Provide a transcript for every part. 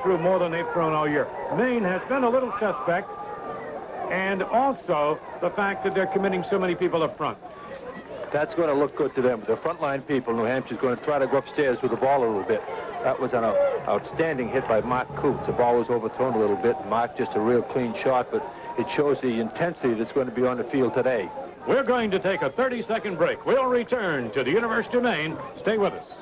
threw more than they've thrown all year. Maine has been a little suspect, and also the fact that they're committing so many people up front. That's going to look good to them. The frontline people, New Hampshire's going to try to go upstairs with the ball a little bit. That was an outstanding hit by Mark Coots. The ball was overthrown a little bit. Mark just a real clean shot, but it shows the intensity that's going to be on the field today. We're going to take a 30-second break. We'll return to the University of Maine. Stay with us.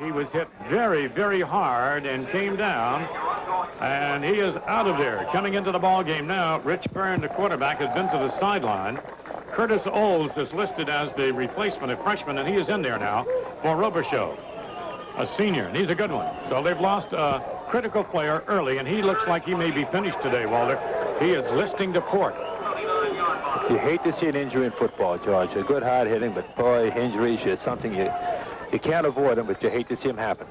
He was hit very, very hard and came down, and he is out of there. Coming into the ball game now, Rich Byrne, the quarterback, has been to the sideline. Curtis Olds is listed as the replacement, a freshman, and he is in there now for Robichaud, a senior, and he's a good one. So they've lost a critical player early, and he looks like he may be finished today, Walter. He is listing to port. You hate to see an injury in football, George. A good hard hitting, but boy, injuries is something you can't avoid them, but you hate to see them happen.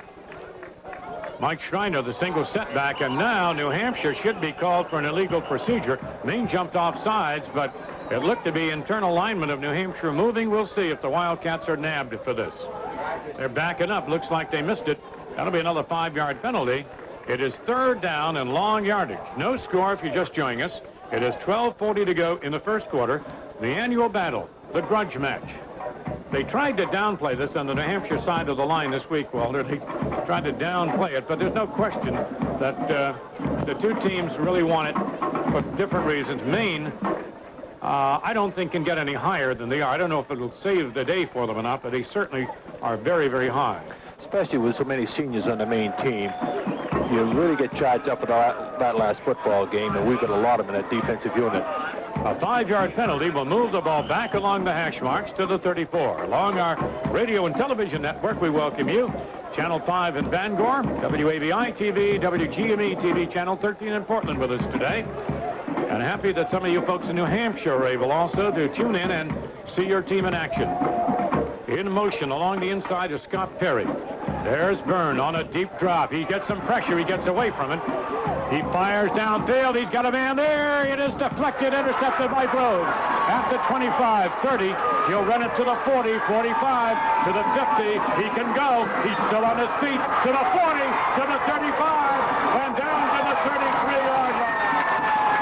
Mike Schreiner, the single setback, and now New Hampshire should be called for an illegal procedure. Maine jumped off sides, but it looked to be internal lineman of New Hampshire moving. We'll see if the Wildcats are nabbed for this. They're backing up. Looks like they missed it. That'll be another 5-yard penalty. It is third down and long yardage. No score if you're just joining us. It is 12:40 to go in the first quarter. The annual battle, the grudge match. They tried to downplay this on the New Hampshire side of the line this week, Walter. They tried to downplay it, but there's no question that the two teams really want it for different reasons. Maine, I don't think can get any higher than they are. I don't know if it'll save the day for them or not, but they certainly are very, very high. Especially with so many seniors on the Maine team. You really get charged up with that last football game, and we've got a lot of them in that defensive unit. A 5-yard penalty will move the ball back along the hash marks to the 34. Along our radio and television network, we welcome you. Channel 5 in Bangor, WAVI TV, WGME TV, Channel 13 in Portland with us today. And happy that some of you folks in New Hampshire are able also to tune in and see your team in action. In motion along the inside is Scott Perry. There's Byrne on a deep drop. He gets some pressure. He gets away from it. He fires downfield. He's got a man there. It is deflected, intercepted by Groves. At the 25, 30. He'll run it to the 40, 45, to the 50. He can go. He's still on his feet. To the 40, to the 35, and down to the 33-yard line.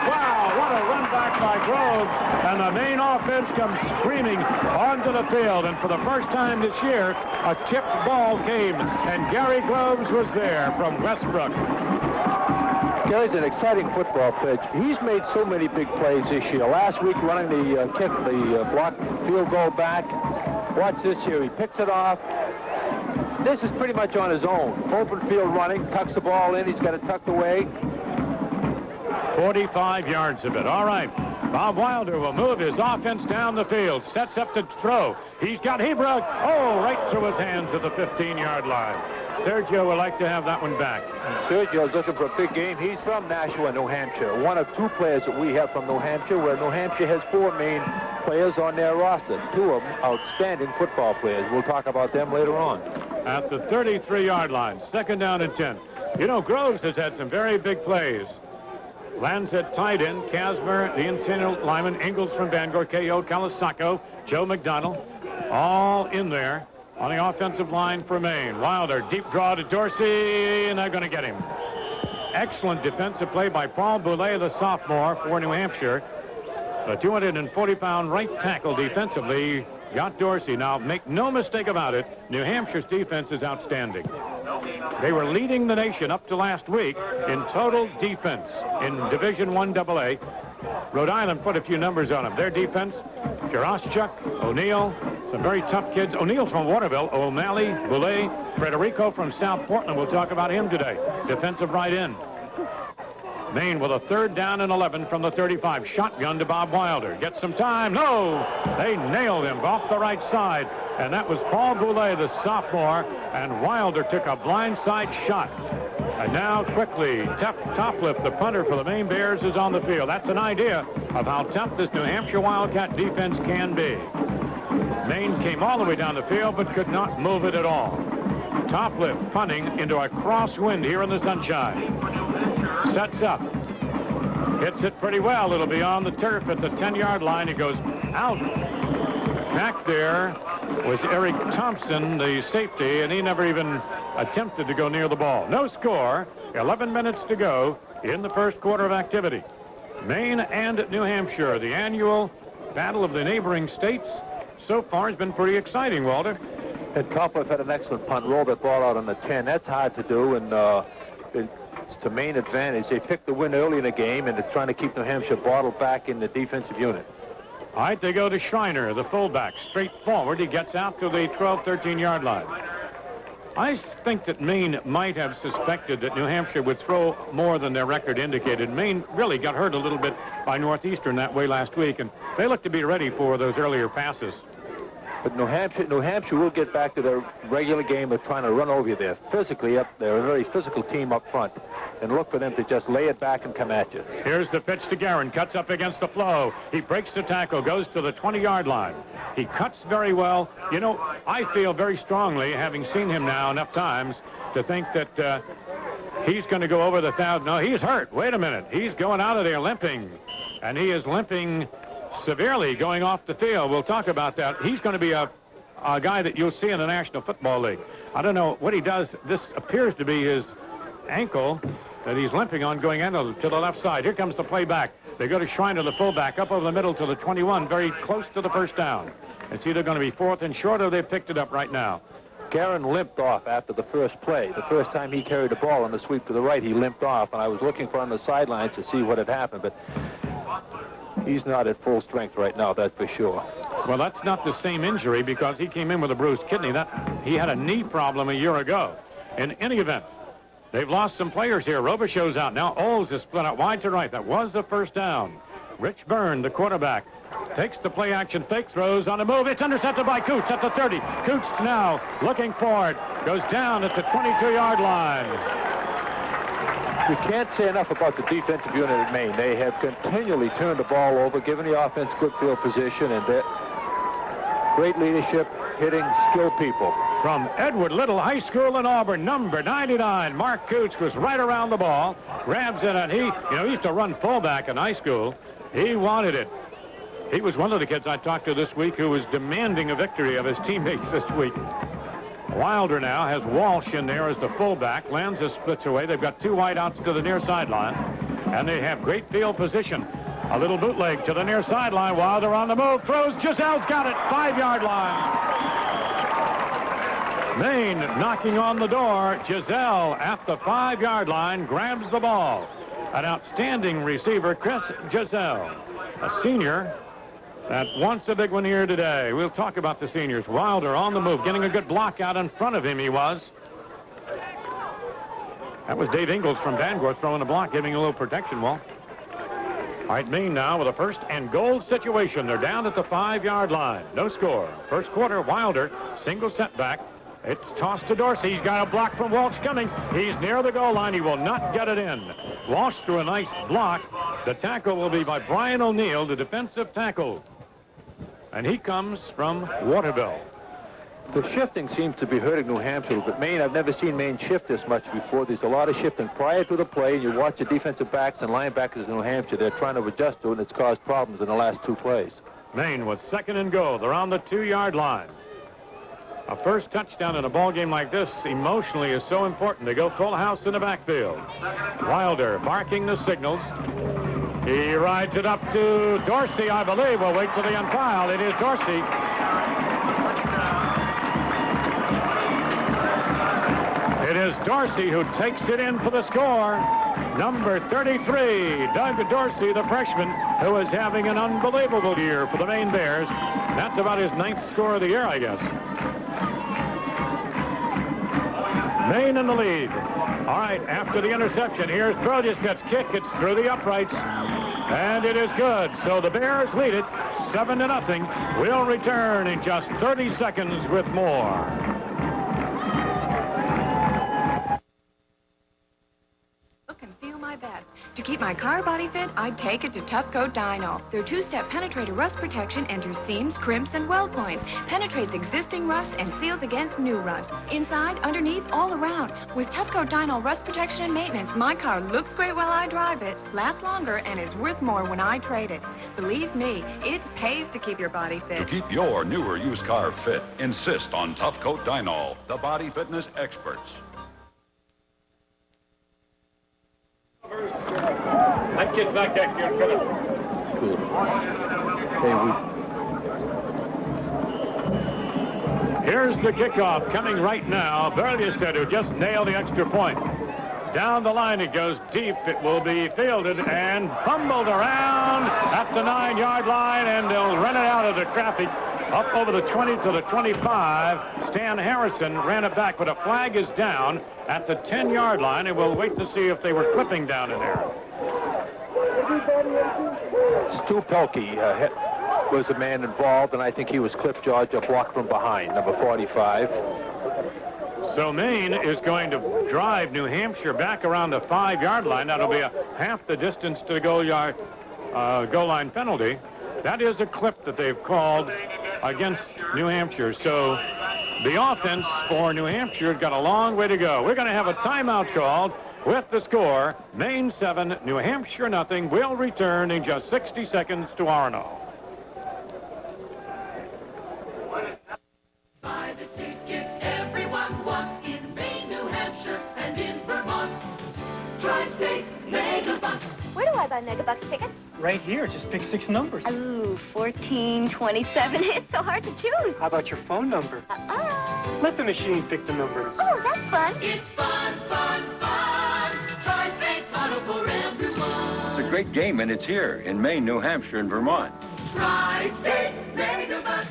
Wow, what a run back by Groves. And the Maine offense comes screaming onto the field. And for the first time this year, a tipped ball came. And Gary Groves was there from Westbrook. Gary's an exciting football player. He's made so many big plays this year. Last week running the kick, the block field goal back. Watch this here. He picks it off. This is pretty much on his own. Open field running, tucks the ball in. He's got it tucked away. 45 yards of it. All right. Bob Wilder will move his offense down the field. Sets up to throw. He's got Hebrew. Oh, right through his hands at the 15-yard line. Sergio would like to have that one back. Sergio's looking for a big game. He's from Nashua, New Hampshire. One of two players that we have from New Hampshire, where New Hampshire has 4 Maine players on their roster. 2 of them outstanding football players. We'll talk about them later on. At the 33-yard line, second down and 10. You know, Groves has had some very big plays. Lands at tight end, Casmer, the interior lineman, Ingalls from Bangor, K.O. Calisacco, Joe McDonald, all in there on the offensive line for Maine. Wilder, deep draw to Dorsey, and they're going to get him. Excellent defensive play by Paul Boulay, the sophomore for New Hampshire. The 240-pound right tackle defensively got Dorsey. Now, make no mistake about it, New Hampshire's defense is outstanding. They were leading the nation up to last week in total defense in Division I AA. Rhode Island put a few numbers on them. Their defense, Jarostchuk, O'Neal, some very tough kids. O'Neal's from Waterville, O'Malley, Boulay, Federico from South Portland. We'll talk about him today. Defensive right end. Maine with a 3rd down and 11 from the 35. Shotgun to Bob Wilder. Gets some time. No! They nailed him off the right side. And that was Paul Boulay, the sophomore. And Wilder took a blindside shot. And now quickly, Topliff, the punter for the Maine Bears, is on the field. That's an idea of how tough this New Hampshire Wildcat defense can be. Maine came all the way down the field, but could not move it at all. Topliff punting into a crosswind here in the sunshine. Sets up. Hits it pretty well. It'll be on the turf at the 10-yard line. It goes out. Back there was Eric Thompson, the safety, and he never even attempted to go near the ball. No score, 11 minutes to go in the first quarter of activity. Maine and New Hampshire, the annual battle of the neighboring states, so far has been pretty exciting, Walter. And Topliff had an excellent punt, rolled that ball out on the 10. That's hard to do, and it's to Maine advantage. They picked the win early in the game, and it's trying to keep New Hampshire bottled back in the defensive unit. All right, they go to Schreiner, the fullback, straight forward. He gets out to the 12, 13-yard line. I think that Maine might have suspected that New Hampshire would throw more than their record indicated. Maine really got hurt a little bit by Northeastern that way last week, and they look to be ready for those earlier passes. But New Hampshire will get back to their regular game of trying to run over you there. Physically up there, a very physical team up front. And look for them to just lay it back and come at you. Here's the pitch to Garron, cuts up against the flow. He breaks the tackle, goes to the 20-yard line. He cuts very well. You know, I feel very strongly, having seen him now enough times, to think that he's going to go over the 1,000. No, he's hurt. Wait a minute. He's going out of there limping. And he is limping severely going off the field. We'll talk about that. He's going to be a guy that you'll see in the National Football League. I don't know what he does. This appears to be his ankle that he's limping on going into to the left side. Here comes the play back. They go to Schreiner, the fullback, up over the middle to the 21, very close to the first down. It's either going to be fourth and short or they've picked it up right now. Garron limped off after the first play. The first time he carried the ball on the sweep to the right, he limped off, and I was looking for him on the sidelines to see what had happened, but he's not at full strength right now, that's for sure. Well, that's not the same injury because he came in with a bruised kidney. He had a knee problem a year ago. In any event, they've lost some players here. Robichaux's out. Now Olds is split out wide to right. That was the first down. Rich Byrne, the quarterback, takes the play action, fake throws on a move. It's intercepted by Coots at the 30. Coots now looking for it. Goes down at the 22-yard line. You can't say enough about the defensive unit at Maine. They have continually turned the ball over, given the offense good field position, and great leadership, hitting skilled people. From Edward Little High School in Auburn, number 99, Mark Coots was right around the ball, grabs it, and he used to run fullback in high school. He wanted it. He was one of the kids I talked to this week who was demanding a victory of his teammates this week. Wilder now has Walsh in there as the fullback. Lanza splits away. They've got two wideouts to the near sideline, and they have great field position. A little bootleg to the near sideline. Wilder on the move, throws. Giselle's got it, 5-yard line. Maine knocking on the door. Giselle at the 5-yard line grabs the ball. An outstanding receiver, Chris Giselle, a senior that wants a big one here today. We'll talk about the seniors. Wilder on the move, getting a good block out in front of him. He was. That was Dave Ingalls from Bangor throwing a block, giving a little protection wall. All right, Maine now with a first and goal situation. They're down at the 5-yard line. No score. First quarter, Wilder, single setback. It's tossed to Dorsey. He's got a block from Walsh coming. He's near the goal line. He will not get it in. Walsh threw a nice block. The tackle will be by Brian O'Neill, the defensive tackle. And he comes from Waterville. The shifting seems to be hurting New Hampshire, but Maine, I've never seen Maine shift this much before. There's a lot of shifting prior to the play, and you watch the defensive backs and linebackers in New Hampshire. They're trying to adjust to it, and it's caused problems in the last two plays. Maine with second and goal. They're on the 2-yard line. A first touchdown in a ball game like this emotionally is so important. They go full house in the backfield. Wilder barking the signals. He rides it up to Dorsey, I believe. We'll wait till the unfiled. It is Dorsey. It is Dorsey who takes it in for the score. Number 33, Doug Dorsey, the freshman, who is having an unbelievable year for the Maine Bears. That's about his 9th score of the year, I guess. Maine in the lead. All right, after the interception, here's Brodisket's kick. It's through the uprights, and it is good. So the Bears lead it 7-0. We'll return in just 30 seconds with more. Look and feel my best. To keep my car body fit, I'd take it to Tough Coat Dyno. Their two-step penetrator rust protection enters seams, crimps, and weld points, penetrates existing rust, and seals against new rust. Inside, underneath, all around. With Tough Coat Dyno rust protection and maintenance, my car looks great while I drive it, lasts longer, and is worth more when I trade it. Believe me, it pays to keep your body fit. To keep your newer used car fit, insist on Tough Coat Dyno, the body fitness experts. That kid's not that good. Good. Here's the kickoff coming right now. Burlestead, who just nailed the extra point. Down the line it goes deep. It will be fielded and fumbled around at the 9-yard line, and they'll run it out of the traffic up over the 20 to the 25. Stan Harrison ran it back, but a flag is down at the 10-yard line, and we'll wait to see if they were clipping down in there. Stu Pelkey was the man involved, and I think he was clipped, George, a block from behind, number 45. So Maine is going to drive New Hampshire back around the 5-yard line. That'll be a half the distance to the goal line penalty. That is a clip that they've called against New Hampshire. So the offense for New Hampshire has got a long way to go. We're going to have a timeout called with the score, Maine 7, New Hampshire nothing. We'll return in just 60 seconds to Orono. Buy the tickets everyone wants in Maine, New Hampshire, and in Vermont. Tri-State Megabucks. Where do I buy Megabucks tickets? Right here, just pick 6 numbers. Ooh, 14, 27. It's so hard to choose. How about your phone number? Let the machine pick the numbers. Oh, that's fun. It's fun, fun, fun. Tri-State Lotto for everyone. It's a great game, and it's here in Maine, New Hampshire, and Vermont. Tri-State Megabucks.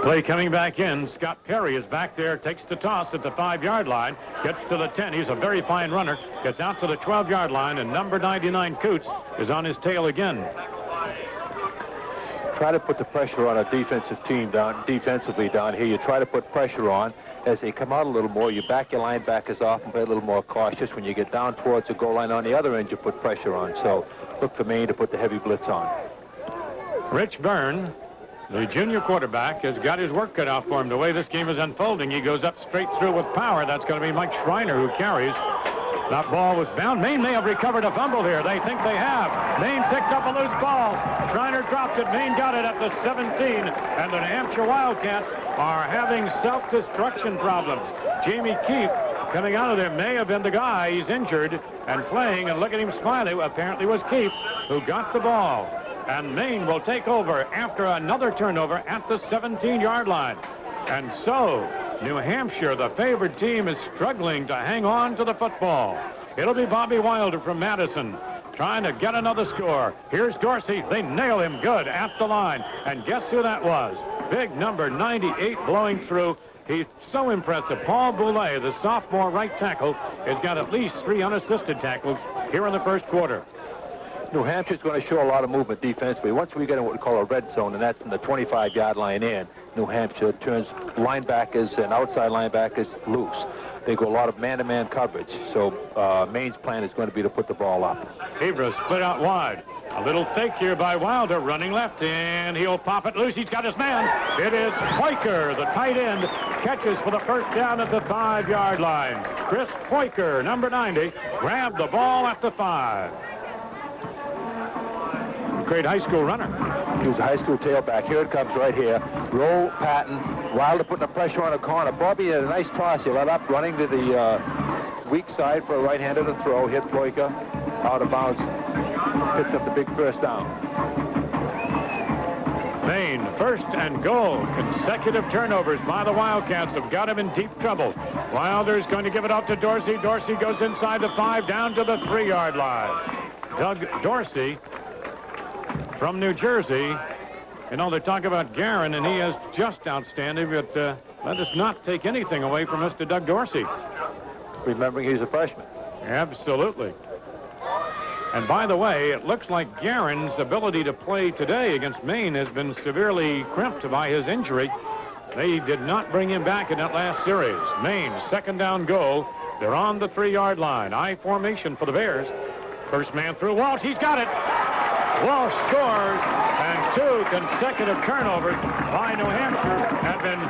Play coming back in. Scott Perry is back there, takes the toss at the 5-yard line, gets to the 10. He's a very fine runner, gets out to the 12-yard line, and number 99, Coots, is on his tail again. Try to put the pressure on a defensive team defensively down here. You try to put pressure on as they come out a little more. You back your linebackers off and play a little more cautious. When you get down towards the goal line on the other end, you put pressure on. So look for Maine to put the heavy blitz on. Rich Byrne, the junior quarterback, has got his work cut out for him. The way this game is unfolding, he goes up straight through with power. That's going to be Mike Schreiner who carries. That ball was bound. Maine may have recovered a fumble here. They think they have. Maine picked up a loose ball. Schreiner dropped it. Maine got it at the 17. And the New Hampshire Wildcats are having self-destruction problems. Jamie Keefe coming out of there may have been the guy. He's injured and playing. And look at him smiling. Apparently it was Keefe who got the ball. And Maine will take over after another turnover at the 17-yard line. And so New Hampshire, the favored team, is struggling to hang on to the football. It'll be Bobby Wilder from Madison trying to get another score. Here's Dorsey. They nail him good at the line. And guess who that was? Big number 98 blowing through. He's so impressive. Paul Boulay, the sophomore right tackle, has got at least 3 unassisted tackles here in the first quarter. New Hampshire's going to show a lot of movement defensively. Once we get in what we call a red zone, and that's from the 25-yard line in, New Hampshire turns linebackers and outside linebackers loose. They go a lot of man-to-man coverage. So Maine's plan is going to be to put the ball up. Hebra split out wide. A little fake here by Wilder, running left, and he'll pop it loose. He's got his man. It is Poiker, the tight end, catches for the first down at the 5-yard line. Chris Poiker, number 90, grabbed the ball at the 5. Great high school runner. He was a high school tailback. Here it comes right here. Roll pattern. Wilder putting the pressure on the corner. Bobby had a nice toss. He let up, running to the weak side for a right-handed throw. Hit Poiker out of bounds. Picked up the big first down. Maine, 1st And goal. Consecutive turnovers by the Wildcats have got him in deep trouble. Wilder's going to give it up to Dorsey. Dorsey goes inside the 5, down to the 3-yard line. Doug Dorsey from New Jersey. You know, they talk about Garron, and he is just outstanding, but let us not take anything away from Mr. Doug Dorsey. Remembering he's a freshman. Absolutely. And by the way, it looks like Garron's ability to play today against Maine has been severely crimped by his injury. They did not bring him back in that last series. Maine, second down goal. They're on the 3-yard line. I formation for the Bears. First man through. Walsh, he's got it. Walsh scores, and 2 consecutive turnovers by New Hampshire have been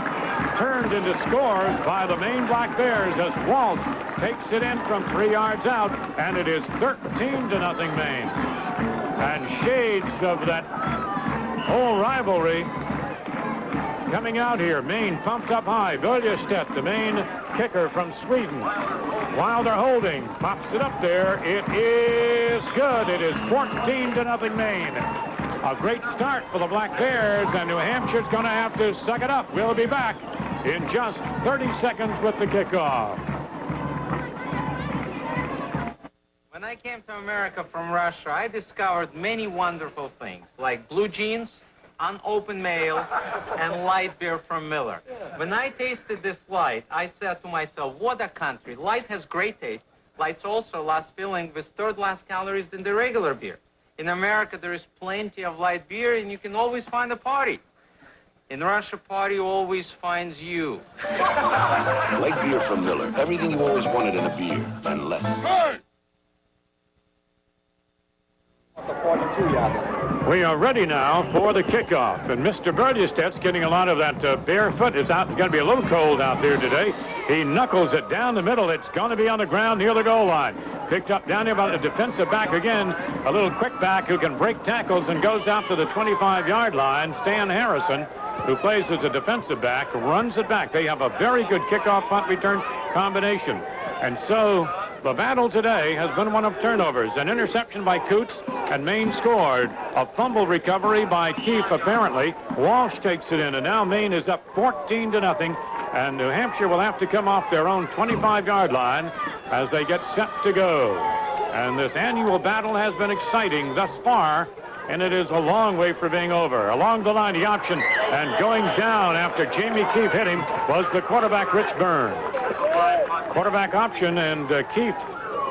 turned into scores by the Maine Black Bears as Walsh takes it in from 3 yards out, and it is 13-0 Maine. And shades of that whole rivalry coming out here. Maine pumped up high. Byrne, the Maine kicker from Sweden. Wilder holding, pops it up there. It is good. It is 14-0 Maine. A great start for the Black Bears, and New Hampshire's going to have to suck it up. We'll be back in just 30 seconds with the kickoff. When I came to America from Russia, I discovered many wonderful things, like blue jeans, unopened mail, and light beer from Miller. When I tasted this light, I said to myself, what a country. Light has great taste. Light's also less filling with third less calories than the regular beer. In America, there is plenty of light beer, and you can always find a party. In Russia, party always finds you. Light beer from Miller. Everything you always wanted in a beer, and less. Hey! We are ready now for the kickoff, and Mr. Byrne getting a lot of that barefoot. It's going to be a little cold out there today. He knuckles it down the middle. It's going to be on the ground near the goal line. Picked up down there by the defensive back again, a little quick back who can break tackles and goes out to the 25-yard line. Stan Harrison, who plays as a defensive back, runs it back. They have a very good kickoff punt return combination. And so the battle today has been one of turnovers. An interception by Coots, and Maine scored. A fumble recovery by Keefe, apparently. Walsh takes it in, and now Maine is up 14-0, and New Hampshire will have to come off their own 25-yard line as they get set to go. And this annual battle has been exciting thus far, and it is a long way from being over. Along the line, the option, and going down after Jamie Keefe hit him was the quarterback, Rich Byrne. Quarterback option, and Keefe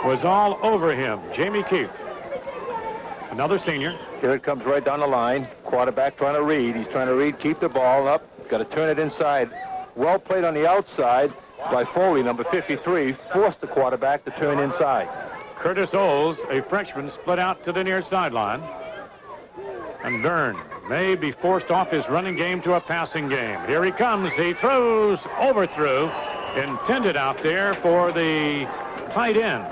was all over him. Jamie Keefe, another senior. Here it comes right down the line. Quarterback trying to read. He's trying to read, keep the ball up. Got to turn it inside. Well played on the outside by Foley, number 53. Forced the quarterback to turn inside. Curtis Oles, a freshman, split out to the near sideline. And Byrne may be forced off his running game to a passing game. Here he comes. He throws, overthrew, intended out there for the tight end.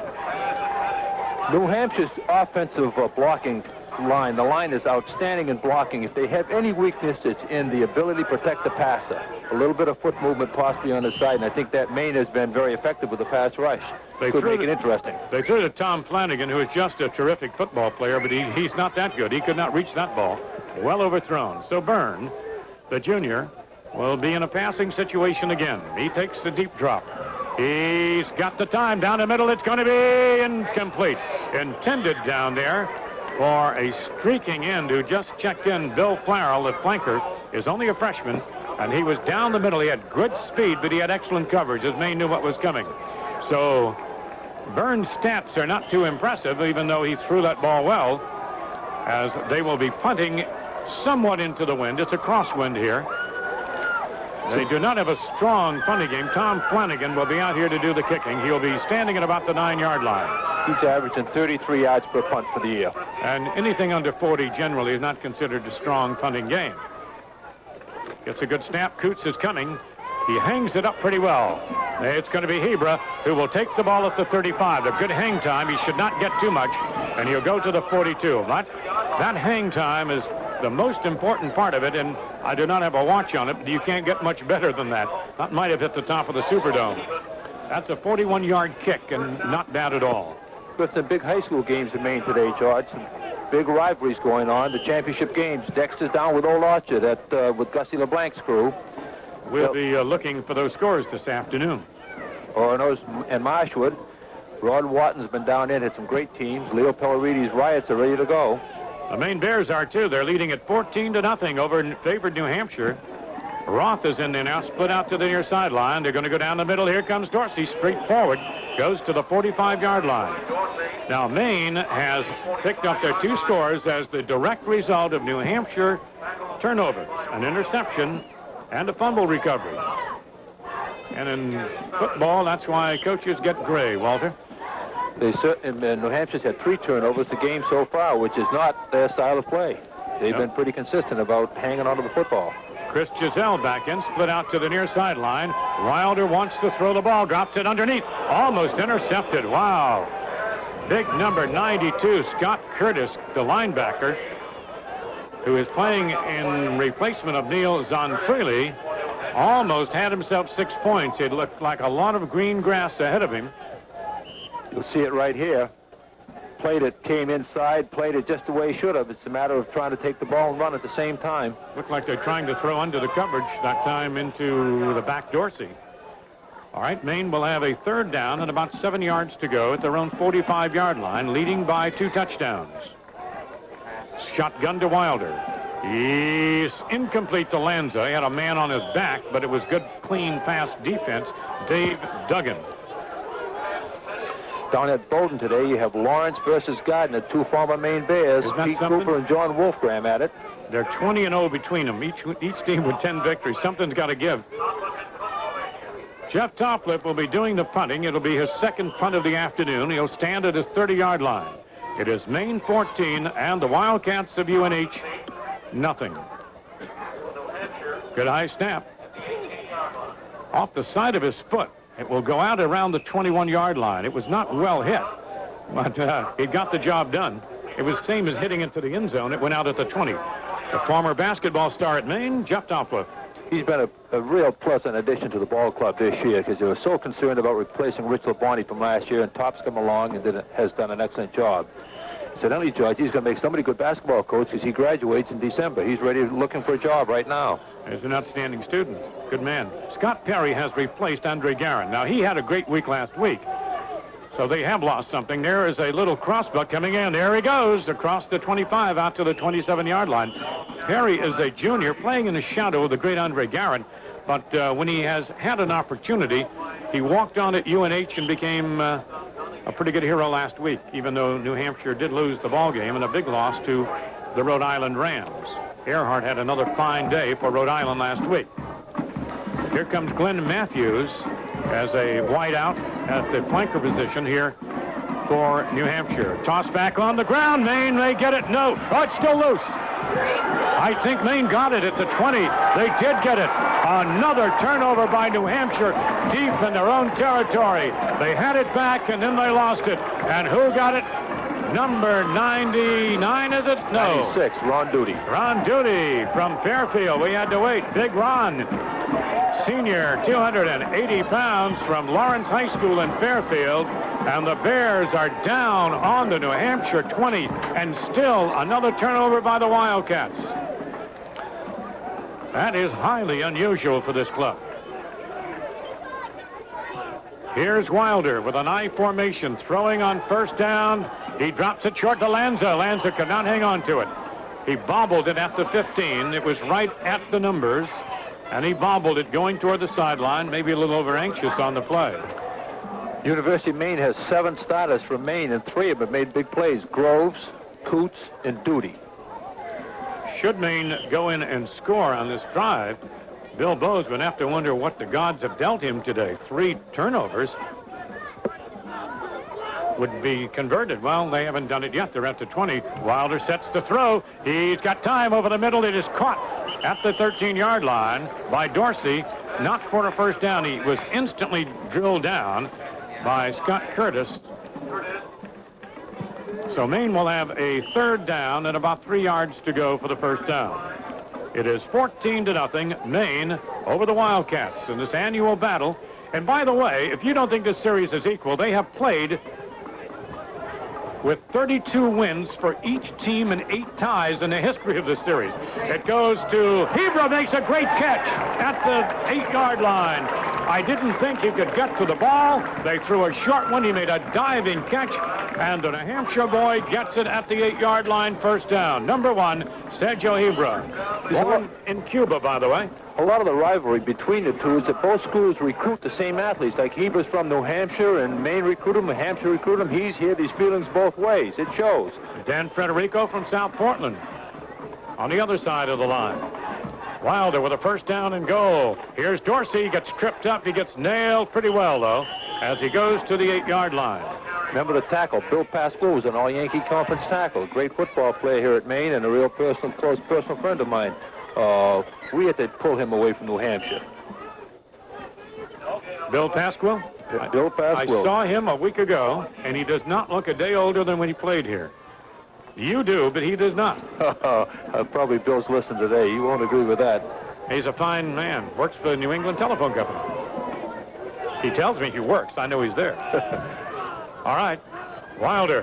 New Hampshire's offensive blocking line, the line is outstanding in blocking. If they have any weakness, it's in the ability to protect the passer. A little bit of foot movement possibly on the side, and I think that Maine has been very effective with the pass rush. Could make it interesting. They threw to Tom Flanagan, who is just a terrific football player, but he's not that good. He could not reach that ball. Well overthrown. So Byrne, the junior, will be in a passing situation again. He takes the deep drop. He's got the time down the middle. It's going to be incomplete. Intended down there for a streaking end who just checked in. Bill Farrell, the flanker, is only a freshman, and he was down the middle. He had good speed, but he had excellent coverage as Maine knew what was coming. So Byrne's stats are not too impressive, even though he threw that ball well, as they will be punting somewhat into the wind. It's a crosswind here. They do not have a strong punting game. Tom Flanagan will be out here to do the kicking. He'll be standing at about the 9-yard line. He's averaging 33 yards per punt for the year. And anything under 40 generally is not considered a strong punting game. Gets a good snap. Coots is coming. He hangs it up pretty well. It's going to be Hebra who will take the ball at the 35. A good hang time. He should not get too much, and he'll go to the 42. But that hang time is the most important part of it, and I do not have a watch on it, but you can't get much better than that. That might have hit the top of the Superdome. That's a 41-yard kick, and not bad at all. Got some big high school games in Maine today, George. big rivalries going on, the championship games. Dexter's down with Old Orchard with Gussie LeBlanc's crew. We'll be looking for those scores this afternoon. Orono's and Marshwood. Rod Watton's been down in, had some great teams. Leo Pellerides Riots are ready to go. The Maine Bears are, too. They're leading at 14-0 over favored New Hampshire. Roth is in there now, split out to the near sideline. They're going to go down the middle. Here comes Dorsey, straight forward, goes to the 45-yard line. Now, Maine has picked up their 2 scores as the direct result of New Hampshire turnovers, an interception, and a fumble recovery. And in football, that's why coaches get gray, Walter. New Hampshire's had 3 turnovers the game so far, which is not their style of play. They've been pretty consistent about hanging on to the football. Chris Giselle back in, split out to the near sideline. Wilder wants to throw the ball, drops it underneath. Almost intercepted. Wow. Big number 92, Scott Curtis, the linebacker, who is playing in replacement of Neal Zonfrelli, almost had himself 6 points. It looked like a lot of green grass ahead of him. You'll see it right here. Played it, came inside, played it just the way he should have. It's a matter of trying to take the ball and run at the same time. Looked like they're trying to throw under the coverage that time into the back Dorsey. All right, Maine will have a 3rd down and about 7 yards to go at their own 45-yard line, leading by 2 touchdowns. Shotgun to Wilder. He's incomplete to Lanza. He had a man on his back, but it was good, clean, fast defense. Dave Duggan. Down at Bowdoin today, you have Lawrence versus Gardner, 2 former Maine Bears. Pete Cooper and John Wolfgram at it. They're 20-0 between them, each team with 10 victories. Something's got to give. Jeff Topliff will be doing the punting. It'll be his 2nd punt of the afternoon. He'll stand at his 30-yard line. It is Maine 14 and the Wildcats of UNH nothing. Good high snap. Off the side of his foot. It will go out around the 21-yard line. It was not well hit, but it got the job done. It was the same as hitting into the end zone. It went out at the 20. The former basketball star at Maine, Jeff Topliff. He's been a real pleasant addition to the ball club this year because they were so concerned about replacing Rich Labonte from last year, and Top's come along and has done an excellent job. Incidentally, George, he's going to make somebody a good basketball coach because he graduates in December. He's ready, looking for a job right now. He's an outstanding student. Good man. Scott Perry has replaced Andre Garron. Now, he had a great week last week, so they have lost something. There is a little crossbuck coming in. There he goes across the 25 out to the 27-yard line. Perry is a junior playing in the shadow of the great Andre Garron, but when he has had an opportunity, he walked on at UNH and became a pretty good hero last week, even though New Hampshire did lose the ball game and a big loss to the Rhode Island Rams. Earhart had another fine day for Rhode Island last week. Here comes Glenn Mathews as a wideout at the flanker position here for New Hampshire. Toss back on the ground. Maine, they get it. No. Oh, it's still loose. I think Maine got it at the 20. They did get it. Another turnover by New Hampshire deep in their own territory. They had it back, and then they lost it. And who got it? Number 99, is it? No. 96, Ron Duty. Ron Duty from Fairfield. We had to wait. Big Ron, senior, 280 pounds from Lawrence High School in Fairfield. And the Bears are down on the New Hampshire 20, and still another turnover by the Wildcats. That is highly unusual for this club. Here's Wilder with an I formation, throwing on 1st down. He drops it short to Lanza. Lanza could not hang on to it. He bobbled it at the 15. It was right at the numbers, and he bobbled it going toward the sideline, maybe a little over anxious on the play. University of Maine has 7 starters from Maine, and 3 of them have made big plays. Groves, Coots, and Duty. Should Maine go in and score on this drive, Bill Bowes would have to wonder what the gods have dealt him today. 3 turnovers would be converted. Well, they haven't done it yet. They're at the 20. Wilder sets the throw. He's got time over the middle. It is caught at the 13-yard line by Dorsey. Not for a 1st down. He was instantly drilled down by Scott Curtis. So Maine will have a 3rd down and about 3 yards to go for the 1st down. It is 14-0, Maine over the Wildcats in this annual battle. And by the way, if you don't think this series is equal, they have played with 32 wins for each team and 8 ties in the history of the series. It goes to Hebra, makes a great catch at the 8-yard line. I didn't think he could get to the ball. They threw a short one. He made a diving catch, and the New Hampshire boy gets it at the 8-yard line, first down. Number 1, Sergio Hebra. He's born in Cuba, by the way. A lot of the rivalry between the two is that both schools recruit the same athletes. Like Hebra's from New Hampshire, and Maine recruit him, New Hampshire recruit him. He's here. These feelings both ways. It shows. Dan Federico from South Portland on the other side of the line. Wilder with a first down and goal. Here's Dorsey, gets tripped up. He gets nailed pretty well, though, as he goes to the 8-yard line. Remember the tackle. Bill Pascal was an all-Yankee conference tackle. Great football player here at Maine and a real close personal friend of mine. We had to pull him away from New Hampshire. Bill Pasquale? Bill Pasquale. I saw him a week ago, and he does not look a day older than when he played here. You do, but he does not. Probably Bill's listening today. You won't agree with that. He's a fine man. Works for the New England Telephone Company. He tells me he works. I know he's there. All right. Wilder.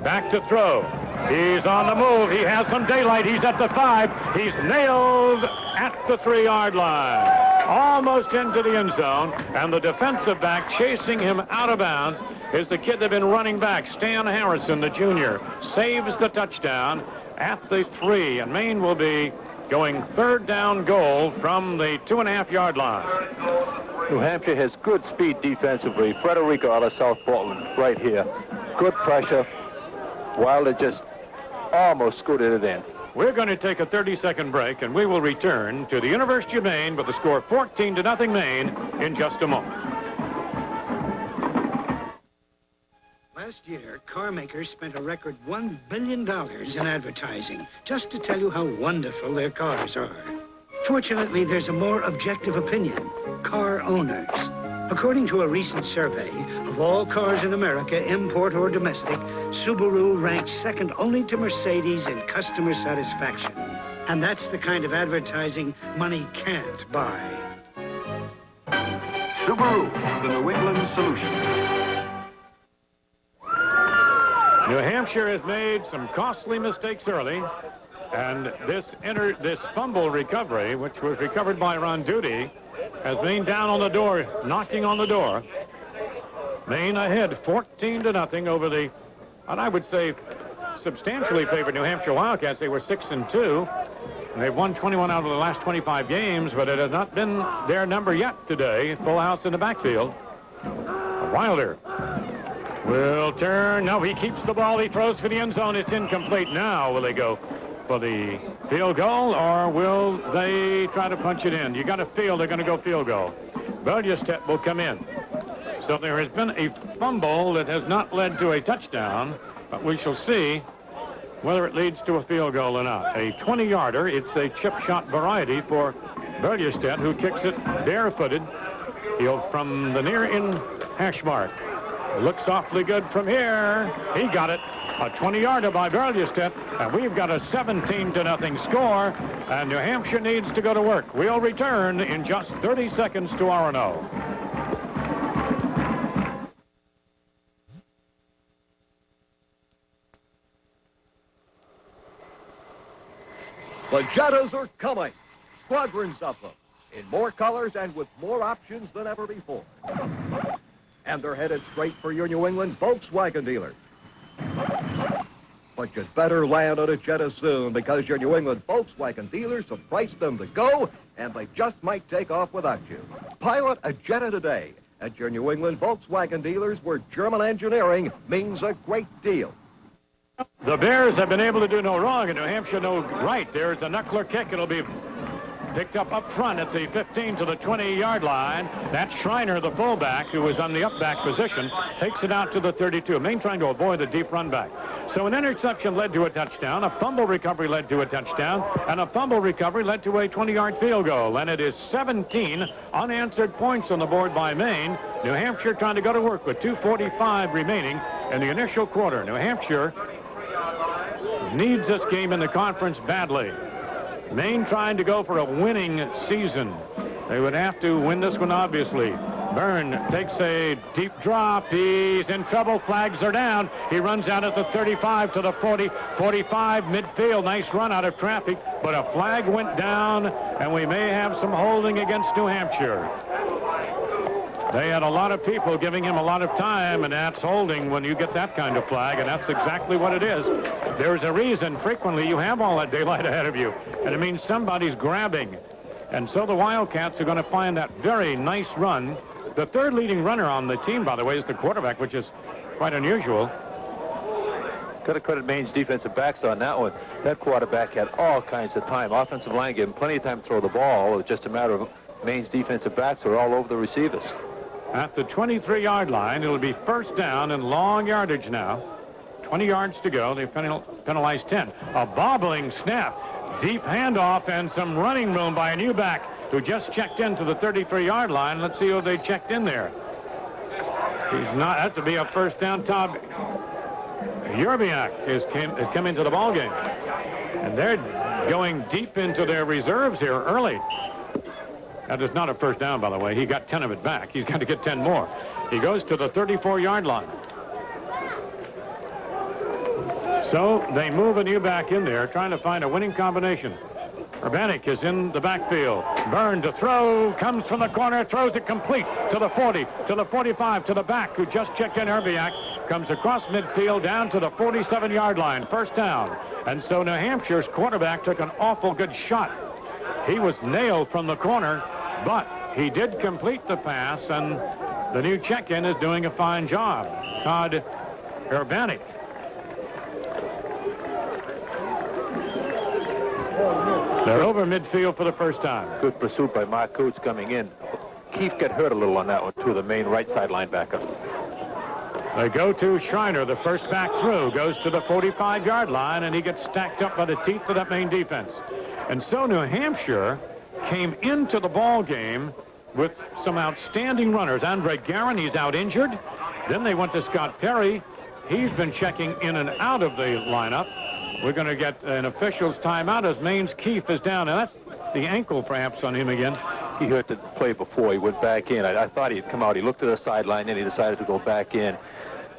Back to throw. He's on the move. He has some daylight. He's at the 5. He's nailed at the 3-yard line. Almost into the end zone. And the defensive back chasing him out of bounds is the kid they've been running back, Stan Harrison, the junior. Saves the touchdown at the 3. And Maine will be going 3rd down goal from the 2.5-yard line. New Hampshire has good speed defensively. Federico out of South Portland right here. Good pressure. Wilder just almost scooted it in. We're going to take a 30-second break, and we will return to the University of Maine with the score 14-0 Maine in just a moment. Last year, car makers spent a record $1 billion in advertising just to tell you how wonderful their cars are. Fortunately, there's a more objective opinion: car owners. According to a recent survey of all cars in America, import or domestic, Subaru ranks second only to Mercedes in customer satisfaction. And that's the kind of advertising money can't buy. Subaru, the New England solution. New Hampshire has made some costly mistakes early, and this fumble recovery, which was recovered by Ron Duty, has Maine down on the door, knocking on the door. Maine ahead 14-0 over the, and I would say, substantially favored New Hampshire Wildcats. They were 6-2, and they've won 21 out of the last 25 games, but it has not been their number yet today. Full house in the backfield. Wilder will turn. No, he keeps the ball. He throws for the end zone. It's incomplete. Now, will they go for the field goal, or will they try to punch it in? You got to feel they're going to go field goal. Bergestedt will come in. So there has been a fumble that has not led to a touchdown, but we shall see whether it leads to a field goal or not. A 20-yarder. It's a chip shot variety for Bergestedt, who kicks it barefooted. He'll from the near in hash mark. Looks awfully good from here. He got it. A 20-yarder by Bergestedt, and we've got a 17-0 score, and New Hampshire needs to go to work. We'll return in just 30 seconds to Orono. The Jettas are coming. Squadrons of them, in more colors and with more options than ever before. And they're headed straight for your New England Volkswagen dealers. But you'd better land on a Jetta soon, because your New England Volkswagen dealers have priced them to go, and they just might take off without you. Pilot a Jetta today at your New England Volkswagen dealers, where German engineering means a great deal. The Bears have been able to do no wrong, and New Hampshire no right. There's a knuckler kick. It'll be picked up front at the 15 to the 20-yard line. That's Schreiner, the fullback, who is on the up-back position, takes it out to the 32. Maine trying to avoid the deep run back. So an interception led to a touchdown, a fumble recovery led to a touchdown, and a fumble recovery led to a 20-yard field goal. And it is 17 unanswered points on the board by Maine. New Hampshire trying to go to work with 2:45 remaining in the initial quarter. New Hampshire needs this game in the conference badly. Maine trying to go for a winning season. They would have to win this one, obviously. Byrne takes a deep drop. He's in trouble. Flags are down. He runs out at the 35 to the 40, 45 midfield. Nice run out of traffic, but a flag went down, and we may have some holding against New Hampshire. They had a lot of people giving him a lot of time, and that's holding when you get that kind of flag, and that's exactly what it is. There's a reason frequently you have all that daylight ahead of you, and it means somebody's grabbing. And so the Wildcats are going to find that very nice run. The third leading runner on the team, by the way, is the quarterback, which is quite unusual. Got to credit Maine's defensive backs on that one. That quarterback had all kinds of time. Offensive line gave him plenty of time to throw the ball. It was just a matter of Maine's defensive backs were all over the receivers. At the 23-yard line, it'll be first down and long yardage now. 20 yards to go. They penalized 10. A bobbling snap. Deep handoff and some running room by a new back who just checked into the 33-yard line. Let's see who they checked in there. He's not. That's to be a first down. Todd Jarostchuk has come into the ball game, and they're going deep into their reserves here early. That is not a first down, by the way. He got 10 of it back. He's got to get 10 more. He goes to the 34-yard line. So they move a new back in there, trying to find a winning combination. Urbanic is in the backfield. Byrne to throw, comes from the corner, throws it complete to the 40, to the 45, to the back who just checked in. Urbanic comes across midfield down to the 47-yard line. First down. And so New Hampshire's quarterback took an awful good shot. He was nailed from the corner, but he did complete the pass, and the new check-in is doing a fine job. Todd Urbanic. They're over midfield for the first time. Good pursuit by Mark Coots coming in. Keefe got hurt a little on that one, too, the Maine right side linebacker. They go to Schreiner, the first back through, goes to the 45-yard line, and he gets stacked up by the teeth of that Maine defense. And so New Hampshire came into the ball game with some outstanding runners. Andre Garron, he's out injured. Then they went to Scott Perry. He's been checking in and out of the lineup. We're going to get an official's timeout as Maine's Keefe is down. And that's the ankle perhaps on him again. He hurt the play before. He went back in. I thought he'd come out. He looked at the sideline, and he decided to go back in.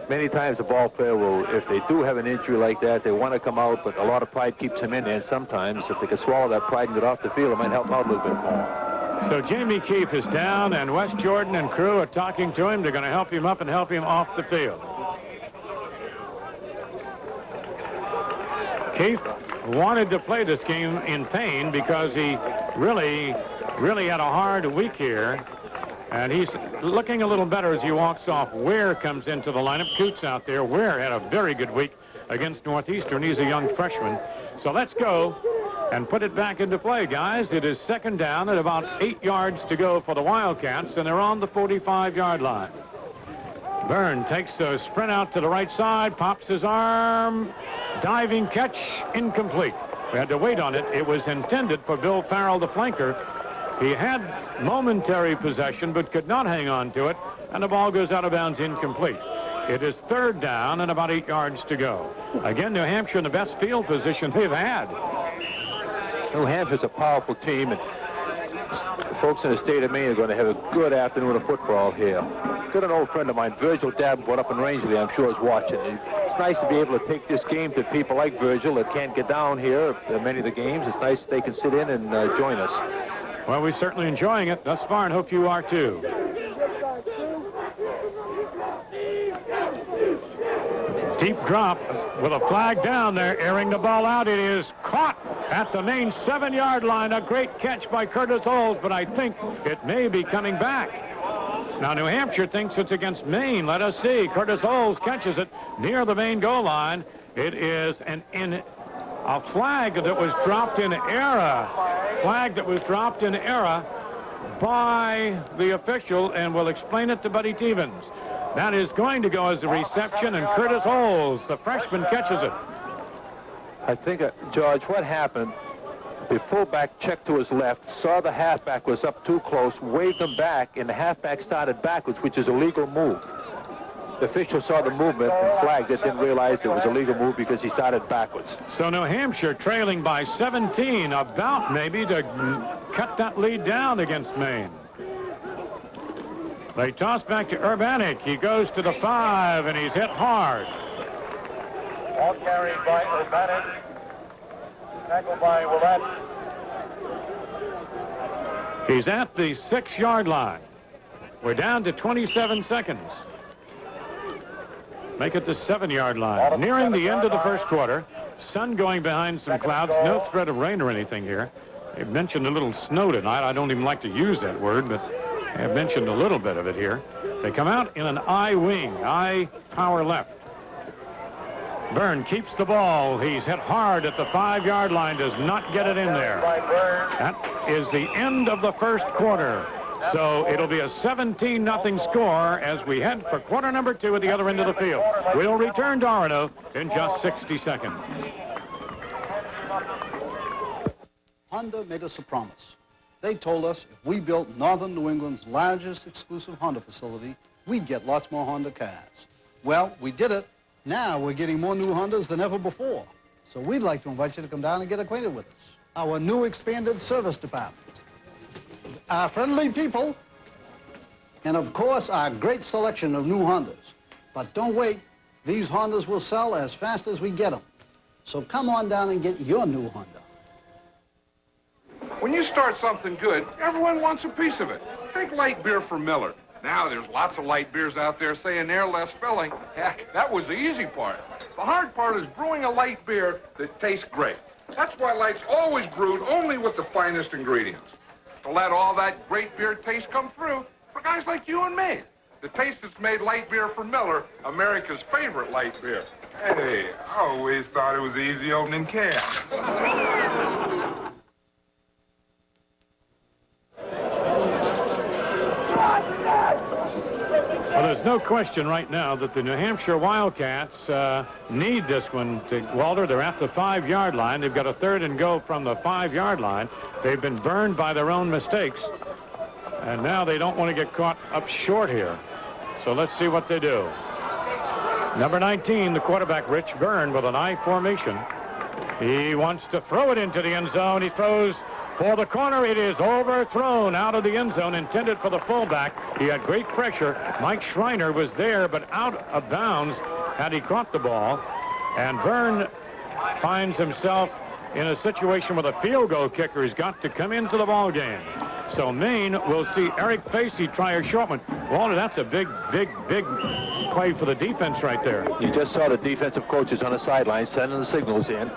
Many times a ball player will, if they do have an injury like that, they want to come out, but a lot of pride keeps him in there. And sometimes, if they can swallow that pride and get off the field, it might help them out a little bit more. So Jamie Keefe is down, and Wes Jordan and crew are talking to him. They're going to help him up and help him off the field. Keefe wanted to play this game in pain because he really had a hard week here. And he's looking a little better as he walks off. Ware comes into the lineup. Coots out there. Ware had a very good week against Northeastern. He's a young freshman. So let's go and put it back into play, guys. It is second down at about 8 yards to go for the Wildcats, and they're on the 45-yard line. Byrne takes a sprint out to the right side, pops his arm, diving catch, incomplete. We had to wait on it. It was intended for Bill Farrell, the flanker. He had momentary possession, but could not hang on to it, and the ball goes out of bounds, incomplete. It is third down and about 8 yards to go. Again, New Hampshire in the best field position they've had. New Hampshire's a powerful team, and folks in the state of Maine are going to have a good afternoon of football here. Got an old friend of mine, Virgil Davenport, up in Rangeley, I'm sure is watching. It's nice to be able to take this game to people like Virgil that can't get down here at many of the games. It's nice that they can sit in and join us. Well, we're certainly enjoying it thus far, and hope you are too. Deep drop with a flag down there, airing the ball out. It is caught at the Maine 7-yard line. A great catch by Curtis Olds, but I think it may be coming back. Now, New Hampshire thinks it's against Maine. Let us see. Curtis Olds catches it near the Maine goal line. It is a flag that was dropped in error. Flag that was dropped in error by the official, and we'll explain it to Buddy Teevens. That is going to go as a reception, and Curtis Olds, the freshman, catches it. I think, George, what happened, the fullback checked to his left, saw the halfback was up too close, waved him back, and the halfback started backwards, which is a legal move. The official saw the movement and flagged it, didn't realize it was a legal move because he started backwards. So New Hampshire trailing by 17, about maybe to cut that lead down against Maine. They toss back to Urbanic. He goes to the 5, and he's hit hard. Ball carried by Urbanic. Tackled by Willett. He's at the 6-yard line. We're down to 27 seconds. Make it the 7-yard line. Nearing the end of the first quarter. Sun going behind some clouds. No threat of rain or anything here. They've mentioned a little snow tonight. I don't even like to use that word, but I've mentioned a little bit of it here. They come out in an I wing, I power left. Byrne keeps the ball. He's hit hard at the 5-yard line, does not get it in there. That is the end of the first quarter. So it'll be a 17-0 score as we head for quarter number 2 at the other end of the field. We'll return to Orono in just 60 seconds. Honda made us a promise. They told us if we built northern New England's largest exclusive Honda facility, we'd get lots more Honda cars. Well, we did it. Now we're getting more new Hondas than ever before. So we'd like to invite you to come down and get acquainted with us. Our new expanded service department. Our friendly people. And of course, our great selection of new Hondas. But don't wait. These Hondas will sell as fast as we get them. So come on down and get your new Honda. When you start something good, everyone wants a piece of it. Take light beer from Miller. Now there's lots of light beers out there saying they're less filling. Heck, that was the easy part. The hard part is brewing a light beer that tastes great. That's why Light's always brewed only with the finest ingredients. To let all that great beer taste come through for guys like you and me. The taste that's made light beer from Miller America's favorite light beer. Hey, I always thought it was easy opening can. Well, there's no question right now that the New Hampshire Wildcats need this one. Walter, they're at the 5-yard line. They've got a 3rd and go from the 5-yard line. They've been burned by their own mistakes. And now they don't want to get caught up short here. So let's see what they do. Number 19, the quarterback, Rich Byrne, with an I formation. He wants to throw it into the end zone. He throws for the corner. It is overthrown out of the end zone, intended for the fullback. He had great pressure. Mike Schreiner was there, but out of bounds had he caught the ball. And Byrne finds himself in a situation where the field goal kicker has got to come into the ball game. So Maine will see Eric Facey try a short one. Walter, that's a big play for the defense right there. You just saw the defensive coaches on the sideline sending the signals in.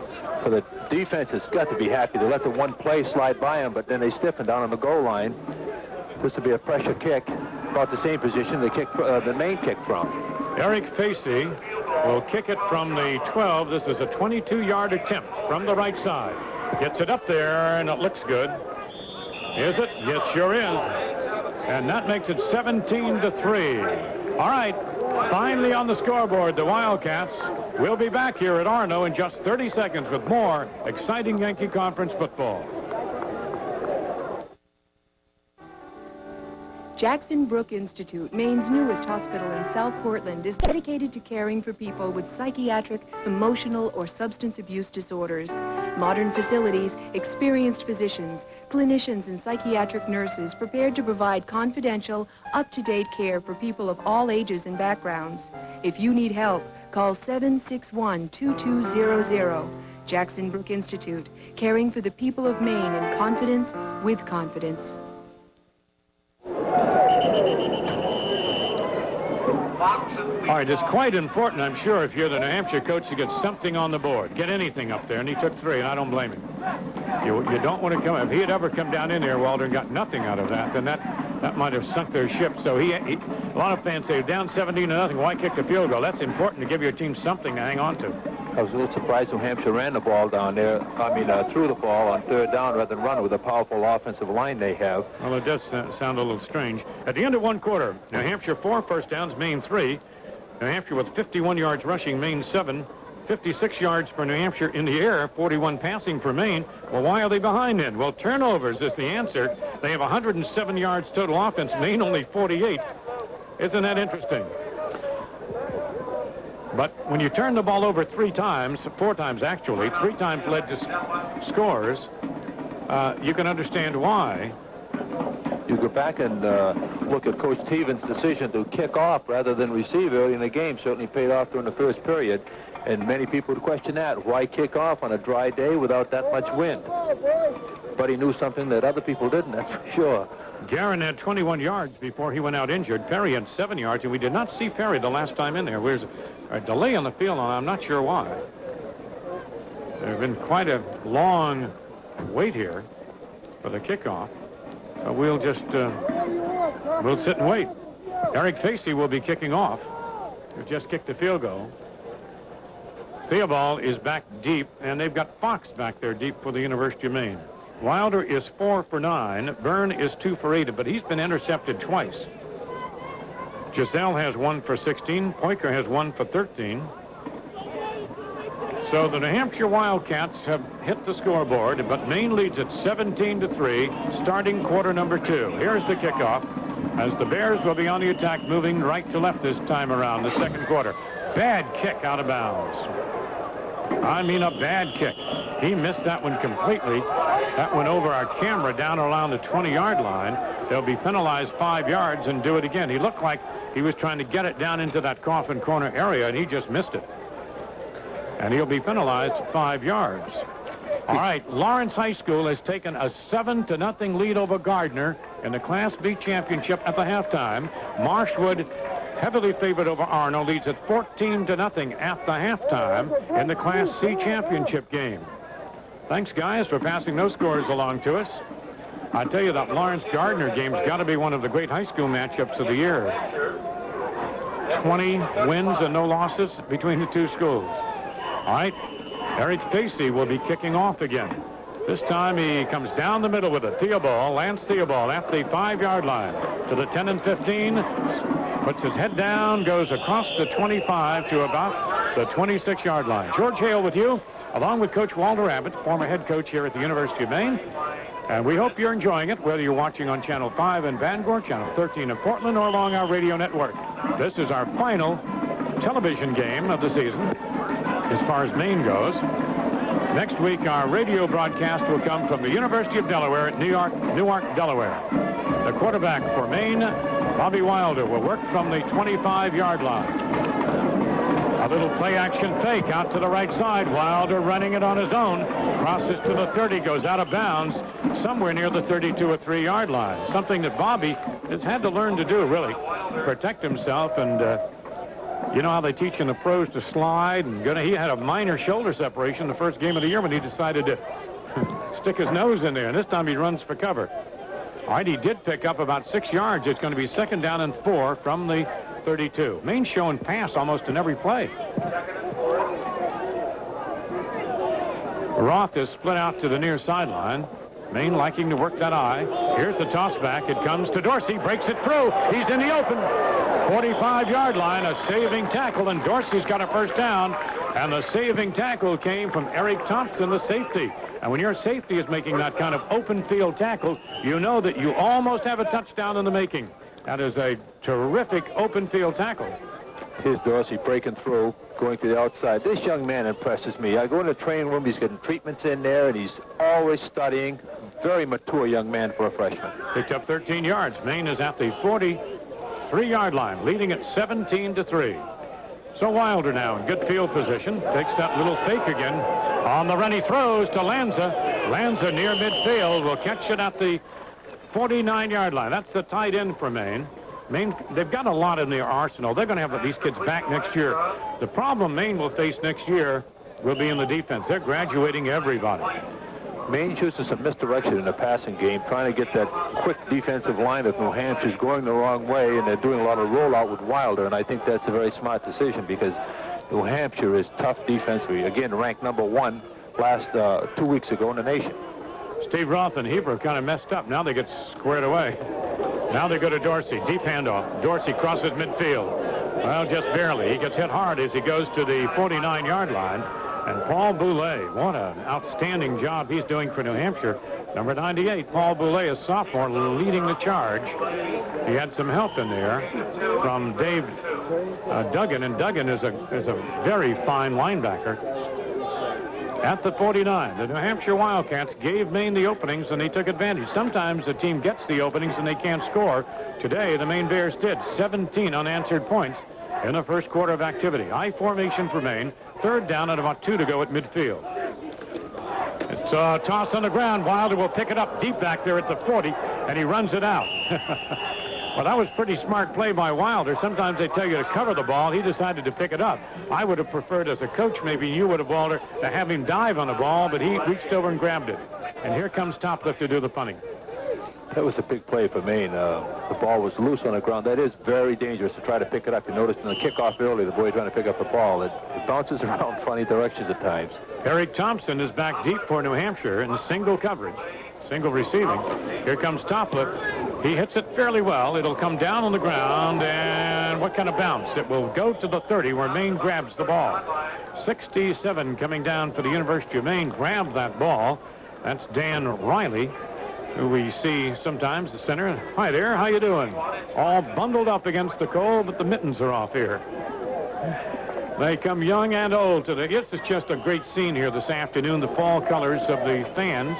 For the defense has got to be happy. They let the one play slide by them, but then they stiffened down on the goal line. This will be a pressure kick, about the same position the Maine kick from. Eric Facey will kick it from the 12. This is a 22-yard attempt from the right side. Gets it up there, and it looks good. Is it? Yes, sure is. And that makes it 17-3. All right, finally on the scoreboard, the Wildcats will be back here at Orono in just 30 seconds with more exciting Yankee Conference football. Jackson Brook Institute, Maine's newest hospital in South Portland, is dedicated to caring for people with psychiatric, emotional, or substance abuse disorders. Modern facilities, experienced physicians, clinicians, and psychiatric nurses prepared to provide confidential, up-to-date care for people of all ages and backgrounds. If you need help, call 761-2200. Jackson Brook Institute, caring for the people of Maine in confidence, with confidence. All right, it's quite important, I'm sure, if you're the New Hampshire coach, to get something on the board. Get anything up there, and he took 3, and I don't blame him. You don't want to come... If he had ever come down in there, Walter, and got nothing out of that, then that might have sunk their ship. So a lot of fans say, down 17-0, why kick the field goal? That's important to give your team something to hang on to. I was a little surprised New Hampshire ran the ball down there. Threw the ball on 3rd down rather than run with a powerful offensive line they have. Well, it does sound a little strange. At the end of one quarter, New Hampshire 4 first downs, Maine 3. New Hampshire with 51 yards rushing, Maine 7. 56 yards for New Hampshire in the air, 41 passing for Maine. Well, why are they behind then? Well, turnovers is the answer. They have 107 yards total offense, Maine only 48. Isn't that interesting? But when you turn the ball over 4 times actually, 3 times led to scores, you can understand why. You go back and look at Coach Teevens' decision to kick off rather than receive early in the game. Certainly paid off during the first period. And many people would question that. Why kick off on a dry day without that much wind? But he knew something that other people didn't, that's for sure. Garron had 21 yards before he went out injured. Perry had 7 yards, and we did not see Perry the last time in there. There's a delay on the field, and I'm not sure why. There's been quite a long wait here for the kickoff. We'll just we'll sit and wait. Eric Facey will be kicking off. He just kicked the field goal. Theobald is back deep, and they've got Fox back there deep for the University of Maine. Wilder is 4 for 9. Byrne is 2 for 8, but he's been intercepted twice. Giselle has 1 for 16. Poiker has 1 for 13. So the New Hampshire Wildcats have hit the scoreboard, but Maine leads at 17-3, starting quarter number 2. Here's the kickoff, as the Bears will be on the attack, moving right to left this time around, the second quarter. Bad kick out of bounds. I mean a bad kick. He missed that one completely. That went over our camera down around the 20-yard line. They'll be penalized 5 yards and do it again. He looked like he was trying to get it down into that coffin corner area, and he just missed it. And he'll be penalized 5 yards. All right, Lawrence High School has taken a 7-0 lead over Gardner in the Class B championship at the halftime. Marshwood, heavily favored over Orono, leads at 14-0 at the halftime in the Class C championship game. Thanks, guys, for passing those scores along to us. I tell you, that Lawrence-Gardner game's got to be one of the great high school matchups of the year. 20 wins and no losses between the two schools. All right, Eric Facey will be kicking off again. This time he comes down the middle with a Theobald, Lance Theobald, at the 5-yard line to the 10 and 15. Puts his head down, goes across the 25 to about the 26-yard line. George Hale with you, along with Coach Walter Abbott, former head coach here at the University of Maine. And we hope you're enjoying it, whether you're watching on Channel 5 in Bangor, Channel 13 in Portland, or along our radio network. This is our final television game of the season, as far as Maine goes. Next week, our radio broadcast will come from the University of Delaware at Newark, Delaware. The quarterback for Maine, Bobby Wilder, will work from the 25-yard line. A little play-action fake out to the right side. Wilder running it on his own. Crosses to the 30, goes out of bounds somewhere near the 32 or 3-yard line. Something that Bobby has had to learn to do, really. Protect himself, and you know how they teach in the pros to slide. And he had a minor shoulder separation the first game of the year when he decided to stick his nose in there. And this time he runs for cover. All right, he did pick up about 6 yards. It's going to be 2nd down and 4 from the 32. Maine's showing pass almost in every play. Roth is split out to the near sideline. Maine liking to work that eye. Here's the toss back. It comes to Dorsey. Breaks it through. He's in the open. 45-yard line. A saving tackle, and Dorsey's got a first down. And the saving tackle came from Eric Thompson, the safety. And when your safety is making that kind of open field tackle, you know that you almost have a touchdown in the making. That is a terrific open field tackle. Here's Dorsey breaking through, going to the outside. This young man impresses me. I go in the training room, he's getting treatments in there, and he's always studying. Very mature young man for a freshman. Picked up 13 yards. Maine is at the 43-yard line, leading at 17-3. So Wilder now in good field position. Takes that little fake again. On the run, he throws to Lanza. Lanza near midfield will catch it at the 49-yard line. That's the tight end for Maine. Maine, they've got a lot in their arsenal. They're going to have these kids back next year. The problem Maine will face next year will be in the defense. They're graduating everybody. Maine chooses some misdirection in the passing game, trying to get that quick defensive line of New Hampshire's going the wrong way, and they're doing a lot of rollout with Wilder, and I think that's a very smart decision because New Hampshire is tough defensively. Again, ranked number 1 last 2 weeks ago in the nation. Steve Roth and Heber kind of messed up. Now they get squared away. Now they go to Dorsey. Deep handoff. Dorsey crosses midfield. Well, just barely. He gets hit hard as he goes to the 49-yard line. And Paul Boulay, what an outstanding job he's doing for New Hampshire. Number 98, Paul Boulay, a sophomore, leading the charge. He had some help in there from Dave Duggan, and Duggan is a very fine linebacker. At the 49, the New Hampshire Wildcats gave Maine the openings, and they took advantage. Sometimes the team gets the openings and they can't score. Today, the Maine Bears did. 17 unanswered points in the first quarter of activity. I formation for Maine. Third down and about 2 to go at midfield. It's a toss on the ground. Wilder will pick it up deep back there at the 40, and he runs it out. Well, that was pretty smart play by Wilder. Sometimes they tell you to cover the ball. He decided to pick it up. I would have preferred as a coach, maybe you would have, Wilder, to have him dive on the ball, but he reached over and grabbed it. And here comes Topliff to do the punting. That was a big play for Maine. The ball was loose on the ground. That is very dangerous to try to pick it up. You noticed in the kickoff early, the boy trying to pick up the ball. It bounces around funny directions at times. Eric Thompson is back deep for New Hampshire in single coverage, single receiving. Here comes Topliff. He hits it fairly well. It'll come down on the ground, and what kind of bounce? It will go to the 30 where Maine grabs the ball. 67 coming down for the University of Maine. Grabbed that ball. That's Dan Riley, who we see sometimes, the center. Hi there, how you doing? All bundled up against the cold, but the mittens are off here. They come young and old today. This is just a great scene here this afternoon. The fall colors of the fans.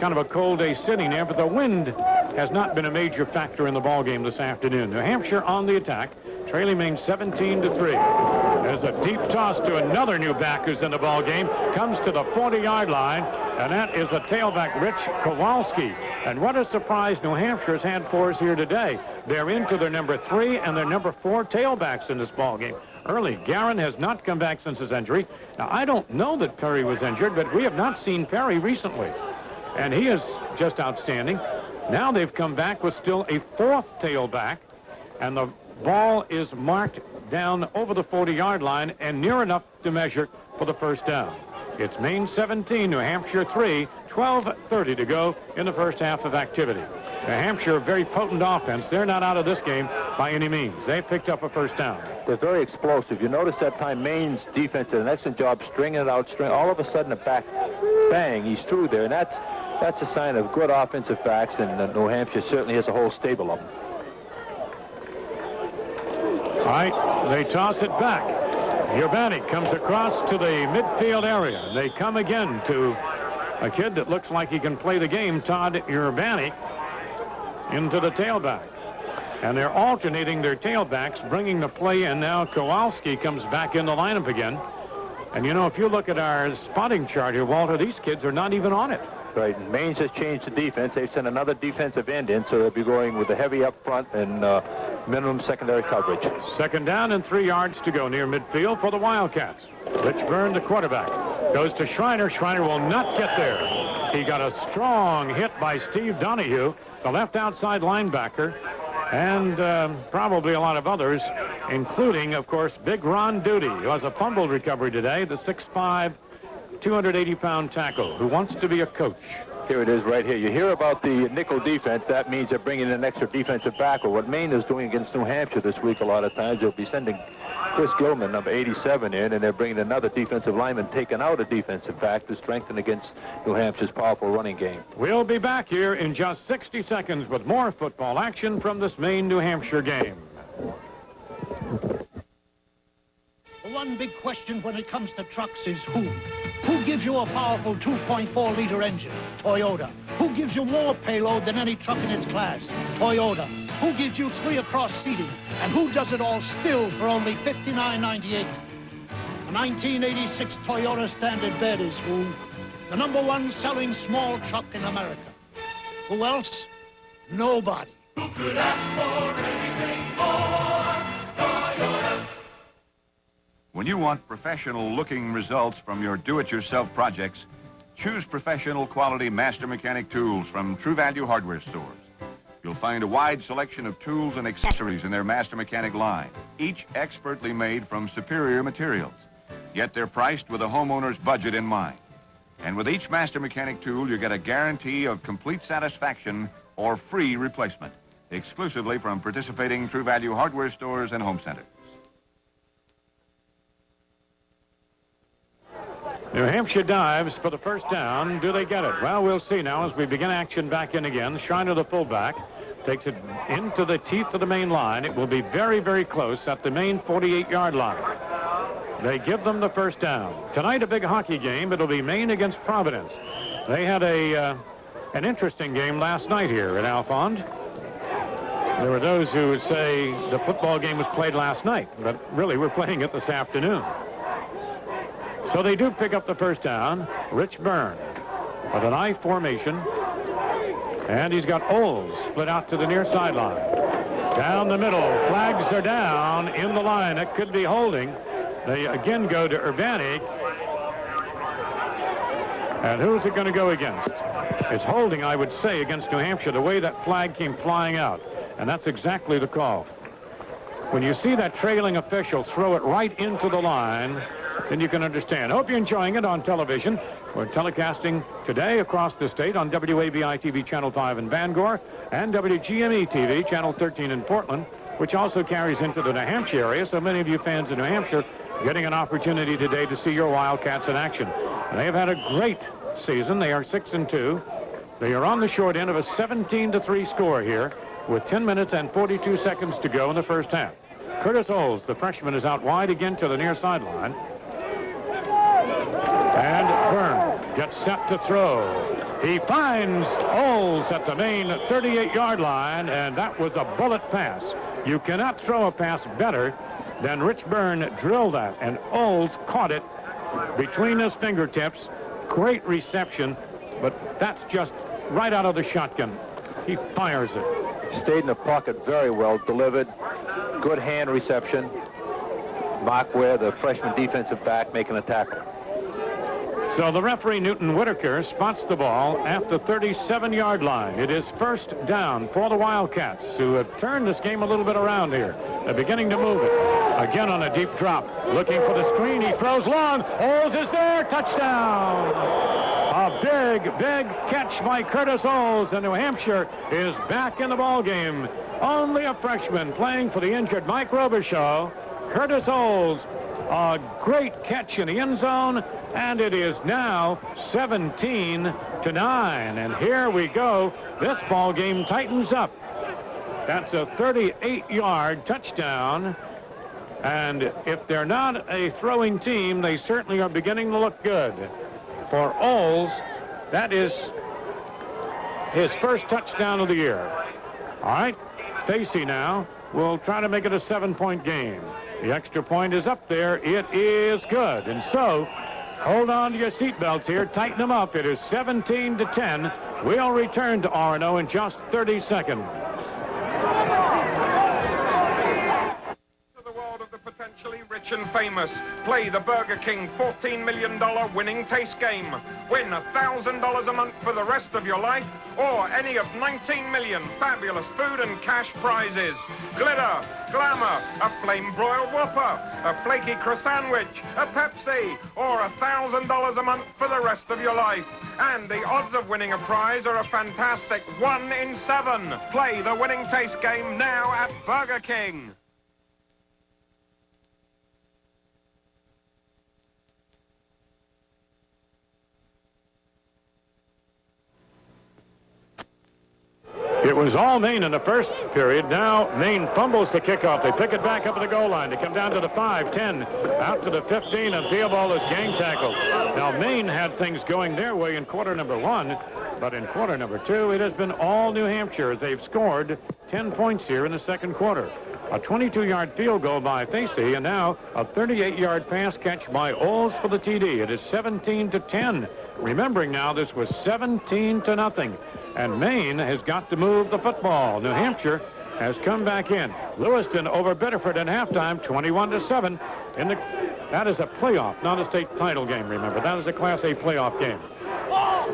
Kind of a cold day sitting there, but the wind has not been a major factor in the ball game this afternoon. New Hampshire on the attack, trailing Maine 17-3. There's a deep toss to another new back who's in the ball game. Comes to the 40-yard line, and that is a tailback, Rich Kowalski. And what a surprise New Hampshire has had for us here today. They're into their number 3 and their number 4 tailbacks in this ball game. Early, Garron has not come back since his injury. Now, I don't know that Perry was injured, but we have not seen Perry recently. And he is just outstanding. Now they've come back with still a 4th tailback, and the ball is marked down over the 40-yard line and near enough to measure for the first down. It's Maine 17, New Hampshire 3, 12:30 to go in the first half of activity. New Hampshire, a very potent offense. They're not out of this game by any means. They picked up a first down. They're very explosive. You notice that time Maine's defense did an excellent job stringing it out. All of a sudden, a back, bang, he's through there. And that's a sign of good offensive backs, and New Hampshire certainly has a whole stable of them. All right, they toss it back. Urbanic comes across to the midfield area. They come again to a kid that looks like he can play the game, Todd Urbanic, into the tailback. And they're alternating their tailbacks, bringing the play in. Now Kowalski comes back in the lineup again. And, you know, if you look at our spotting chart here, Walter, these kids are not even on it. Right, and Maine's has changed the defense. They've sent another defensive end in, so they'll be going with the heavy up front and minimum secondary coverage. Second down and 3 yards to go near midfield for the Wildcats. Rich Byrne, the quarterback, goes to Schreiner. Schreiner will not get there. He got a strong hit by Steve Donahue, the left outside linebacker, and probably a lot of others, including, of course, Big Ron Duty, who has a fumble recovery today, the 6'5", 280-pound tackle, who wants to be a coach. Here it is right here. You hear about the nickel defense. That means they're bringing in an extra defensive back. Or what Maine is doing against New Hampshire this week a lot of times, they'll be sending Chris Gilman, number 87, in, and they're bringing another defensive lineman, taking out a defensive back to strengthen against New Hampshire's powerful running game. We'll be back here in just 60 seconds with more football action from this Maine-New Hampshire game. The one big question when it comes to trucks is who? Who gives you a powerful 2.4-liter engine? Toyota. Who gives you more payload than any truck in its class? Toyota. Who gives you 3 across seating? And who does it all still for only $59.98? The 1986 Toyota Standard Bed is who? The #1 selling small truck in America. Who else? Nobody. Who could ask for anything more? Toyota. When you want professional-looking results from your do-it-yourself projects, choose professional quality master mechanic tools from True Value hardware stores. You'll find a wide selection of tools and accessories in their master mechanic line, each expertly made from superior materials. Yet they're priced with a homeowner's budget in mind. And with each master mechanic tool, you get a guarantee of complete satisfaction or free replacement, exclusively from participating True Value hardware stores and home centers. New Hampshire dives for the first down. Do they get it? Well, we'll see now as we begin action back in again. Schreiner, the fullback, takes it into the teeth of the Maine line. It will be very, very close at the Maine 48-yard line. They give them the first down. Tonight, a big hockey game. It'll be Maine against Providence. They had an interesting game last night here at Alphond. There were those who would say the football game was played last night, but really we're playing it this afternoon. So they do pick up the first down. Rich Byrne with an I formation. And he's got Oles split out to the near sideline. Down the middle. Flags are down in the line. It could be holding. They again go to Urbanic. And who's it going to go against? It's holding, I would say, against New Hampshire, the way that flag came flying out. And that's exactly the call. When you see that trailing official throw it right into the line, then you can understand. Hope you're enjoying it on television. We're telecasting today across the state on WABI-TV Channel 5 in Bangor and WGME-TV Channel 13 in Portland, which also carries into the New Hampshire area. So many of you fans of New Hampshire getting an opportunity today to see your Wildcats in action. And they have had a great season. They are 6-2. They are on the short end of a 17-3 score here with 10 minutes and 42 seconds to go in the first half. Curtis Oles, the freshman, is out wide again to the near sideline. And Byrne gets set to throw. He finds Oles at the Maine 38-yard line, and that was a bullet pass. You cannot throw a pass better than Rich Byrne drilled that, and Oles caught it between his fingertips. Great reception, but that's just right out of the shotgun. He fires it. Stayed in the pocket very well, delivered. Good hand reception. Mark Ware, the freshman defensive back, making a tackle. So the referee, Newton Whitaker, spots the ball at the 37-yard line. It is first down for the Wildcats, who have turned this game a little bit around here. They're beginning to move it. Again on a deep drop. Looking for the screen. He throws long. Oles is there. Touchdown. A big, big catch by Curtis Oles, and New Hampshire is back in the ball game. Only a freshman playing for the injured Mike Robichaud. Curtis Oles, a great catch in the end zone, and it is now 17-9. And here we go. This ball game tightens up. That's a 38-yard touchdown. And if they're not a throwing team, they certainly are beginning to look good. For Oles, that is his first touchdown of the year. All right, Facey now will try to make it a 7-point game. The extra point is up there. It is good. And so, hold on to your seatbelts here. Tighten them up. It is 17-10. We'll return to Orono in just 30 seconds. Potentially rich and famous. Play the Burger King $14 million winning taste game. Win $1,000 a month for the rest of your life, or any of 19 million fabulous food and cash prizes. Glitter, glamour, a flame broiled Whopper, a flaky croissant sandwich, a Pepsi, or $1,000 a month for the rest of your life. And the odds of winning a prize are a fantastic 1 in 7. Play the winning taste game now at Burger King. It was all Maine in the first period. Now Maine fumbles the kickoff. They pick it back up at the goal line. They come down to the 5, 10, out to the 15, and Theobald is gang tackled. Now Maine had things going their way in quarter number 1, but in quarter number 2, it has been all New Hampshire. They've scored 10 points here in the second quarter. A 22-yard field goal by Facey, and now a 38-yard pass catch by Oles for the TD. It is 17-10. Remembering now, this was 17-0. And Maine has got to move the football. New Hampshire has come back in. Lewiston over Biddeford at halftime, 21-7. That is a playoff, not a state title game, remember. That is a Class A playoff game.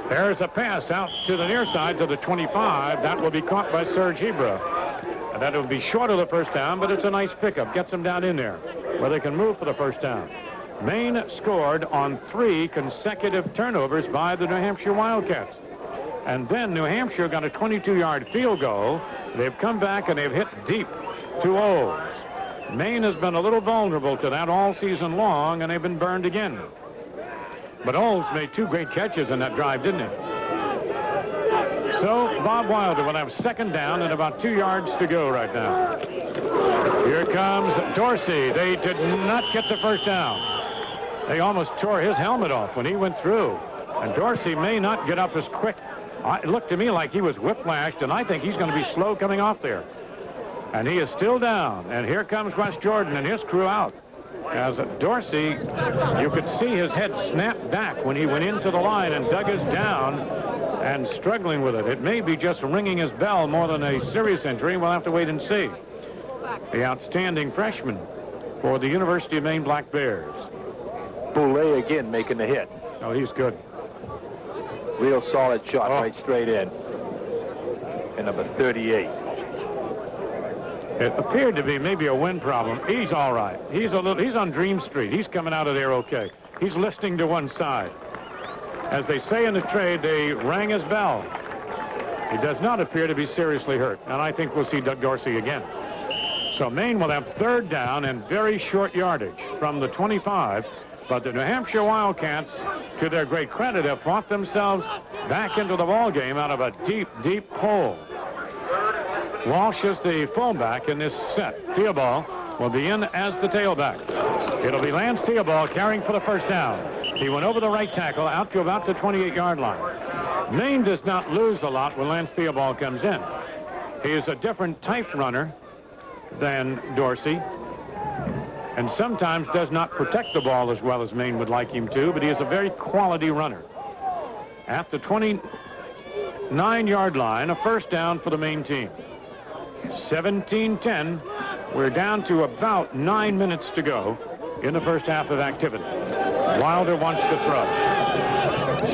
There's a pass out to the near side to the 25. That will be caught by Serge Hebra. And that will be short of the first down, but it's a nice pickup. Gets them down in there where they can move for the first down. Maine scored on 3 consecutive turnovers by the New Hampshire Wildcats. And then New Hampshire got a 22-yard field goal. They've come back and they've hit deep to Oles. Maine has been a little vulnerable to that all season long, and they've been burned again. But Oles made 2 great catches in that drive, didn't he? So Bob Wilder will have second down and about 2 yards to go right now. Here comes Dorsey. They did not get the first down. They almost tore his helmet off when he went through. And Dorsey may not get up as quick. It looked to me like he was whiplashed, and I think he's going to be slow coming off there. And he is still down. And here comes West Jordan and his crew out. As Dorsey, you could see his head snap back when he went into the line, and Doug is down and struggling with it. It may be just ringing his bell more than a serious injury. We'll have to wait and see. The outstanding freshman for the University of Maine Black Bears. Boulay again making the hit. Oh, he's good. Real solid shot right straight in. And number 38. It appeared to be maybe a wind problem. He's all right. He's on Dream Street. He's coming out of there okay. He's listening to one side. As they say in the trade, they rang his bell. He does not appear to be seriously hurt, and I think we'll see Doug Dorsey again. So Maine will have third down and very short yardage from the 25, but the New Hampshire Wildcats, to their great credit, have fought themselves back into the ball game out of a deep, deep hole. Walsh is the fullback in this set. Theobald will be in as the tailback. It'll be Lance Theobald carrying for the first down. He went over the right tackle out to about the 28-yard line. Maine does not lose a lot when Lance Theobald comes in. He is a different type runner than Dorsey, and sometimes does not protect the ball as well as Maine would like him to, but he is a very quality runner. At the 29-yard line, a first down for the Maine team. 17-10. We're down to about 9 minutes to go in the first half of activity. Wilder wants to throw.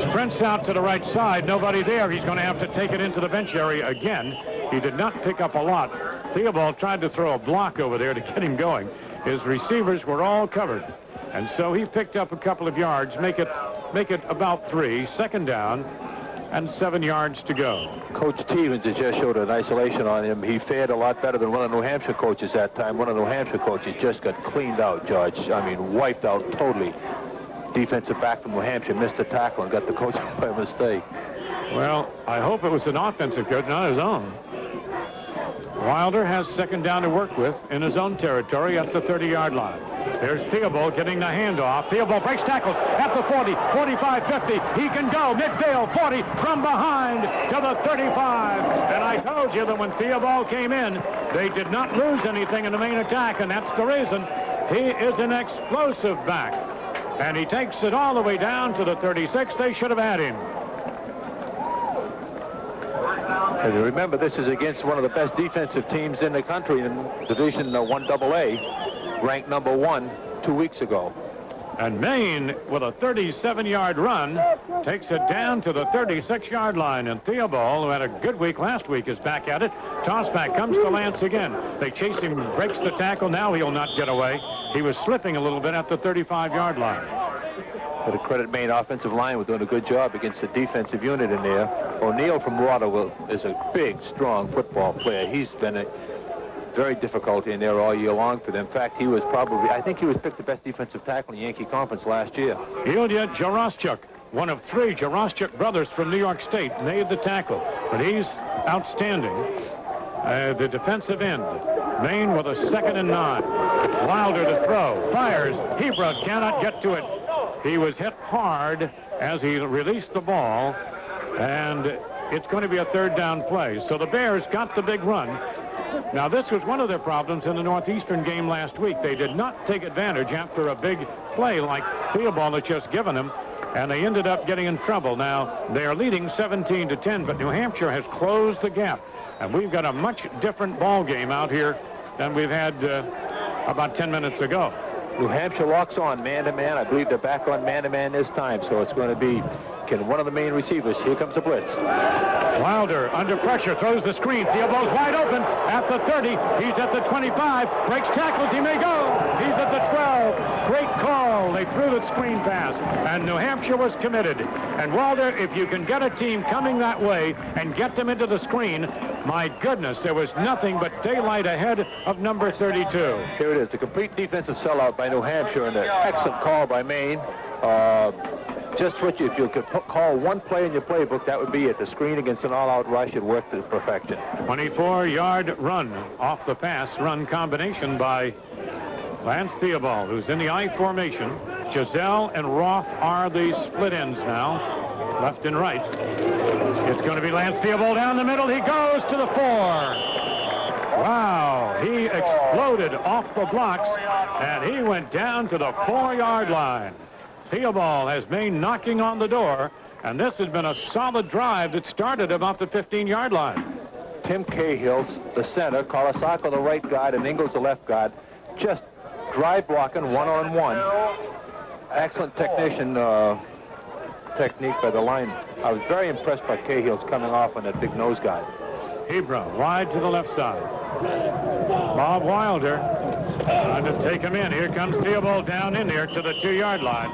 Sprints out to the right side. Nobody there. He's going to have to take it into the bench area again. He did not pick up a lot. Theobald tried to throw a block over there to get him going. His receivers were all covered. And so he picked up a couple of yards, make it about 3, second down, and 7 yards to go. Coach Teevens has just showed an isolation on him. He fared a lot better than one of the New Hampshire coaches that time. One of the New Hampshire coaches just got cleaned out, George. I mean, wiped out totally. Defensive back from New Hampshire missed a tackle and got the coach by mistake. Well, I hope it was an offensive coach, not his own. Wilder has second down to work with in his own territory at the 30-yard line. There's Theobald getting the handoff. Theobald breaks tackles at the 40, 45, 50. He can go midfield, 40, from behind to the 35. And I told you that when Theobald came in, they did not lose anything in the main attack, and that's the reason. He is an explosive back. And he takes it all the way down to the 36. They should have had him. And remember, this is against one of the best defensive teams in the country in Division 1AA, ranked number 1 2 weeks ago. And Maine, with a 37-yard run, takes it down to the 36-yard line. And Theobald, who had a good week last week, is back at it. Toss back comes to Lance again. They chase him, breaks the tackle. Now he'll not get away. He was slipping a little bit at the 35-yard line. For the credit, Maine offensive line, we're doing a good job against the defensive unit in there. O'Neal from Waterville is a big, strong football player. He's been very difficult in there all year long for them. In fact, he was probably, I think he was picked the best defensive tackle in the Yankee Conference last year. Ilia Jarostchuk, one of 3 Jarostchuk brothers from New York State, made the tackle. But he's outstanding. The defensive end. Maine with a 2nd and 9. Wilder to throw. Fires. Hebra cannot get to it. He was hit hard as he released the ball, and it's going to be a 3rd down play. So the Bears got the big run. Now, this was one of their problems in the Northeastern game last week. They did not take advantage after a big play like Theobald had just given them, and they ended up getting in trouble. Now, they are leading 17-10, but New Hampshire has closed the gap, and we've got a much different ball game out here than we've had about 10 minutes ago. New Hampshire locks on man-to-man. I believe they're back on man-to-man this time, so it's going to be one of the main receivers. Here comes the blitz. Wilder under pressure, throws the screen. Theobald's wide open at the 30. He's at the 25. Breaks tackles. He may go. He's at the 12. Great call. They threw the screen pass, and New Hampshire was committed. And Wilder, if you can get a team coming that way and get them into the screen, my goodness, there was nothing but daylight ahead of number 32. Here it is, the complete defensive sellout by New Hampshire, and an excellent call by Maine. Just what if you could call one play in your playbook, that would be it. The screen against an all-out rush, it worked to perfection. 24-yard run off the pass run combination by Lance Theobald, who's in the I formation. Giselle and Roth are the split ends now, left and right. It's going to be Lance Theobald down the middle. He goes to the 4. Wow, he exploded off the blocks, and he went down to the 4-yard line. Theobald has Maine knocking on the door, and this has been a solid drive that started about the 15-yard line. Tim Cahill's the center, Colasacco the right guard, and Ingles the left guard. Just drive blocking one-on-one. Excellent technician technique by the line. I was very impressed by Cahill's coming off on that big nose guard. Hebron wide to the left side. Bob Wilder trying to take him in. Here comes Theobald down in here to the 2-yard line.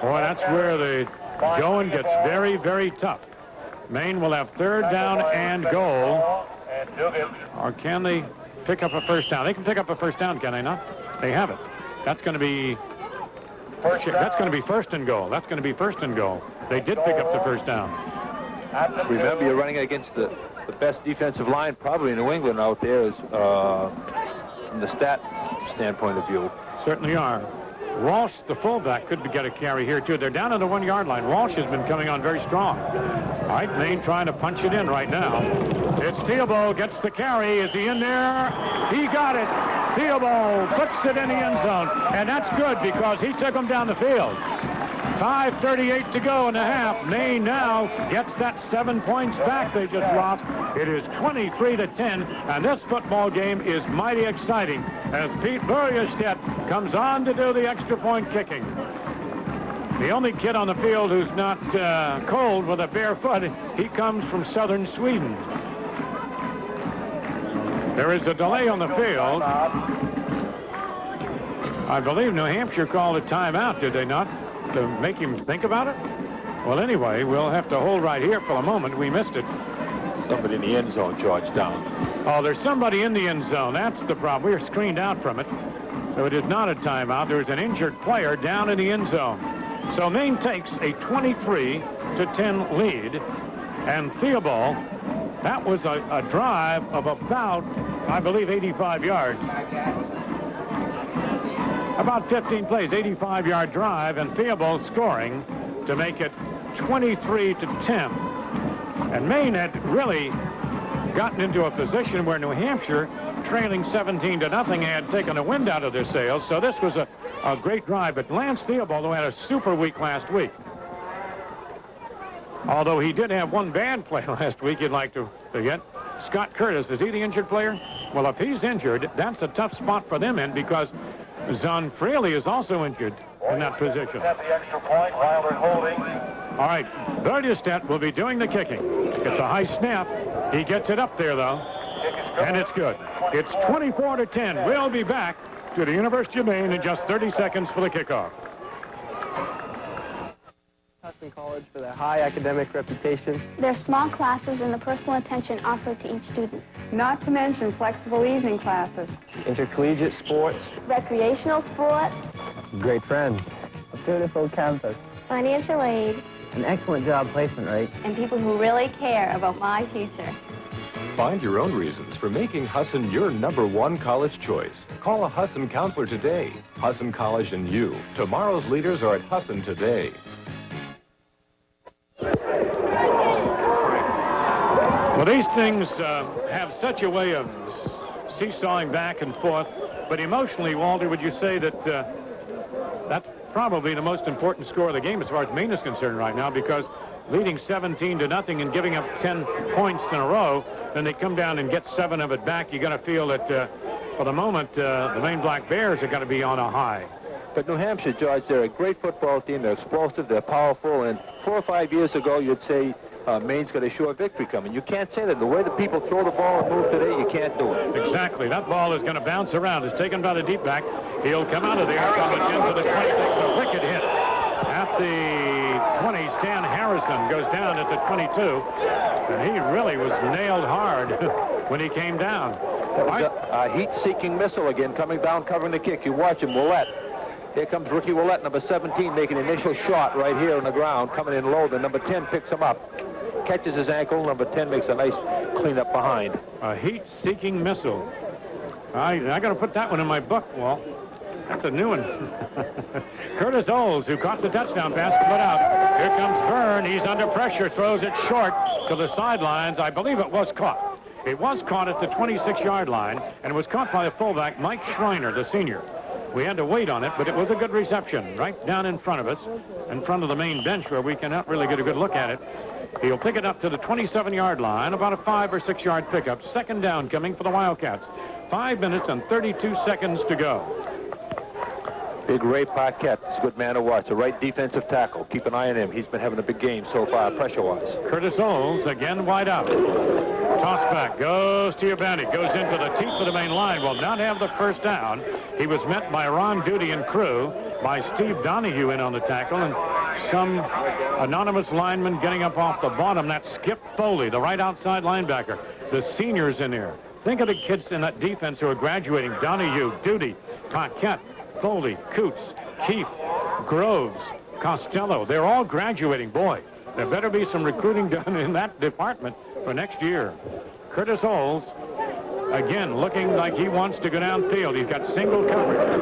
Boy, that's where the going gets very, very tough. Maine will have 3rd down and goal. Or can they pick up a first down? They can pick up a first down, can they not? They have it. That's going to be first and goal. That's going to be first and goal. They did pick up the first down. Remember, you're running against the best defensive line probably in New England out there is from the stat standpoint of view. Certainly are. Walsh, the fullback, could get a carry here, too. They're down on the 1-yard line. Walsh has been coming on very strong. All right, Maine trying to punch it in right now. It's Theobald, gets the carry. Is he in there? He got it. Theobald puts it in the end zone, and that's good because he took him down the field. 5:38 to go in the half. Maine now gets that 7 points back they just lost. It is 23-10, and this football game is mighty exciting as Pete Börjestedt comes on to do the extra point kicking. The only kid on the field who's not cold with a bare foot, he comes from southern Sweden. There is a delay on the field. I believe New Hampshire called a timeout, did they not? To make him think about it? Well, anyway, we'll have to hold right here for a moment. We missed it. Somebody in the end zone, Georgetown. Oh, there's somebody in the end zone. That's the problem. We are screened out from it. So it is not a timeout. There's an injured player down in the end zone. So Maine takes a 23-10 lead. And Theobald, that was a drive of about, I believe, 85 yards. About 15 plays, 85-yard drive, and Theobald scoring to make it 23-10. And Maine had really gotten into a position where New Hampshire, trailing 17-0, had taken the wind out of their sails. So this was a great drive. But Lance Theobald, who had a super week last week, although he did have one bad play last week you'd like to forget. Scott Curtis, is he the injured player? Well, if he's injured, that's a tough spot for them in because Zonfrelli is also injured in that position. At the extra point, Wilder holding. All right, Börjestedt will be doing the kicking. It's a high snap. He gets it up there, though, and it's good. It's 24-10. We'll be back to the University of Maine in just 30 seconds for the kickoff. Husson College for their high academic reputation. Their small classes and the personal attention offered to each student. Not to mention flexible evening classes. Intercollegiate sports. Recreational sports. Great friends. A beautiful campus. Financial aid. An excellent job placement rate. And people who really care about my future. Find your own reasons for making Husson your #1 college choice. Call a Husson counselor today. Husson College and you. Tomorrow's leaders are at Husson today. Well, these things have such a way of seesawing back and forth. But emotionally, Walter, would you say that that's probably the most important score of the game as far as Maine is concerned right now, because leading 17-0 and giving up 10 points in a row, then they come down and get 7 of it back. You got to feel that for the moment, the Maine Black Bears are going to be on a high. But New Hampshire, George, they're a great football team. They're explosive. They're powerful. And 4 or 5 years ago, you'd say Maine's got a sure victory coming. You can't say that. The way the people throw the ball and move today, you can't do it. Exactly. That ball is going to bounce around. It's taken by the deep back. He'll come out of there from the 10 to the 20. Takes a wicked hit. At the 20, Stan Harrison goes down at the 22. And he really was nailed hard when he came down. A heat-seeking missile again coming down, covering the kick. You watch him, Willett. Here comes rookie Willett, number 17, making an initial shot right here on the ground, coming in low. The number 10 picks him up, catches his ankle. Number 10 makes a nice cleanup behind. A heat-seeking missile. I got to put that one in my book, Walt. That's a new one. Curtis Olds, who caught the touchdown pass, split out. Here comes Byrne. He's under pressure, throws it short to the sidelines. I believe it was caught. It was caught at the 26-yard line, and it was caught by the fullback, Mike Schreiner, the senior. We had to wait on it, but it was a good reception right down in front of us, in front of the main bench where we cannot really get a good look at it. He'll pick it up to the 27-yard line, about a 5 or 6 yard pickup. Second down coming for the Wildcats. 5 minutes and 32 seconds to go. Big Ray Paquette is a good man to watch. A right defensive tackle. Keep an eye on him. He's been having a big game so far, pressure-wise. Curtis Olds again wide out. Toss back, goes to Ubanti, goes into the teeth of the main line. Will not have the first down. He was met by Ron Duty and crew, by Steve Donahue in on the tackle, and some anonymous lineman getting up off the bottom. That's Skip Foley, the right outside linebacker. The seniors in there. Think of the kids in that defense who are graduating. Donahue, Duty, Paquette, Foley, Coots, Keefe, Groves, Costello. They're all graduating. Boy, there better be some recruiting done in that department for next year. Curtis Olds, again, looking like he wants to go downfield. He's got single coverage.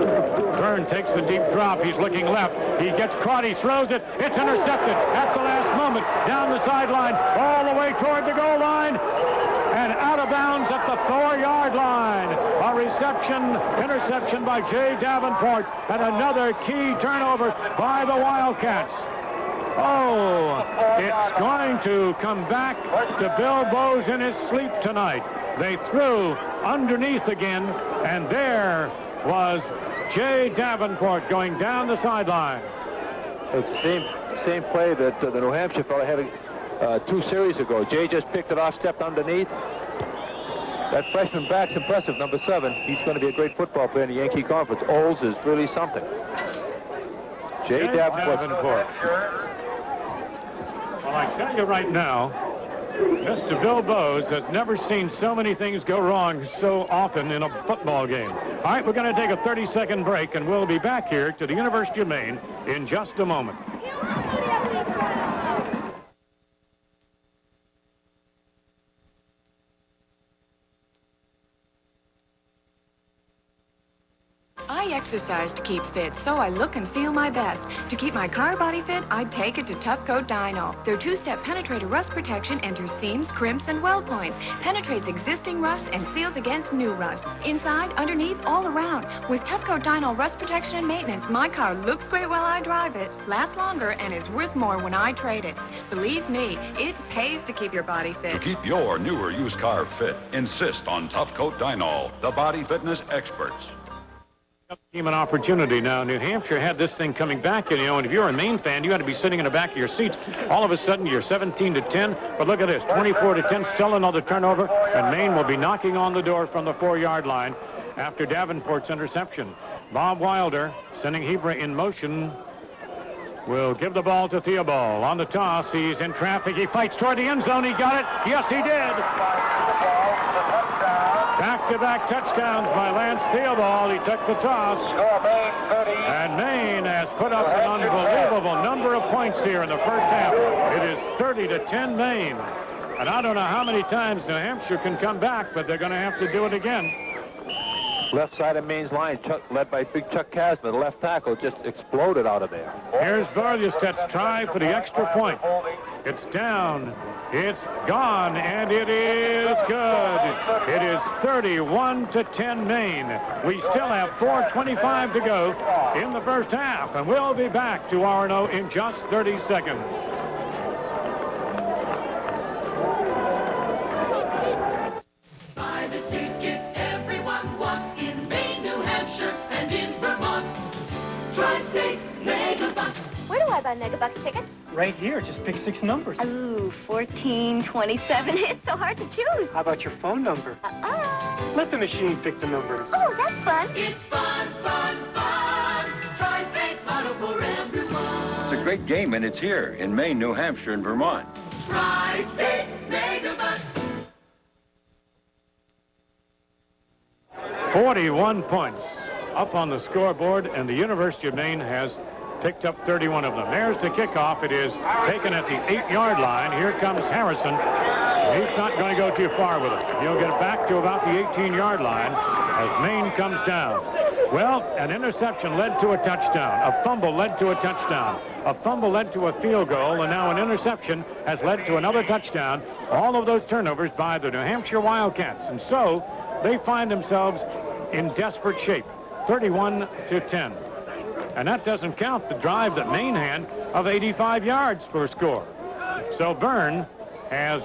Byrne takes the deep drop. He's looking left. He gets caught. He throws it. It's intercepted at the last moment. Down the sideline, all the way toward the goal line. And out of bounds at the 4-yard line. A interception by Jay Davenport, and another key turnover by the Wildcats. Oh, it's going to come back to Bill Bowes in his sleep tonight. They threw underneath again, and there was Jay Davenport going down the sideline. It's the same play that the New Hampshire fellow had 2 series ago. Jay just picked it off, stepped underneath. That freshman back's impressive, number 7. He's going to be a great football player in the Yankee Conference. Olds is really something. Jay Davenport. Well, I tell you right now, Mr. Bill Bowes has never seen so many things go wrong so often in a football game. All right, we're going to take a 30-second break, and we'll be back here to the University of Maine in just a moment. I exercise to keep fit, so I look and feel my best. To keep my car body fit, I'd take it to Tough Coat Dyno. Their 2-step penetrator rust protection enters seams, crimps, and weld points, penetrates existing rust, and seals against new rust. Inside, underneath, all around. With Tough Coat Dyno rust protection and maintenance, my car looks great while I drive it, lasts longer, and is worth more when I trade it. Believe me, it pays to keep your body fit. To keep your newer used car fit, insist on Tough Coat Dyno, the body fitness experts. Team an opportunity now. New Hampshire had this thing coming back, and if you're a Maine fan, you had to be sitting in the back of your seats. All of a sudden, you're 17-10. But look at this, 24-10, still another turnover, and Maine will be knocking on the door from the 4-yard line after Davenport's interception. Bob Wilder, sending Hebra in motion, will give the ball to Theobald. On the toss, he's in traffic. He fights toward the end zone. He got it. Yes, he did. Back-to-back touchdowns by Lance Theobald. He took the toss. And Maine has put up an unbelievable number of points here in the first half. It is 30-10 Maine. And I don't know how many times New Hampshire can come back, but they're going to have to do it again. Left side of Maine's line, led by big Chuck Kasman, the left tackle, just exploded out of there. Here's Varljested's try for the extra point. It's down. It's gone, and it is good. It is 31-10 Maine. We still have 4:25 to go in the first half, and we'll be back to Orono in just 30 seconds. Buy the ticket everyone wants in Maine, New Hampshire, and in Vermont. Tri-State Megabucks. Where do I buy Megabucks tickets? Right here. Just pick 6 numbers. Ooh, 14, 27. It's so hard to choose. How about your phone number? Let the machine pick the numbers. Oh, that's fun. It's fun, fun, fun. Tri-State Lotto for everyone. It's a great game, and it's here in Maine, New Hampshire, and Vermont. Tri-State Megabucks. 41 points up on the scoreboard, and the University of Maine has picked up 31 of them. There's the kickoff. It is taken at the 8-yard line. Here comes Harrison. He's not going to go too far with it. He'll get it back to about the 18-yard line as Maine comes down. Well, an interception led to a touchdown. A fumble led to a touchdown. A fumble led to a field goal, and now an interception has led to another touchdown. All of those turnovers by the New Hampshire Wildcats. And so they find themselves in desperate shape, 31-10. And that doesn't count the drive that Maine had of 85 yards for a score. So Byrne has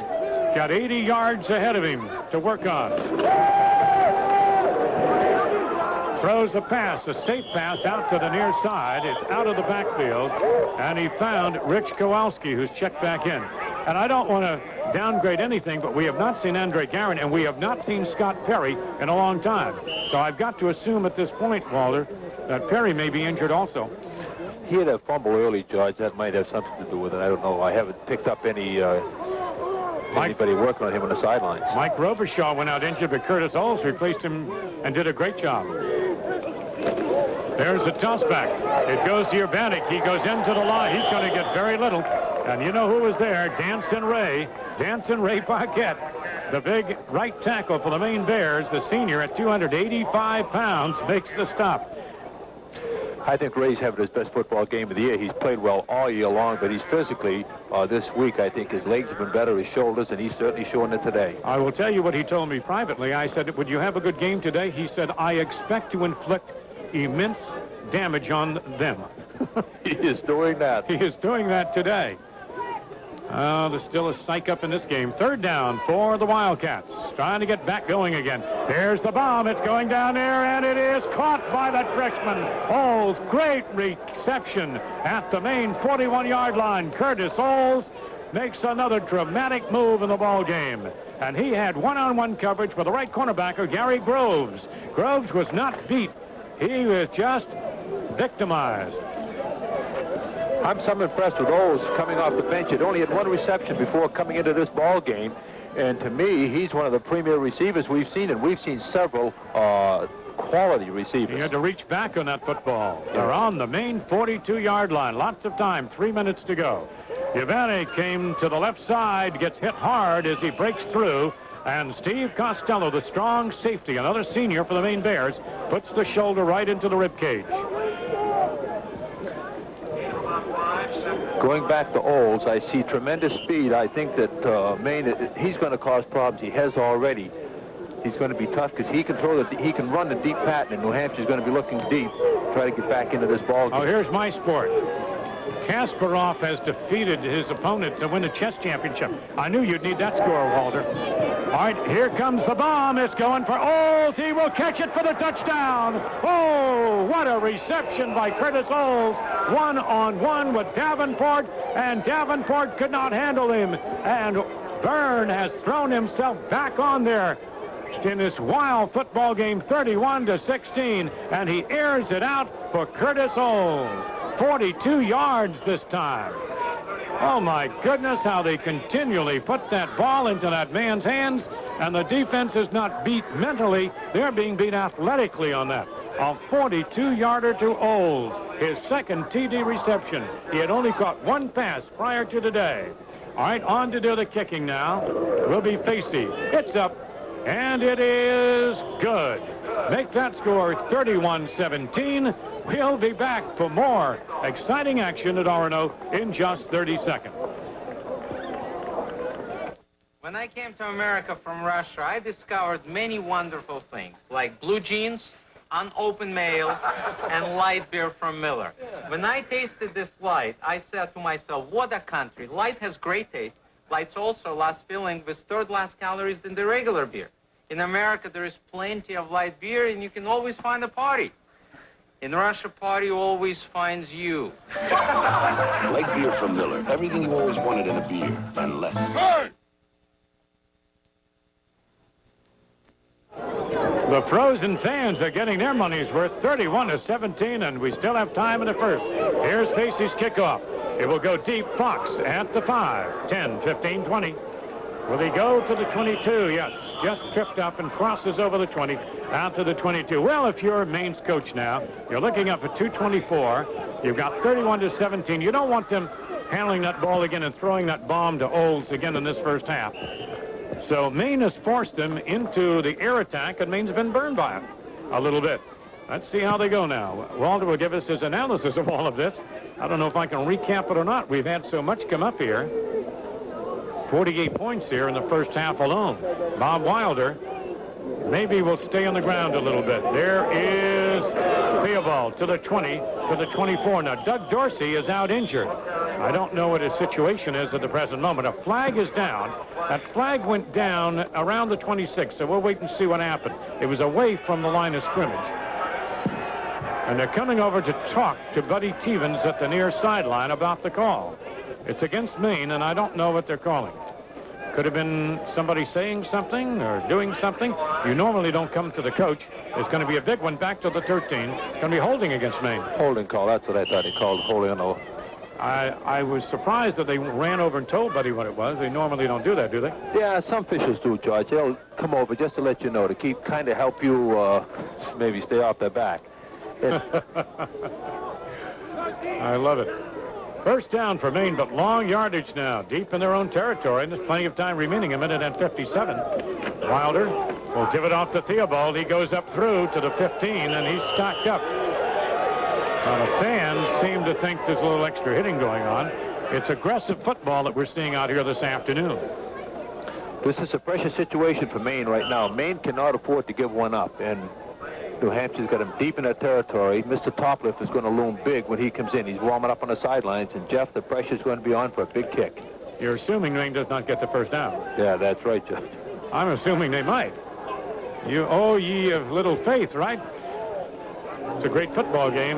got 80 yards ahead of him to work on. Throws a pass, a safe pass out to the near side. It's out of the backfield, and he found Rich Kowalski, who's checked back in. And I don't want to downgrade anything, but we have not seen Andre Garron, and we have not seen Scott Perry in a long time. So I've got to assume at this point, Walter, that Perry may be injured also. He had a fumble early, George. That might have something to do with it. I don't know. I haven't picked up anybody working on him on the sidelines. Mike Robichaud went out injured, but Curtis Oles replaced him and did a great job. There's a tossback. It goes to Urbanek. He goes into the line. He's going to get very little. And you know who was there? Danson Ray Paquette, the big right tackle for the Maine Bears, the senior at 285 pounds, makes the stop. I think Ray's having his best football game of the year. He's played well all year long, but he's physically, this week, I think his legs have been better, his shoulders, and he's certainly showing it today. I will tell you what he told me privately. I said, would you have a good game today? He said, I expect to inflict immense damage on them. He is doing that. He is doing that today. There's still a psych up in this game. Third down for the Wildcats. Trying to get back going again. There's the bomb. It's going down there, and it is caught by that freshman. Oles, great reception at the Maine 41-yard line. Curtis Oles makes another dramatic move in the ball game. And he had one-on-one coverage with the right cornerbacker, Gary Groves. Groves was not beat. He was just victimized. I'm so impressed with Oles coming off the bench. He'd only had one reception before coming into this ball game. And to me, he's one of the premier receivers we've seen, and we've seen several quality receivers. He had to reach back on that football. They're on the Maine 42-yard line. Lots of time, 3 minutes to go. Urbanek came to the left side, gets hit hard as he breaks through. And Steve Costello, the strong safety, another senior for the Maine Bears, puts the shoulder right into the rib cage. Going back to Oles, I see tremendous speed. I think that Maine, he's going to cause problems. He has already. He's going to be tough because he can he can run the deep pattern, and New Hampshire's going to be looking deep, try to get back into this ball game. Oh, here's my sport. Kasparov has defeated his opponent to win the chess championship. I knew you'd need that score, Walter. All right, here comes the bomb. It's going for Oles. He will catch it for the touchdown. Oh, what a reception by Curtis Oles. One-on-one with Davenport, and Davenport could not handle him. And Byrne has thrown himself back on there in this wild football game, 31-16, and he airs it out for Curtis Oles. 42 yards this time. Oh, my goodness, how they continually put that ball into that man's hands, and the defense is not beat mentally. They're being beat athletically on that. A 42-yarder to Oles, his second TD reception. He had only caught one pass prior to today. All right, on to do the kicking now. Will be Facey. It's up, and it is good. Make that score 31-17. We'll be back for more exciting action at Orono in just 30 seconds. When I came to America from Russia, I discovered many wonderful things, like blue jeans, unopened mail, and light beer from Miller. When I tasted this light, I said to myself, what a country. Light has great taste. Light's also less filling with third less calories than the regular beer. In America, there is plenty of light beer, and you can always find a party. In Russia, party always finds you. Light beer from Miller. Everything you always wanted in a beer, and less. Hey! The Frozen fans are getting their money's worth, 31-17, and we still have time in the first. Here's Facey's kickoff. It will go deep. Fox at the 5, 10, 15, 20. Will he go to the 22? Yes, just tripped up and crosses over the 20, out to the 22. Well, if you're Maine's coach now, you're looking up at 224. You've got 31-17. You don't want them handling that ball again and throwing that bomb to Oles again in this first half. So Maine has forced them into the air attack, and Maine's been burned by it a little bit. Let's see how they go now. Walter will give us his analysis of all of this. I don't know if I can recap it or not. We've had so much come up here. 48 points here in the first half alone. Bob Wilder maybe will stay on the ground a little bit. There is Theobald to the 20, to the 24. Now, Doug Dorsey is out injured. I don't know what his situation is at the present moment. A flag is down. That flag went down around the 26, so we'll wait and see what happened. It was away from the line of scrimmage. And they're coming over to talk to Buddy Teevens at the near sideline about the call. It's against Maine, and I don't know what they're calling. Could have been somebody saying something or doing something. You normally don't come to the coach. It's going to be a big one back to the 13. It's going to be holding against Maine. Holding call. That's what I thought he called. Holding on. I was surprised that they ran over and told Buddy what it was. They normally don't do that, do they? Yeah, some officials do, George. They'll come over just to let you know, to keep kind of help you maybe stay off their back. I love it. First down for Maine, but long yardage now, deep in their own territory, and there's plenty of time remaining, a minute and 57. Wilder will give it off to Theobald. He goes up through to the 15, and he's stocked up. Now, the fans seem to think there's a little extra hitting going on. It's aggressive football that we're seeing out here this afternoon. This is a pressure situation for Maine right now. Maine cannot afford to give one up, and New Hampshire's got him deep in their territory. Mr. Toplift is going to loom big when he comes in. He's warming up on the sidelines, and Jeff, the pressure's going to be on for a big kick. You're assuming Maine does not get the first down. Yeah, that's right, Jeff. I'm assuming they might. You, oh, ye of little faith, right? It's a great football game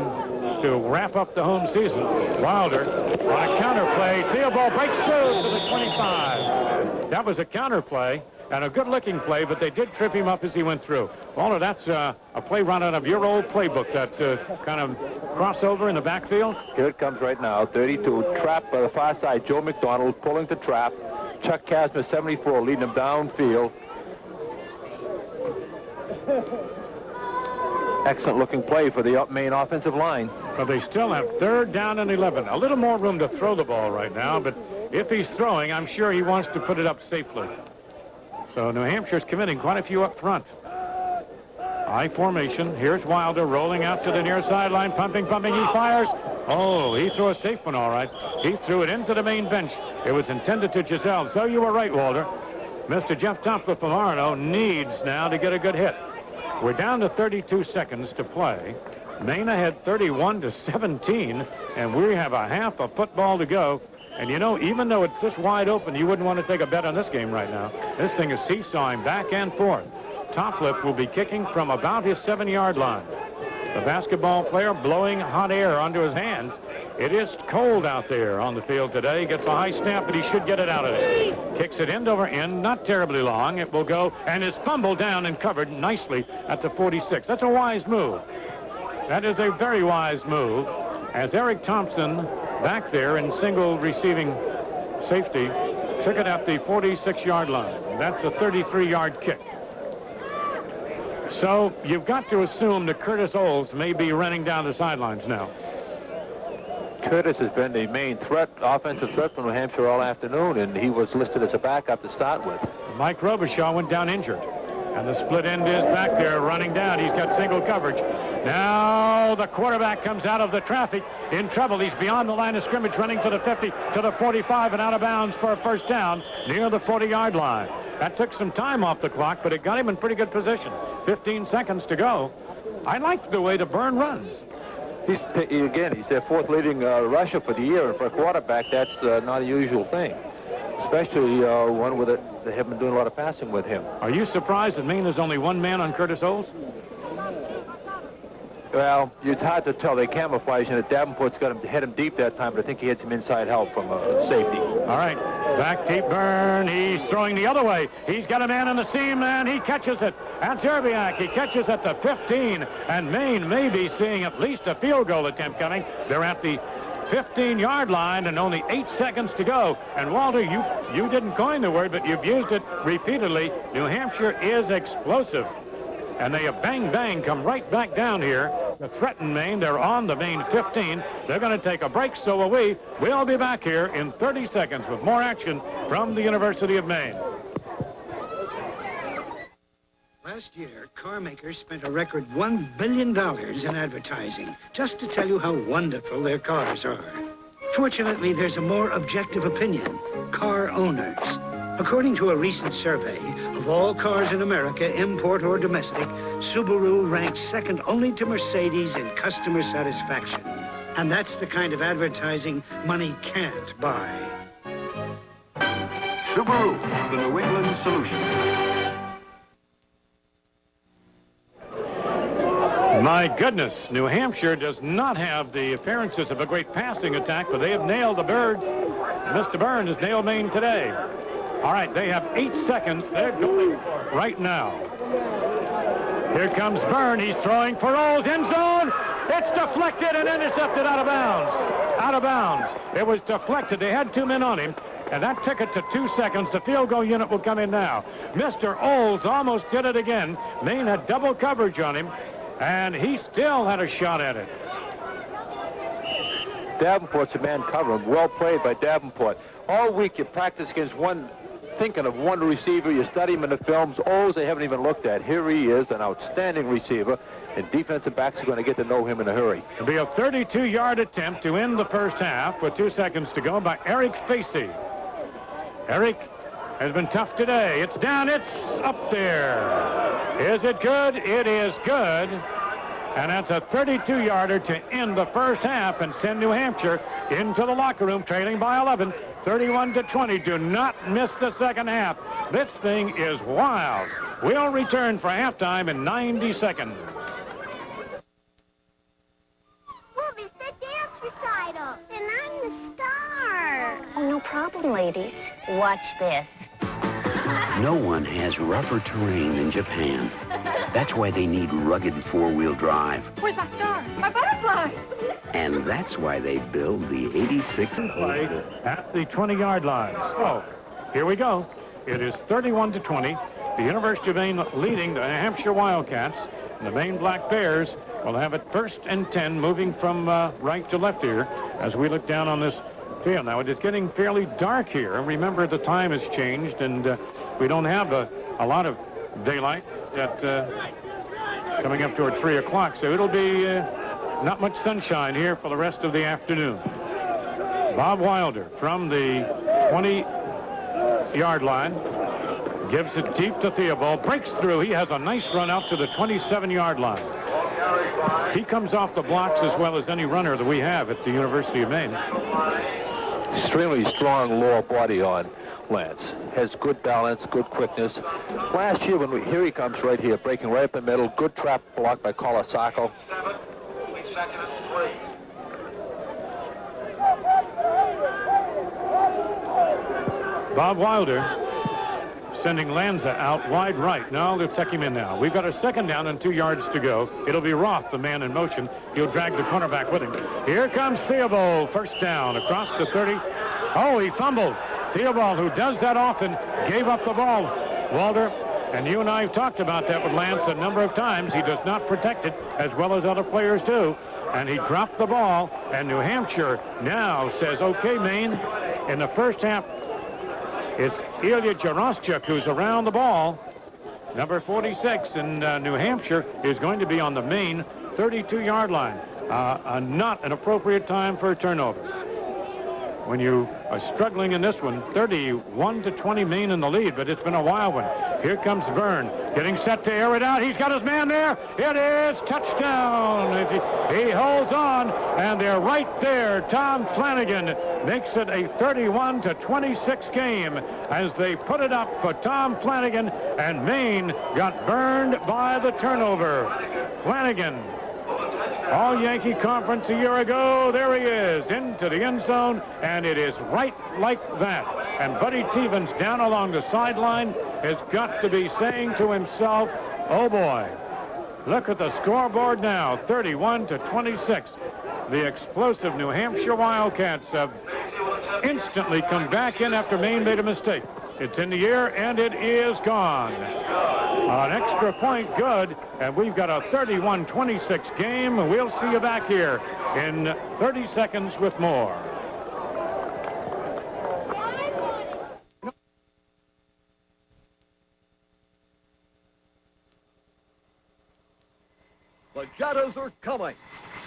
to wrap up the home season. Wilder on a counter play. Theobald breaks through to the 25. That was a counter play and a good-looking play, but they did trip him up as he went through. Walter, that's a play run out of your old playbook, that kind of crossover in the backfield. Here it comes right now. 32, trap by the far side. Joe McDonald pulling the trap. Chuck Kasmer, 74, leading him downfield. Excellent-looking play for the Maine offensive line. But they still have third down and 11. A little more room to throw the ball right now, but if he's throwing, I'm sure he wants to put it up safely. So New Hampshire's committing quite a few up front. I formation. Here's Wilder rolling out to the near sideline, pumping. He fires. Oh, he threw a safe one, all right. He threw it into the Maine bench. It was intended to Giselle. So you were right, Walter. Mr. Jeff Toplift from Orono needs now to get a good hit. We're down to 32 seconds to play. Maine ahead 31-17, and we have a half of football to go. And, you know, even though it's this wide open, you wouldn't want to take a bet on this game right now. This thing is seesawing back and forth. Toplift will be kicking from about his 7-yard line. The basketball player blowing hot air onto his hands. It is cold out there on the field today. Gets a high snap, but he should get it out of there. Kicks it end over end, not terribly long. It will go and is fumbled down and covered nicely at the 46. That's a wise move. That is a very wise move. As Eric Thompson, back there in single receiving safety, took it at the 46-yard line. That's a 33-yard kick. So you've got to assume that Curtis Olds may be running down the sidelines now. Curtis has been the main threat, offensive threat for New Hampshire all afternoon, and he was listed as a backup to start with. Mike Robichaud went down injured. And the split end is back there running down. He's got single coverage. Now the quarterback comes out of the traffic in trouble. He's beyond the line of scrimmage, running to the 50, to the 45, and out of bounds for a first down near the 40-yard line. That took some time off the clock, but it got him in pretty good position. 15 seconds to go. I like the way the Byrne runs. He's their fourth leading rusher for the year, and for a quarterback, that's not a usual thing. Especially one with it. They have been doing a lot of passing with him. Are you surprised that Maine has only one man on Curtis Olds? Well, it's hard to tell. They camouflage, and Davenport's got him to hit him deep that time, but I think he had some inside help from safety. All right, back deep Byrne. He's throwing the other way. He's got a man in the seam, and he catches it. And Terbiak, he catches at the 15, and Maine may be seeing at least a field goal attempt coming. They're at the 15-yard line and only 8 seconds to go. And Walter, you didn't coin the word, but you've used it repeatedly. New Hampshire is explosive. And they have bang come right back down here to threaten Maine. They're on the Maine 15. They're going to take a break, so will we. We'll be back here in 30 seconds with more action from the University of Maine. Last year, car makers spent a record $1 billion in advertising just to tell you how wonderful their cars are. Fortunately, there's a more objective opinion, car owners. According to a recent survey of all cars in America, import or domestic, Subaru ranks second only to Mercedes in customer satisfaction. And that's the kind of advertising money can't buy. Subaru, the New England solution. My goodness, New Hampshire does not have the appearances of a great passing attack, but they have nailed the bird. Mr. Byrne has nailed Maine today. All right, they have 8 seconds. They're going for it right now. Here comes Byrne. He's throwing for Olds. End zone. It's deflected and intercepted out of bounds. Out of bounds. It was deflected. They had 2 men on him, and that took it to 2 seconds. The field goal unit will come in now. Mr. Olds almost did it again. Maine had double coverage on him, and he still had a shot at it. Davenport's a man covering. Well played by Davenport. All week you practice against thinking of one receiver. You study him in the films. Olds they haven't even looked at. Here he is, an outstanding receiver, and defensive backs are going to get to know him in a hurry. It'll be a 32-yard attempt to end the first half with 2 seconds to go by Eric Facey. Eric has been tough today. It's down. It's up there. Is it good? It is good. And that's a 32-yarder to end the first half and send New Hampshire into the locker room, trailing by 11, 31-20. Do not miss the second half. This thing is wild. We'll return for halftime in 90 seconds. We'll be the dance recital, and I'm the star. Oh, no problem, ladies. Watch this. No one has rougher terrain than Japan. That's why they need rugged four-wheel drive. Where's my star? My butterfly! And that's why they build the 86 play at the 20-yard line. So, here we go. It is 31-20. The University of Maine leading the New Hampshire Wildcats. And the Maine Black Bears will have it 1st and 10, moving from right to left here as we look down on this field. Now, it is getting fairly dark here. Remember, the time has changed, and we don't have a lot of daylight coming up toward 3 o'clock, so it'll be not much sunshine here for the rest of the afternoon. Bob Wilder from the 20-yard line gives it deep to Theobald, breaks through. He has a nice run out to the 27-yard line. He comes off the blocks as well as any runner that we have at the University of Maine. Extremely strong lower body on Lance. Has good balance, good quickness. Last year, here he comes right here, breaking right up the middle. Good trap block by Colasacco. Bob Wilder sending Lanza out wide right. Now they'll tuck him in now. We've got a 2nd down and 2 yards to go. It'll be Roth, the man in motion. He'll drag the cornerback with him. Here comes Theobald. 1st down across the 30. Oh, he fumbled. Theobald, who does that often, gave up the ball. Walter, and you and I have talked about that with Lance a number of times. He does not protect it as well as other players do. And he dropped the ball, and New Hampshire now says, okay, Maine, in the first half, it's Ilia Jarostchuk who's around the ball. Number 46, and New Hampshire is going to be on the Maine 32-yard line. Not an appropriate time for a turnover. When you are struggling in this one, 31-20 Maine in the lead, but it's been a wild one. Here comes Byrne, getting set to air it out. He's got his man there. It is touchdown. He holds on, and they're right there. Tom Flanagan makes it a 31-26 game as they put it up for Tom Flanagan, and Maine got burned by the turnover. Flanagan, all Yankee conference a year ago. There he is, into the end zone, and it is right like that. And Buddy Teevens down along the sideline has got to be saying to himself, oh boy, look at the scoreboard now, 31-26. The explosive New Hampshire Wildcats have instantly come back in after Maine made a mistake. It's in the air, and it is gone. An extra point good, and we've got a 31-26 game. We'll see you back here in 30 seconds with more. The Jettas are coming.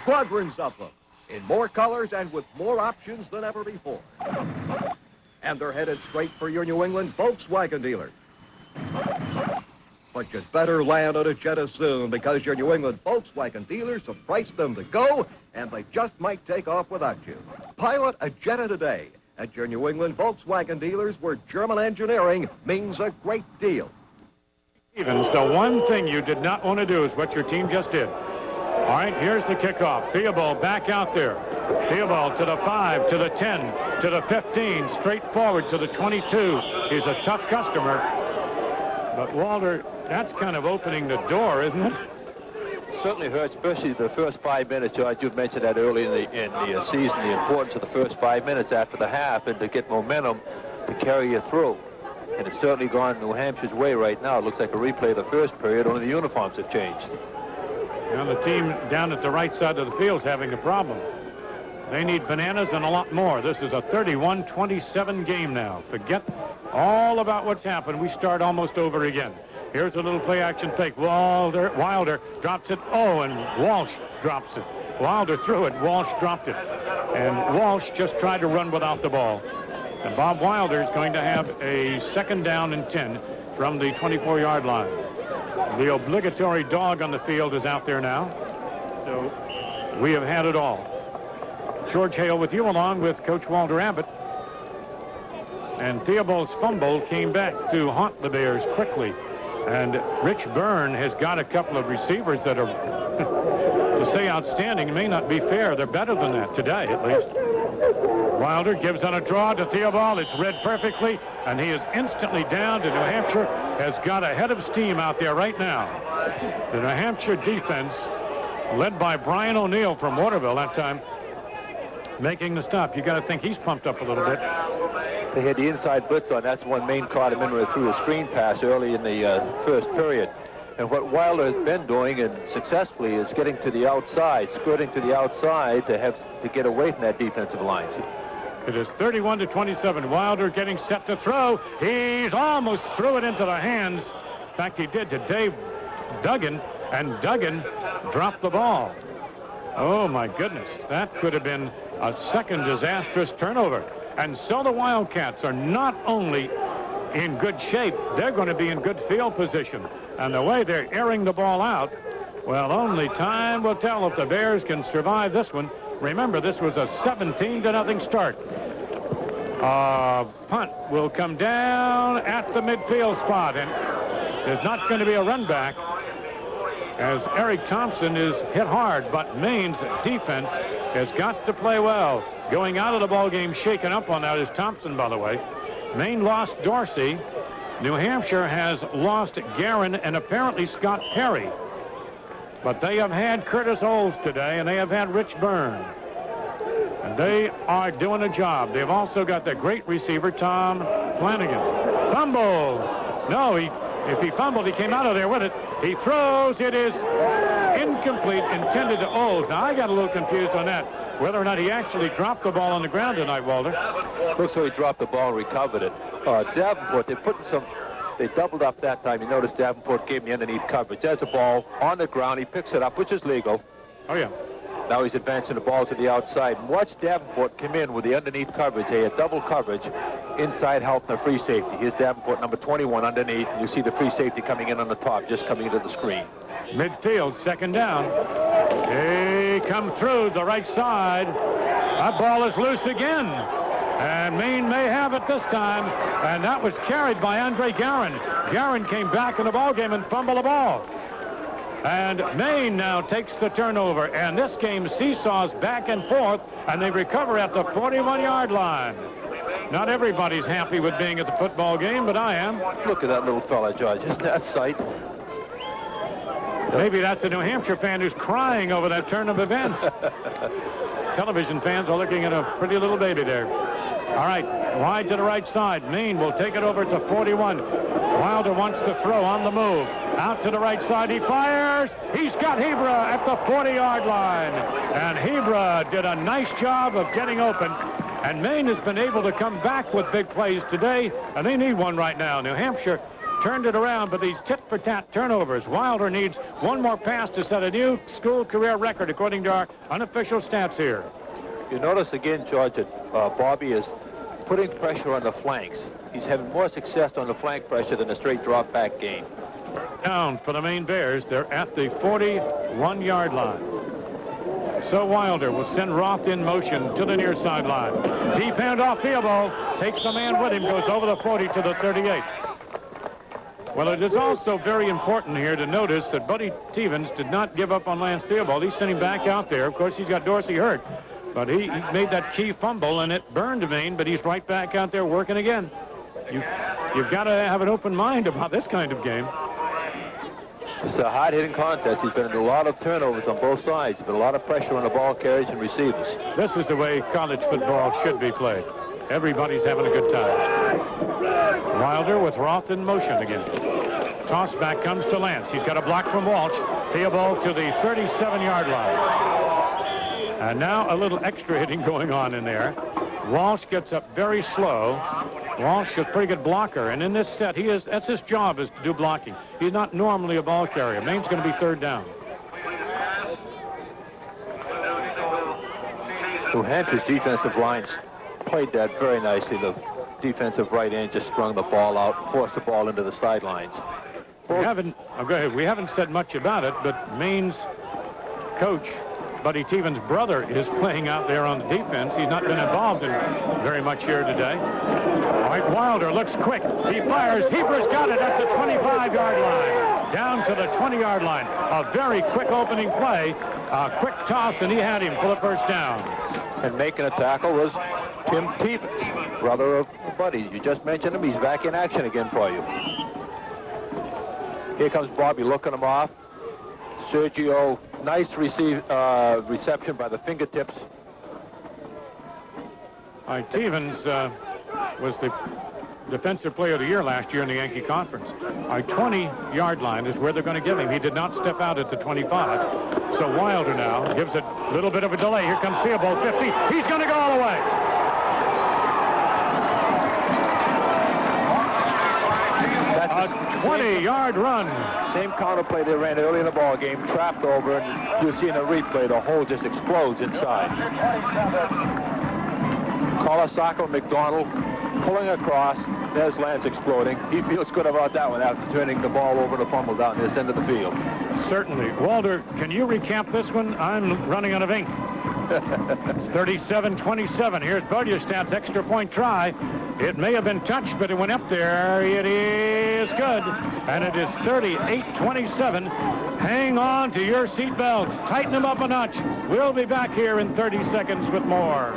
Squadrons of them, in more colors and with more options than ever before. And they're headed straight for your New England Volkswagen dealer. But you'd better land on a Jetta soon, because your New England Volkswagen dealers have priced them to go, and they just might take off without you. Pilot a Jetta today at your New England Volkswagen dealers, where German engineering means a great deal. Teevens, the one thing you did not want to do is what your team just did. All right, here's the kickoff. Theobald back out there. Theobald to the 5, to the 10, to the 15, straight forward to the 22. He's a tough customer. But Walter, that's kind of opening the door, isn't it? Certainly hurts, especially the first 5 minutes, George. You've mentioned that early in the season, the importance of the first 5 minutes after the half, and to get momentum to carry you through. And it's certainly gone New Hampshire's way right now. It looks like a replay of the first period, only the uniforms have changed. Now the team down at the right side of the field is having a problem. They need bananas and a lot more. This is a 31-27 game now. Forget all about what's happened. We start almost over again. Here's a little play-action fake. Wilder drops it. Oh, and Walsh drops it. Wilder threw it. Walsh dropped it. And Walsh just tried to run without the ball. And Bob Wilder is going to have a 2nd down and 10 from the 24-yard line. The obligatory dog on the field is out there now. So we have had it all. George Hale with you, along with Coach Walter Abbott. And Theobald's fumble came back to haunt the Bears quickly. And Rich Byrne has got a couple of receivers that are, to say outstanding, may not be fair. They're better than that today, at least. Wilder gives on a draw to Theobald. It's read perfectly, and he is instantly down. To New Hampshire has got a head of steam out there right now. The New Hampshire defense, led by Brian O'Neill from Waterville that time, making the stop. You got to think he's pumped up a little bit. They had the inside blitz on. That's when Maine caught him in through the screen pass early in the first period. And what Wilder has been doing, and successfully, is getting to the outside, skirting to the outside to get away from that defensive line. It is 31-27. Wilder getting set to throw. He's almost threw it into the hands. In fact, he did to Dave Duggan, and Duggan dropped the ball. Oh, my goodness. That could have been a second disastrous turnover. And so the Wildcats are not only in good shape, they're going to be in good field position. And the way they're airing the ball out, well, only time will tell if the Bears can survive this one. Remember, this was a 17-0 start. Punt will come down at the midfield spot, and there's not going to be a run back as Eric Thompson is hit hard, but Maine's defense has got to play well. Going out of the ball game shaken up on that is Thompson, by the way. Maine lost Dorsey. New Hampshire has lost Garron and apparently Scott Perry. But they have had Curtis Olds today, and they have had Rich Byrne. And they are doing a job. They've also got the great receiver, Tom Flanagan. Fumble. No, if he fumbled, he came out of there with it. He throws. It is incomplete, intended to Olds. Now, I got a little confused on that, whether or not he actually dropped the ball on the ground tonight, Walter. Looks like he dropped the ball and recovered it. Davenport, they doubled up that time. You notice Davenport gave him the underneath coverage. There's the ball on the ground. He picks it up, which is legal. Oh, yeah. Now he's advancing the ball to the outside. And watch Davenport come in with the underneath coverage. They had double coverage inside helping the free safety. Here's Davenport, number 21, underneath. You see the free safety coming in on the top, just coming into the screen. Midfield, 2nd down. They come through the right side. That ball is loose again. And Maine may have it this time. And that was carried by Andre Garron. Garron came back in the ballgame and fumbled the ball. And Maine now takes the turnover. And this game seesaws back and forth. And they recover at the 41-yard line. Not everybody's happy with being at the football game, but I am. Look at that little fella, Judge. Isn't that sight? Maybe that's a New Hampshire fan who's crying over that turn of events. Television fans are looking at a pretty little baby there. All right, wide to the right side. Maine will take it over to 41. Wilder wants to throw on the move. Out to the right side, he fires. He's got Hebra at the 40-yard line. And Hebra did a nice job of getting open. And Maine has been able to come back with big plays today, and they need one right now. New Hampshire turned it around, but these tit-for-tat turnovers. Wilder needs one more pass to set a new school career record, according to our unofficial stats here. You notice again, George, that Bobby is putting pressure on the flanks. He's having more success on the flank pressure than a straight drop-back game. Down for the Maine Bears. They're at the 41-yard line. So Wilder will send Roth in motion to the near sideline. Deep hand off Theobald. Takes the man with him. Goes over the 40 to the 38. Well, it is also very important here to notice that Buddy Teevens did not give up on Lance Theobald. He's sending back out there. Of course, he's got Dorsey hurt. But he made that key fumble, and it burned Maine, but he's right back out there working again. You've got to have an open mind about this kind of game. It's a hard-hitting contest. He's been in a lot of turnovers on both sides, but a lot of pressure on the ball carriers and receivers. This is the way college football should be played. Everybody's having a good time. Wilder with Roth in motion again. Toss back comes to Lance. He's got a block from Walsh. Theobald to the 37-yard line. And now a little extra hitting going on in there. Walsh gets up very slow. Walsh is a pretty good blocker, and in this set, that's his job, is to do blocking. He's not normally a ball carrier. Maine's going to be third down. New Hampshire's defensive lines played that very nicely. The defensive right end just strung the ball out, forced the ball into the sidelines. We haven't said much about it, but Maine's coach, Buddy Teevens' brother, is playing out there on the defense. He's not been involved in very much here today. All right, Wilder looks quick. He fires. Heber's got it at the 25-yard line. Down to the 20-yard line. A very quick opening play. A quick toss, and he had him for the first down. And making a tackle was Tim Teevens, brother of Buddy. You just mentioned him. He's back in action again for you. Here comes Bobby looking him off. Sergio, nice reception by the fingertips. All right, Teevens was the Defensive Player of the Year last year in the Yankee Conference. Our 20-yard line is where they're going to give him. He did not step out at the 25. So Wilder now gives it a little bit of a delay. Here comes Theobald, 50. He's going to go all the way. A 20-yard run. Same counterplay they ran early in the ball game, trapped over, and you'll see in the replay the hole just explodes inside. Colasacco McDonald pulling across. There's Lance exploding. He feels good about that one after turning the ball over the fumble down this end of the field. Certainly. Walter, can you recap this one? I'm running out of ink. It's 37-27. Here's Bodiestad's extra point try. It may have been touched, but it went up there. It is good. And it is 38-27. Hang on to your seat belts. Tighten them up a notch. We'll be back here in 30 seconds with more.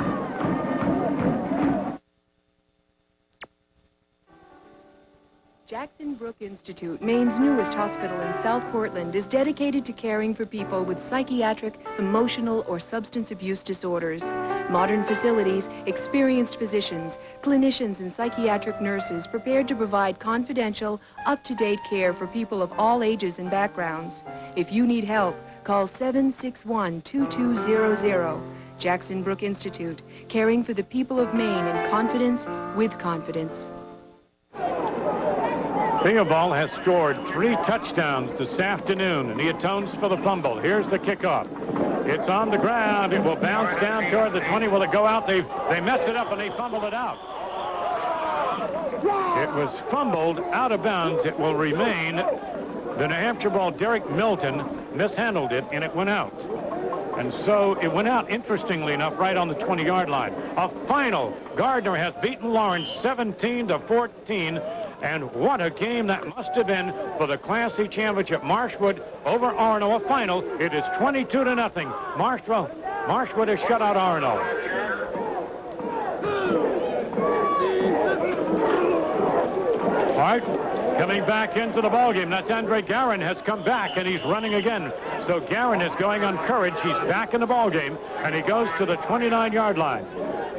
Jackson Brook Institute, Maine's newest hospital in South Portland, is dedicated to caring for people with psychiatric, emotional, or substance abuse disorders. Modern facilities, experienced physicians, clinicians, and psychiatric nurses prepared to provide confidential, up-to-date care for people of all ages and backgrounds. If you need help, call 761-2200. Jackson Brook Institute, caring for the people of Maine in confidence, with confidence. Theobald has scored 3 touchdowns this afternoon, and he atones for the fumble. Here's the kickoff. It's on the ground. It will bounce down toward the 20. Will it go out? They mess it up, and they fumble it out. It was fumbled out of bounds. It will remain. The New Hampshire ball, Derek Milton mishandled it, and it went out. And so it went out, interestingly enough, right on the 20-yard line. A final. Gardner has beaten Lawrence 17-14. And what a game that must have been for the Class C championship. Marshwood over Orono, a final. It is 22-0. Marshwood has shut out Orono. All right, coming back into the ballgame. That's Andre Garron has come back, and he's running again. So Garron is going on courage. He's back in the ballgame, and he goes to the 29-yard line.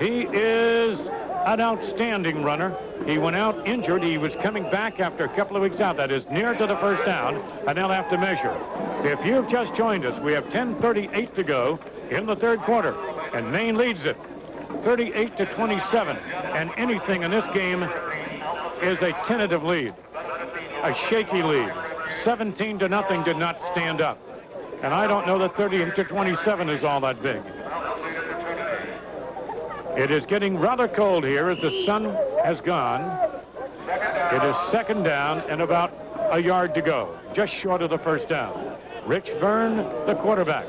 He is an outstanding runner. He went out injured. He was coming back after a couple of weeks out. That is near to the first down, and they'll have to measure. If you've just joined us, we have 10:38 to go in the third quarter, and Maine leads it 38-27, and anything in this game is a tentative lead. a shaky lead. 17-0 did not stand up. And I don't know that 38-27 is all that big. It is getting rather cold here as the sun has gone. It is second down and about a yard to go, just short of the first down. Rich Byrne, the quarterback.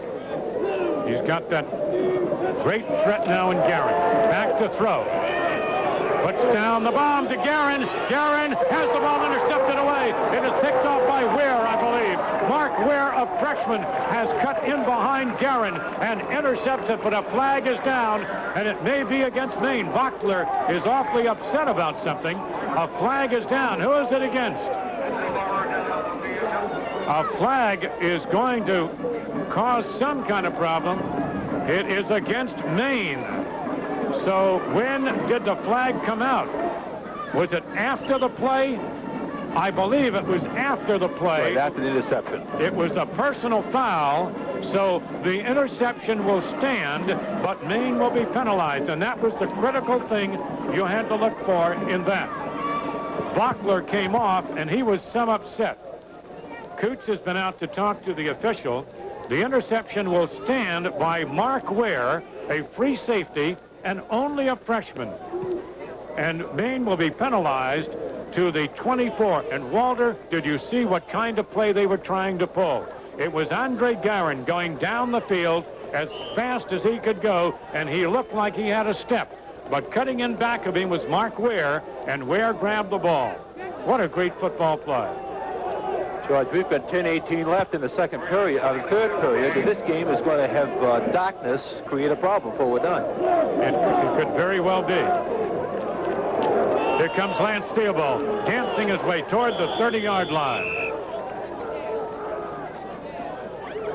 He's got that great threat now in Garron. Back to throw. Puts down the bomb to Garron. Garron has the ball intercepted away. It is picked off by Ware, I believe. Mark Ware, a freshman, has cut in behind Garron and intercepts it, but a flag is down, and it may be against Maine. Bochler is awfully upset about something. A flag is down. Who is it against? A flag is going to cause some kind of problem. It is against Maine. So when did the flag come out? Was it after the play? I believe it was after the play. Right after the interception. It was a personal foul, so the interception will stand, but Maine will be penalized, and that was the critical thing you had to look for in that. Bochler came off, and he was some upset. Coots has been out to talk to the official. The interception will stand by Mark Ware, a free safety, and only a freshman. And Maine will be penalized to the 24. And Walter, did you see what kind of play they were trying to pull? It was Andre Garron going down the field as fast as he could go, and he looked like he had a step. But cutting in back of him was Mark Ware, and Ware grabbed the ball. What a great football play. George, we've got 10:18 left in the third period, and this game is going to have darkness create a problem before we're done. It could very well be. Here comes Lance Theobald, dancing his way toward the 30-yard line.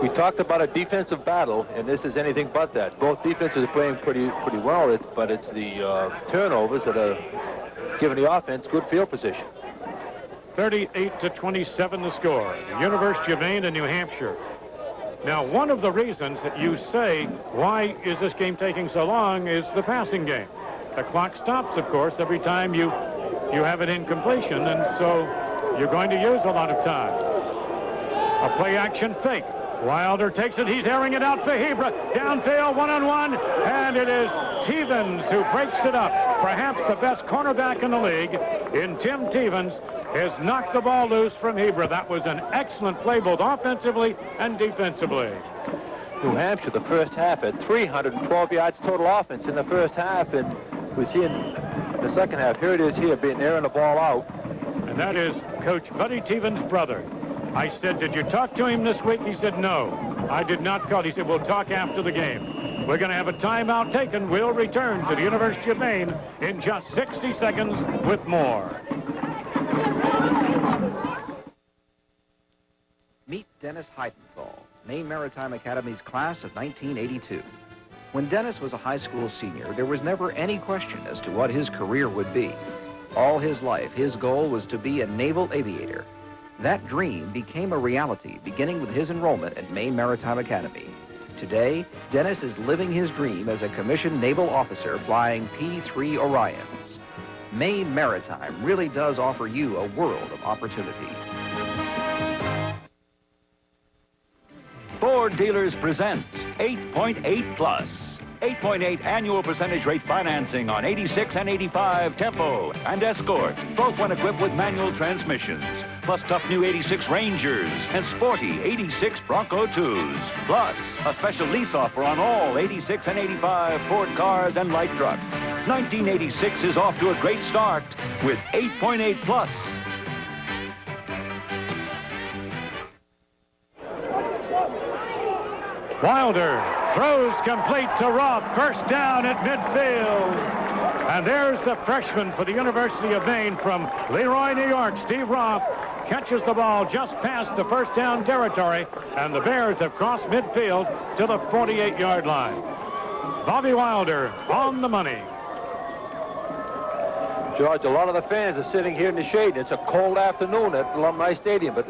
We talked about a defensive battle, and this is anything but that. Both defenses are playing pretty well, but it's the turnovers that are giving the offense good field position. 38-27 the score. The University of Maine and New Hampshire. Now, one of the reasons that you say, why is this game taking so long, is the passing game. The clock stops, of course, every time you have an incompletion, and so you're going to use a lot of time. A play-action fake. Wilder takes it. He's airing it out for Hebra. Downfield, one-on-one, and it is Teevens who breaks it up. Perhaps the best cornerback in the league in Tim Teevens has knocked the ball loose from Hebra. That was an excellent play, both offensively and defensively. New Hampshire, the first half, at 312 yards total offense in the first half, and we see in the second half, here it is here, being airing the ball out. And that is Coach Buddy Teevens' brother. I said, did you talk to him this week? He said, no, I did not call. He said, we'll talk after the game. We're going to have a timeout taken. We'll return to the University of Maine in just 60 seconds with more. Meet Dennis Heidenthal, Maine Maritime Academy's class of 1982. When Dennis was a high school senior, there was never any question as to what his career would be. All his life, his goal was to be a naval aviator. That dream became a reality beginning with his enrollment at Maine Maritime Academy. Today, Dennis is living his dream as a commissioned naval officer flying P-3 Orions. Maine Maritime really does offer you a world of opportunity. Ford Dealers presents 8.8 Plus. 8.8 annual percentage rate financing on 86 and 85 Tempo and Escort, both when equipped with manual transmissions. Plus tough new 86 Rangers and sporty 86 Bronco 2s. Plus a special lease offer on all 86 and 85 Ford cars and light trucks. 1986 is off to a great start with 8.8 Plus. Wilder throws complete to Roth. First down at midfield. And there's the freshman for the University of Maine from Leroy, New York, Steve Roth. Catches the ball just past the first down territory, and the Bears have crossed midfield to the 48-yard line. Bobby Wilder on the money. George, a lot of the fans are sitting here in the shade. It's a cold afternoon at Alumni Stadium, but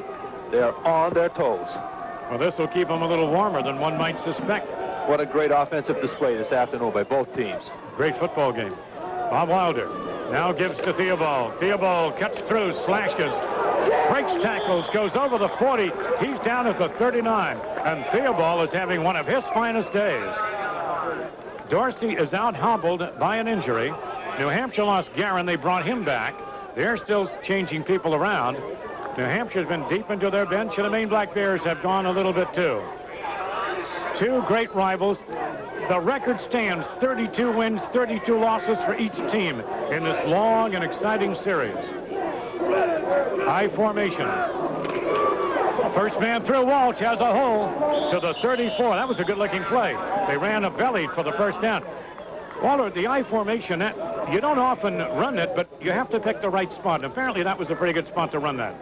they're on their toes. Well, this will keep them a little warmer than one might suspect. What a great offensive display this afternoon by both teams. Great football game. Bob Wilder now gives to Theobald. Theobald cuts through, slashes. breaks tackles, goes over the 40. He's down at the 39. And Theobald is having one of his finest days. Dorsey is out hobbled by an injury. New Hampshire lost Garron. They brought him back. They're still changing people around. New Hampshire's been deep into their bench, and the Maine Black Bears have gone a little bit too. Two great rivals. The record stands 32 wins, 32 losses for each team in this long and exciting series. High formation. First man through. Walsh has a hole to the 34. That was a good-looking play. They ran a belly for the first down. Walter, the I formation, you don't often run it, but you have to pick the right spot. And apparently that was a pretty good spot to run that.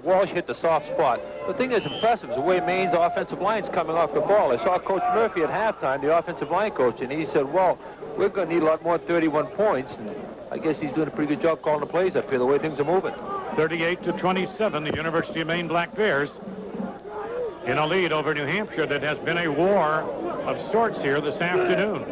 Walsh hit the soft spot. The thing that's impressive is the way Maine's offensive line's coming off the ball. I saw Coach Murphy at halftime, the offensive line coach, and he said, well, we're going to need a lot more than 31 points. And I guess he's doing a pretty good job calling the plays up here, the way things are moving. 38-27, the University of Maine Black Bears in a lead over New Hampshire that has been a war of sorts here this afternoon.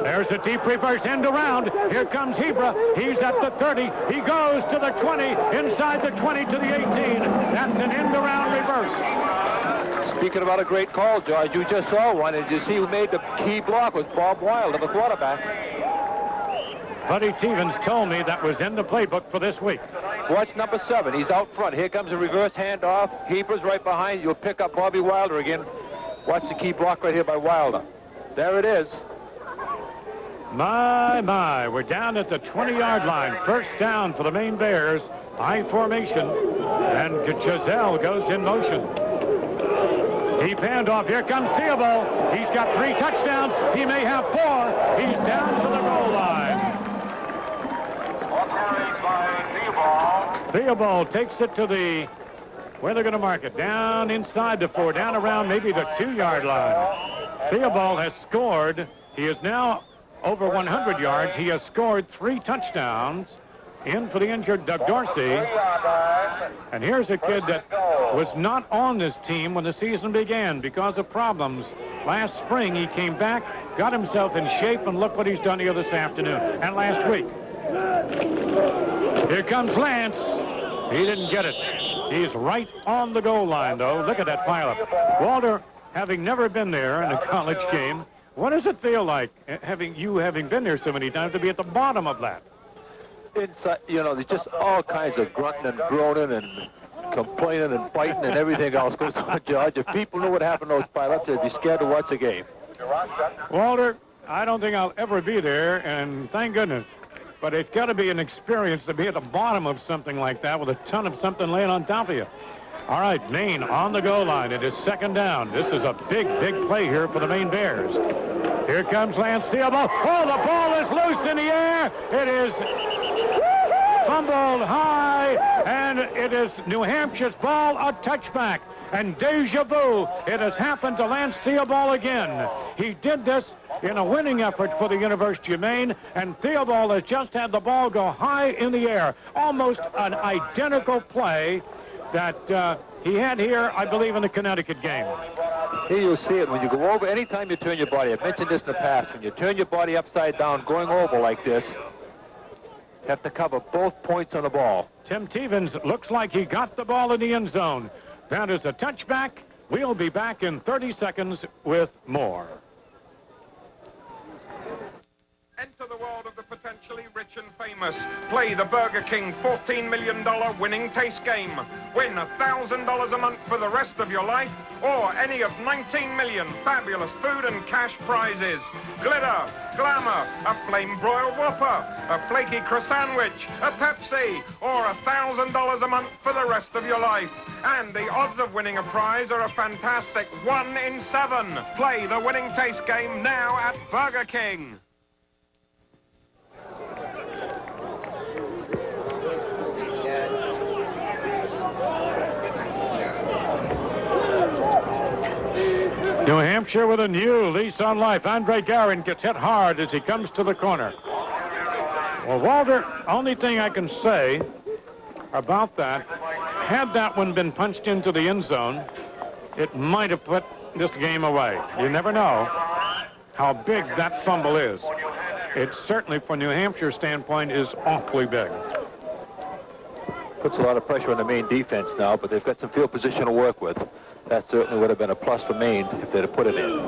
There's a deep reverse end around. Here comes Hebra. He's at the 30. He goes to the 20, inside the 20 to the 18. That's an end around reverse. Speaking about a great call, George, you just saw one, and you see who made the key block was Bob Wilder, the quarterback. Buddy Teevens told me that was in the playbook for this week. Watch number 7. He's out front. Here comes a reverse handoff. Hebra's right behind. You'll pick up Bobby Wilder again. Watch the key block right here by Wilder. There it is. My, we're down at the 20-yard line. First down for the Maine Bears. I formation. And Giselle goes in motion. Deep handoff. Here comes Theobald. He's got 3 touchdowns. He may have 4. He's down to the goal line. Theobald takes it to the, where they're going to mark it, down inside the 4, down around maybe the 2-yard line. Theobald has scored. He is now over 100 yards. He has scored 3 touchdowns. In for the injured Doug Dorsey. And here's a kid that was not on this team when the season began because of problems. Last spring, he came back, got himself in shape, and look what he's done here this afternoon and last week. Here comes Lance. He didn't get it. He's right on the goal line, though. Look at that pileup. Walter, having never been there in a college game, what does it feel like, having been there so many times, to be at the bottom of that? Inside, there's just all kinds of grunting and groaning and complaining and fighting and everything else goes on, George. If people knew what happened to those pileups, they'd be scared to watch the game. Walter, I don't think I'll ever be there, and thank goodness. But it's got to be an experience to be at the bottom of something like that with a ton of something laying on top of you. All right, Maine on the goal line. It is second down. This is a big play here for the Maine Bears. Here comes Lance Theobald. Oh, the ball is loose in the air. It is fumbled high, and it is New Hampshire's ball, a touchback. And deja vu, it has happened to Lance Theobald again. He did this in a winning effort for the University of Maine, and Theobald has just had the ball go high in the air. Almost an identical play that he had here, I believe, in the Connecticut game. Here you'll see it when you go over. Anytime you turn your body, I've mentioned this in the past, when you turn your body upside down going over like this, you have to cover both points on the ball. Tim Teevens looks like he got the ball in the end zone. That is a touchback. We'll be back in 30 seconds with more. Enter the world of the potentially rich and famous. Play the Burger King $14 million winning taste game. Win $1,000 a month for the rest of your life, or any of 19 million fabulous food and cash prizes. Glitter, glamour, a flame broiled Whopper, a flaky croissant-sandwich, a Pepsi, or $1,000 a month for the rest of your life. And the odds of winning a prize are a fantastic 1 in 7. Play the winning taste game now at Burger King. New Hampshire with a new lease on life. Andre Garron gets hit hard as he comes to the corner. Well, Walter, only thing I can say about that, had that one been punched into the end zone, it might have put this game away. You never know how big that fumble is. it certainly, from New Hampshire's standpoint, is awfully big. Puts a lot of pressure on the Maine defense now, but they've got some field position to work with. That certainly would have been a plus for Maine if they'd have put it in.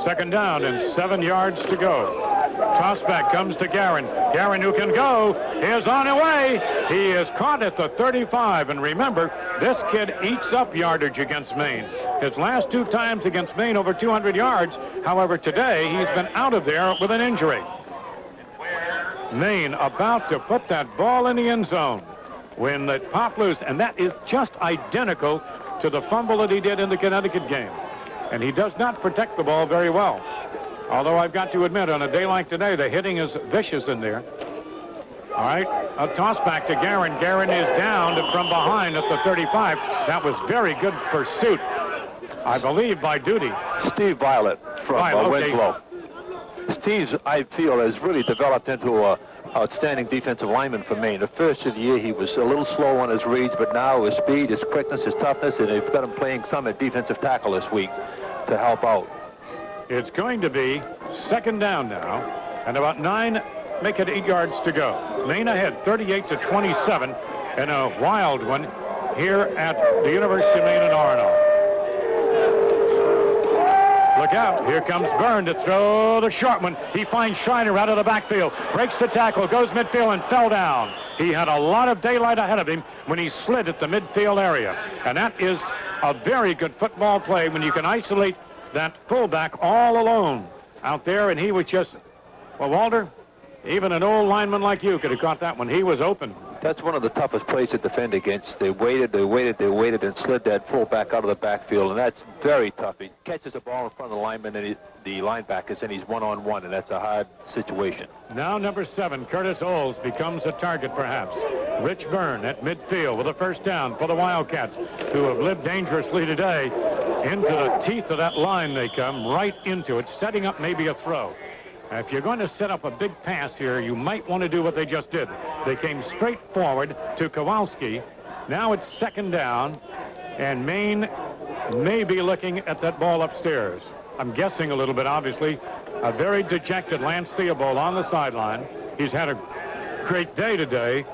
Second down and 7 yards to go. Tossback comes to Garron. Garron, who can go, is on the way. He is caught at the 35. And remember, this kid eats up yardage against Maine. His last 2 times against Maine over 200 yards. However, today he's been out of there with an injury. Maine about to put that ball in the end zone when it popped loose. And that is just identical to the fumble that he did in the Connecticut game. And he does not protect the ball very well. Although I've got to admit, on a day like today, the hitting is vicious in there. All right, a toss back to Garron. Garron is down from behind at the 35. That was very good pursuit, I believe, by Duty. Steve Violet from Winslow. Steve, I feel, has really developed into a outstanding defensive lineman for Maine. The first of the year, he was a little slow on his reads, but now his speed, his quickness, his toughness, and they've got him playing some at defensive tackle this week to help out. It's going to be second down now, and about 8 yards to go. Maine ahead, 38-27, and a wild one here at the University of Maine in Orono. Look out, here comes Byrne to throw the short one. He finds Shiner out of the backfield, breaks the tackle, goes midfield, and fell down. He had a lot of daylight ahead of him when he slid at the midfield area. And that is a very good football play when you can isolate that fullback all alone out there, and he was just, well, Walter, even an old lineman like you could have caught that one. He was open. That's one of the toughest plays to defend against. They waited, and slid that fullback out of the backfield, and that's very tough. He catches the ball in front of the lineman and the linebackers, and he's one-on-one, and that's a hard situation. Now number 7, Curtis Oles, becomes a target perhaps. Rich Byrne at midfield with a first down for the Wildcats, who have lived dangerously today. Into the teeth of that line they come, right into it, setting up maybe a throw. If you're going to set up a big pass here, you might want to do what they just did. They came straight forward to Kowalski. Now it's second down, and Maine may be looking at that ball upstairs. I'm guessing a little bit, obviously. A very dejected Lance Theobald on the sideline. He's had a great day today.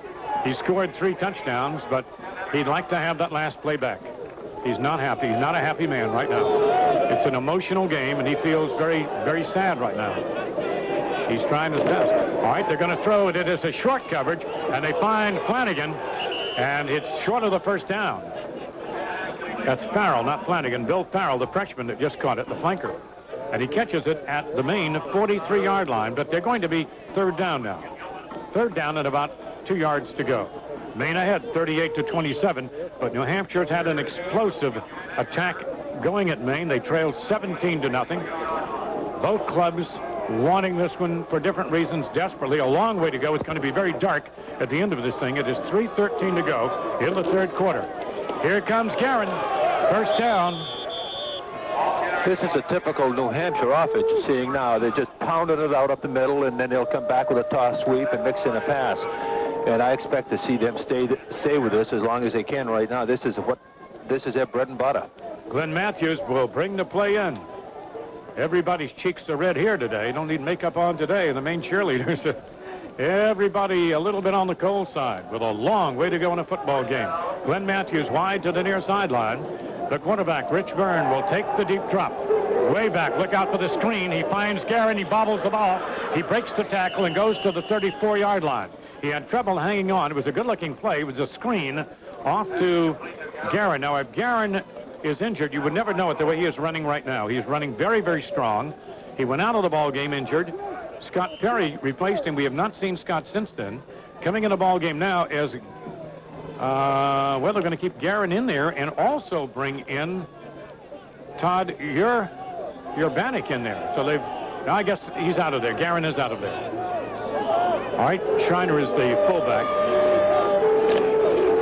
He scored 3 touchdowns, but he'd like to have that last play back. He's not happy. He's not a happy man right now. It's an emotional game, and he feels very, very sad right now. He's trying his best. All right, they're going to throw it. It is a short coverage, and they find Flanagan, and it's short of the first down. That's Farrell, not Flanagan. Bill Farrell, the freshman that just caught it, the flanker. And he catches it at the Maine 43-yard line, but they're going to be third down now. Third down and about 2 yards to go. Maine ahead, 38-27, but New Hampshire's had an explosive attack going at Maine. They trailed 17-0. Both clubs wanting this one for different reasons desperately. A long way to go. It's going to be very dark at the end of this thing. It is 3:13 to go in the third quarter. Here comes Garron. First down. This is a typical New Hampshire offense you're seeing now. They're just pounding it out up the middle, and then they'll come back with a toss sweep and mix in a pass. And I expect to see them stay with this as long as they can right now. This is their bread and butter. Glenn Mathews will bring the play in. Everybody's cheeks are red here today. Don't need makeup on today. The Maine cheerleaders. Everybody a little bit on the cold side with a long way to go in a football game. Glenn Mathews wide to the near sideline. The quarterback, Rich Byrne, will take the deep drop. Way back. Look out for the screen. He finds Garron. He bobbles the ball. He breaks the tackle and goes to the 34-yard line. He had trouble hanging on. It was a good-looking play. It was a screen off to Garron. Now, if Garron is injured, you would never know it the way he is running right now. He is running very, very strong. He went out of the ball game injured. Scott Perry replaced him. We have not seen Scott since then. Coming in the ball game now is, well, they're going to keep Garron in there and also bring in Todd Urbanek in there. So I guess he's out of there. Garron is out of there. All right, Schreiner is the fullback.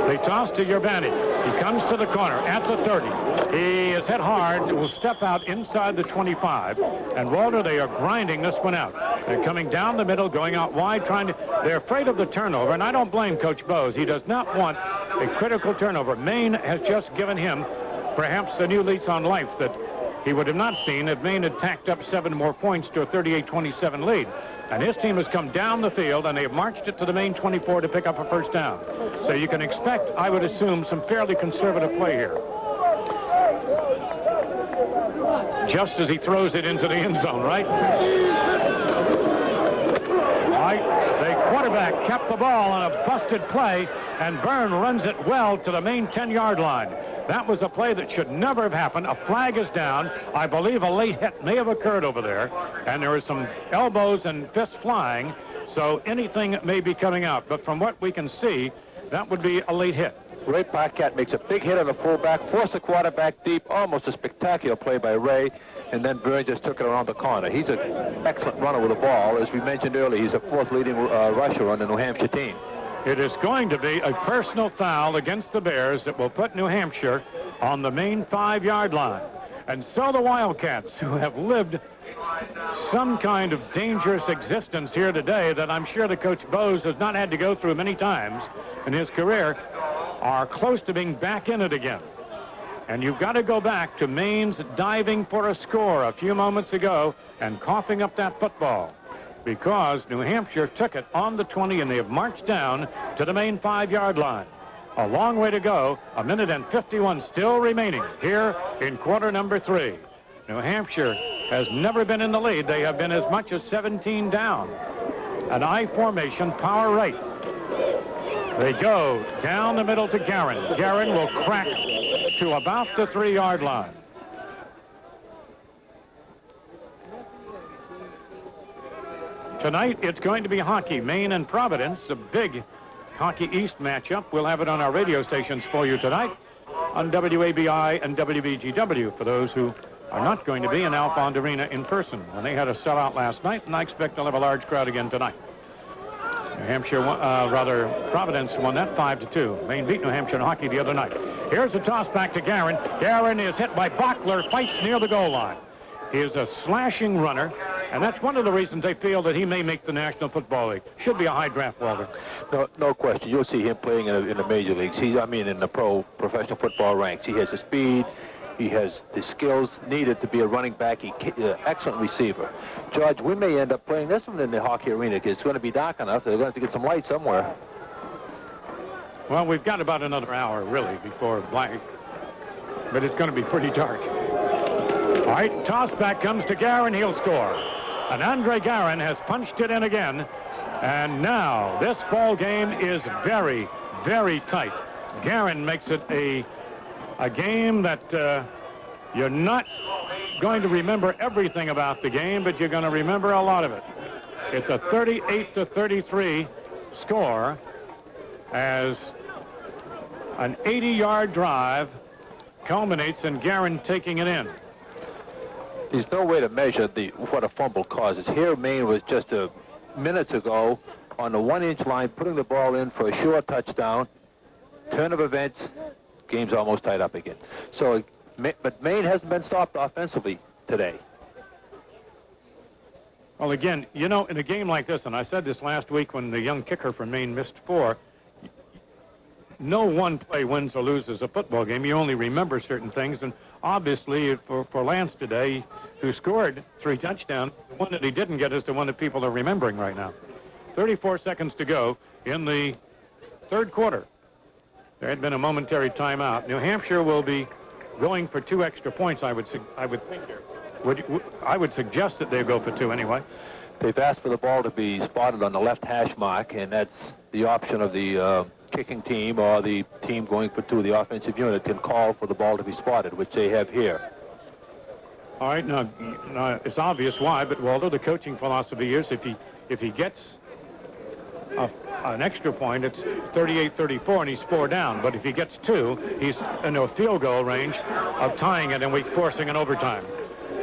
They toss to Urbanek. He comes to the corner at the 30. He is hit hard, will step out inside the 25. And Walter, they are grinding this one out. They're coming down the middle, going out wide, they're afraid of the turnover, and I don't blame Coach Bose. He does not want a critical turnover. Maine has just given him perhaps a new lease on life that he would have not seen if Maine had tacked up 7 more points to a 38-27 lead. And his team has come down the field, and they've marched it to the Maine 24 to pick up a first down. So you can expect, I would assume, some fairly conservative play here. Just as he throws it into the end zone, right? The quarterback kept the ball on a busted play, and Byrne runs it well to the Maine 10-yard line. That was a play that should never have happened. A flag is down. I believe a late hit may have occurred over there, and there were some elbows and fists flying, so anything may be coming out. But from what we can see, that would be a late hit. Ray Paquette makes a big hit on the fullback, forced the quarterback deep, almost a spectacular play by Ray, and then Byrne just took it around the corner. He's an excellent runner with the ball. As we mentioned earlier, he's a fourth leading rusher on the New Hampshire team. It is going to be a personal foul against the Bears that will put New Hampshire on the Maine 5-yard line. And so the Wildcats, who have lived some kind of dangerous existence here today that I'm sure the coach Bose has not had to go through many times in his career, are close to being back in it again. And you've got to go back to Maine's diving for a score a few moments ago and coughing up that football, because New Hampshire took it on the 20, and they have marched down to the Maine 5-yard line. A long way to go, a minute and 51 still remaining here in quarter number 3. New Hampshire has never been in the lead. They have been as much as 17 down. An I formation, power right. They go down the middle to Garron. Garron will crack to about the 3-yard line. Tonight, it's going to be hockey. Maine and Providence, a big Hockey East matchup. We'll have it on our radio stations for you tonight on WABI and WBGW for those who are not going to be in Alfond Arena in person. And they had a sellout last night, and I expect they'll have a large crowd again tonight. New Hampshire, Providence won that 5-2. Maine beat New Hampshire in hockey the other night. Here's a toss back to Garron. Garron is hit by Bockler, fights near the goal line. He is a slashing runner, and that's one of the reasons they feel that he may make the National Football League. Should be a high draft, Walter. No question. You'll see him playing in the major leagues. In the professional football ranks. He has the speed. He has the skills needed to be a running back. He's an excellent receiver. George, we may end up playing this one in the hockey arena because it's going to be dark enough. They're going to have to get some light somewhere. Well, we've got about another hour, really, before black. But it's going to be pretty dark. All right, toss back comes to Garron. He'll score. And Andre Garron has punched it in again. And now this ball game is very, very tight. Garron makes it a game that you're not going to remember everything about the game, but you're going to remember a lot of it. It's a 38-33 score as an 80-yard drive culminates in Garron taking it in. There's no way to measure what a fumble causes. Here, Maine was just minutes ago on the 1-inch line, putting the ball in for a sure touchdown. Turn of events, game's almost tied up again. So, but Maine hasn't been stopped offensively today. Well, again, you know, in a game like this, and I said this last week when the young kicker from Maine missed 4, no one play wins or loses a football game. You only remember certain things, and obviously for Lance today, who scored 3 touchdowns, the one that he didn't get is the one that people are remembering right now. 34 seconds to go in the third quarter. There had been a momentary timeout. New Hampshire will be going for 2 extra points, I would think. I would suggest that they go for 2 anyway. They've asked for the ball to be spotted on the left hash mark, and that's the option of the kicking team or the team going for 2. The offensive unit can call for the ball to be spotted, which they have here. All right, now it's obvious why, but Walter, the coaching philosophy is if he gets an extra point, it's 38-34, and he's 4 down. But if he gets 2, he's in a field goal range of tying it and we're forcing an overtime.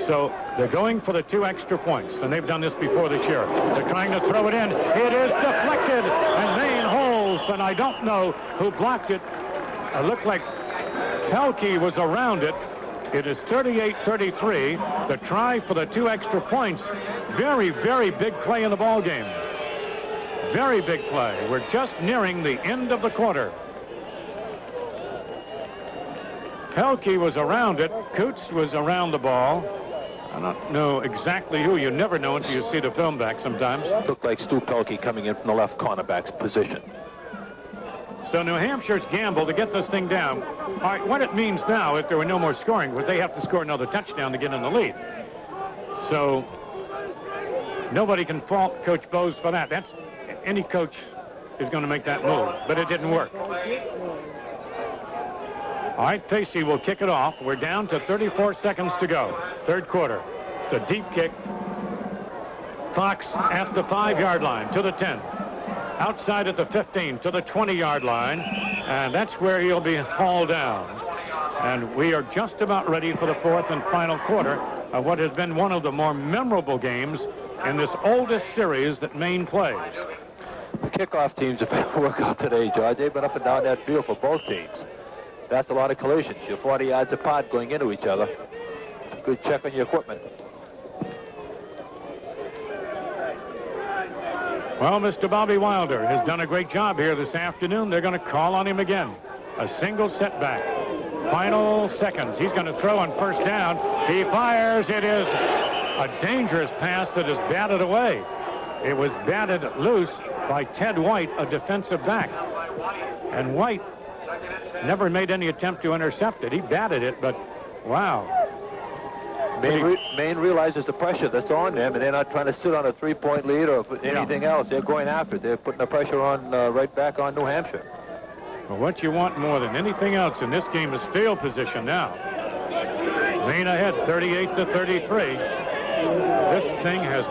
So they're going for the 2 extra points, and they've done this before this year. They're trying to throw it in. It is deflected, and Maine holds, and I don't know who blocked it. It looked like Pelkey was around it. It is 38-33. The try for the 2 extra points. Very, very big play in the ball game. Very big play. We're just nearing the end of the quarter. Pelkey was around it. Coots was around the ball. I don't know exactly who. You never know until you see the film back sometimes. Looked like Stu Pelkey coming in from the left cornerback's position. So New Hampshire's gamble to get this thing down. All right, what it means now, if there were no more scoring, was they have to score another touchdown to get in the lead. So nobody can fault Coach Bowes for that. That's any coach is going to make that move, but it didn't work. All right, Facey will kick it off. We're down to 34 seconds to go. Third quarter. It's a deep kick. Fox at the 5-yard line to the 10. Outside at the 15 to the 20-yard line. And that's where he'll be hauled down. And we are just about ready for the fourth and final quarter of what has been one of the more memorable games in this oldest series that Maine plays. The kickoff teams have been working out today, George. They've been up and down that field for both teams. That's a lot of collisions. You're 40 yards apart going into each other. Good check on your equipment. Well, Mr. Bobby Wilder has done a great job here this afternoon. They're going to call on him again. A single setback. Final seconds. He's going to throw on first down. He fires. It is a dangerous pass that is batted away. It was batted loose by Ted White, a defensive back. And White never made any attempt to intercept it. He batted it, but wow. Maine realizes the pressure that's on them, and they're not trying to sit on a 3-point lead or anything else. They're going after it. They're putting the pressure on right back on New Hampshire. Well, what you want more than anything else in this game is field position now. Maine ahead, 38-33. This thing has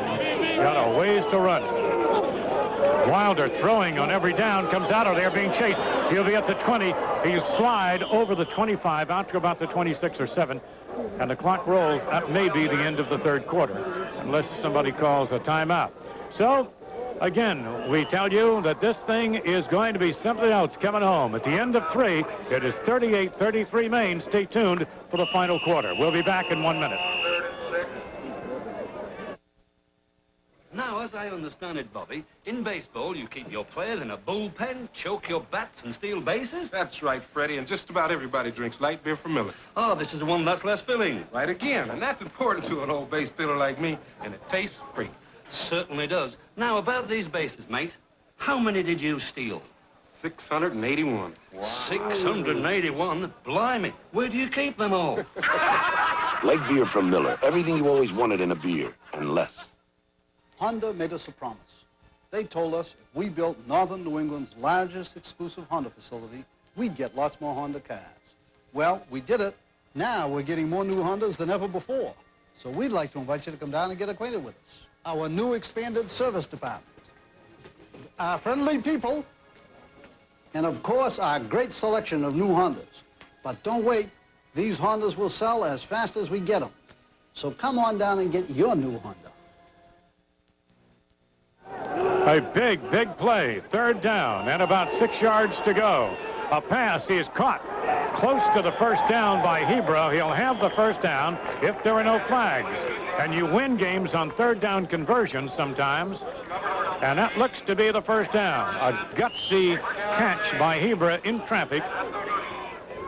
got a ways to run. Wilder throwing on every down, comes out of there being chased. He'll be at the 20. He'll slide over the 25 out to about the 26 or 7. And the clock rolls. That may be the end of the third quarter, unless somebody calls a timeout. So, again, we tell you that this thing is going to be something else coming home. At the end of 3, it is 38-33 Maine. Stay tuned for the final quarter. We'll be back in 1 minute. Now, as I understand it, Bobby, in baseball, you keep your players in a bullpen, choke your bats, and steal bases? That's right, Freddie, and just about everybody drinks light beer from Miller. Oh, this is the one that's less filling. Right again, and that's important to an old base stealer like me, and it tastes great. Certainly does. Now, about these bases, mate, how many did you steal? 681. Wow. 681? Blimey, where do you keep them all? Light beer from Miller. Everything you always wanted in a beer, and less. Honda made us a promise. They told us if we built northern New England's largest exclusive Honda facility, we'd get lots more Honda cars. Well, we did it. Now we're getting more new Hondas than ever before. So we'd like to invite you to come down and get acquainted with us. Our new expanded service department. Our friendly people. And of course, our great selection of new Hondas. But don't wait. These Hondas will sell as fast as we get them. So come on down and get your new Honda. A big play. Third down and about 6 yards to go. A pass is caught close to the first down by Hebrew. He'll have the first down if there are no flags. And you win games on third down conversions sometimes. And that looks to be the first down. A gutsy catch by Hebrew in traffic.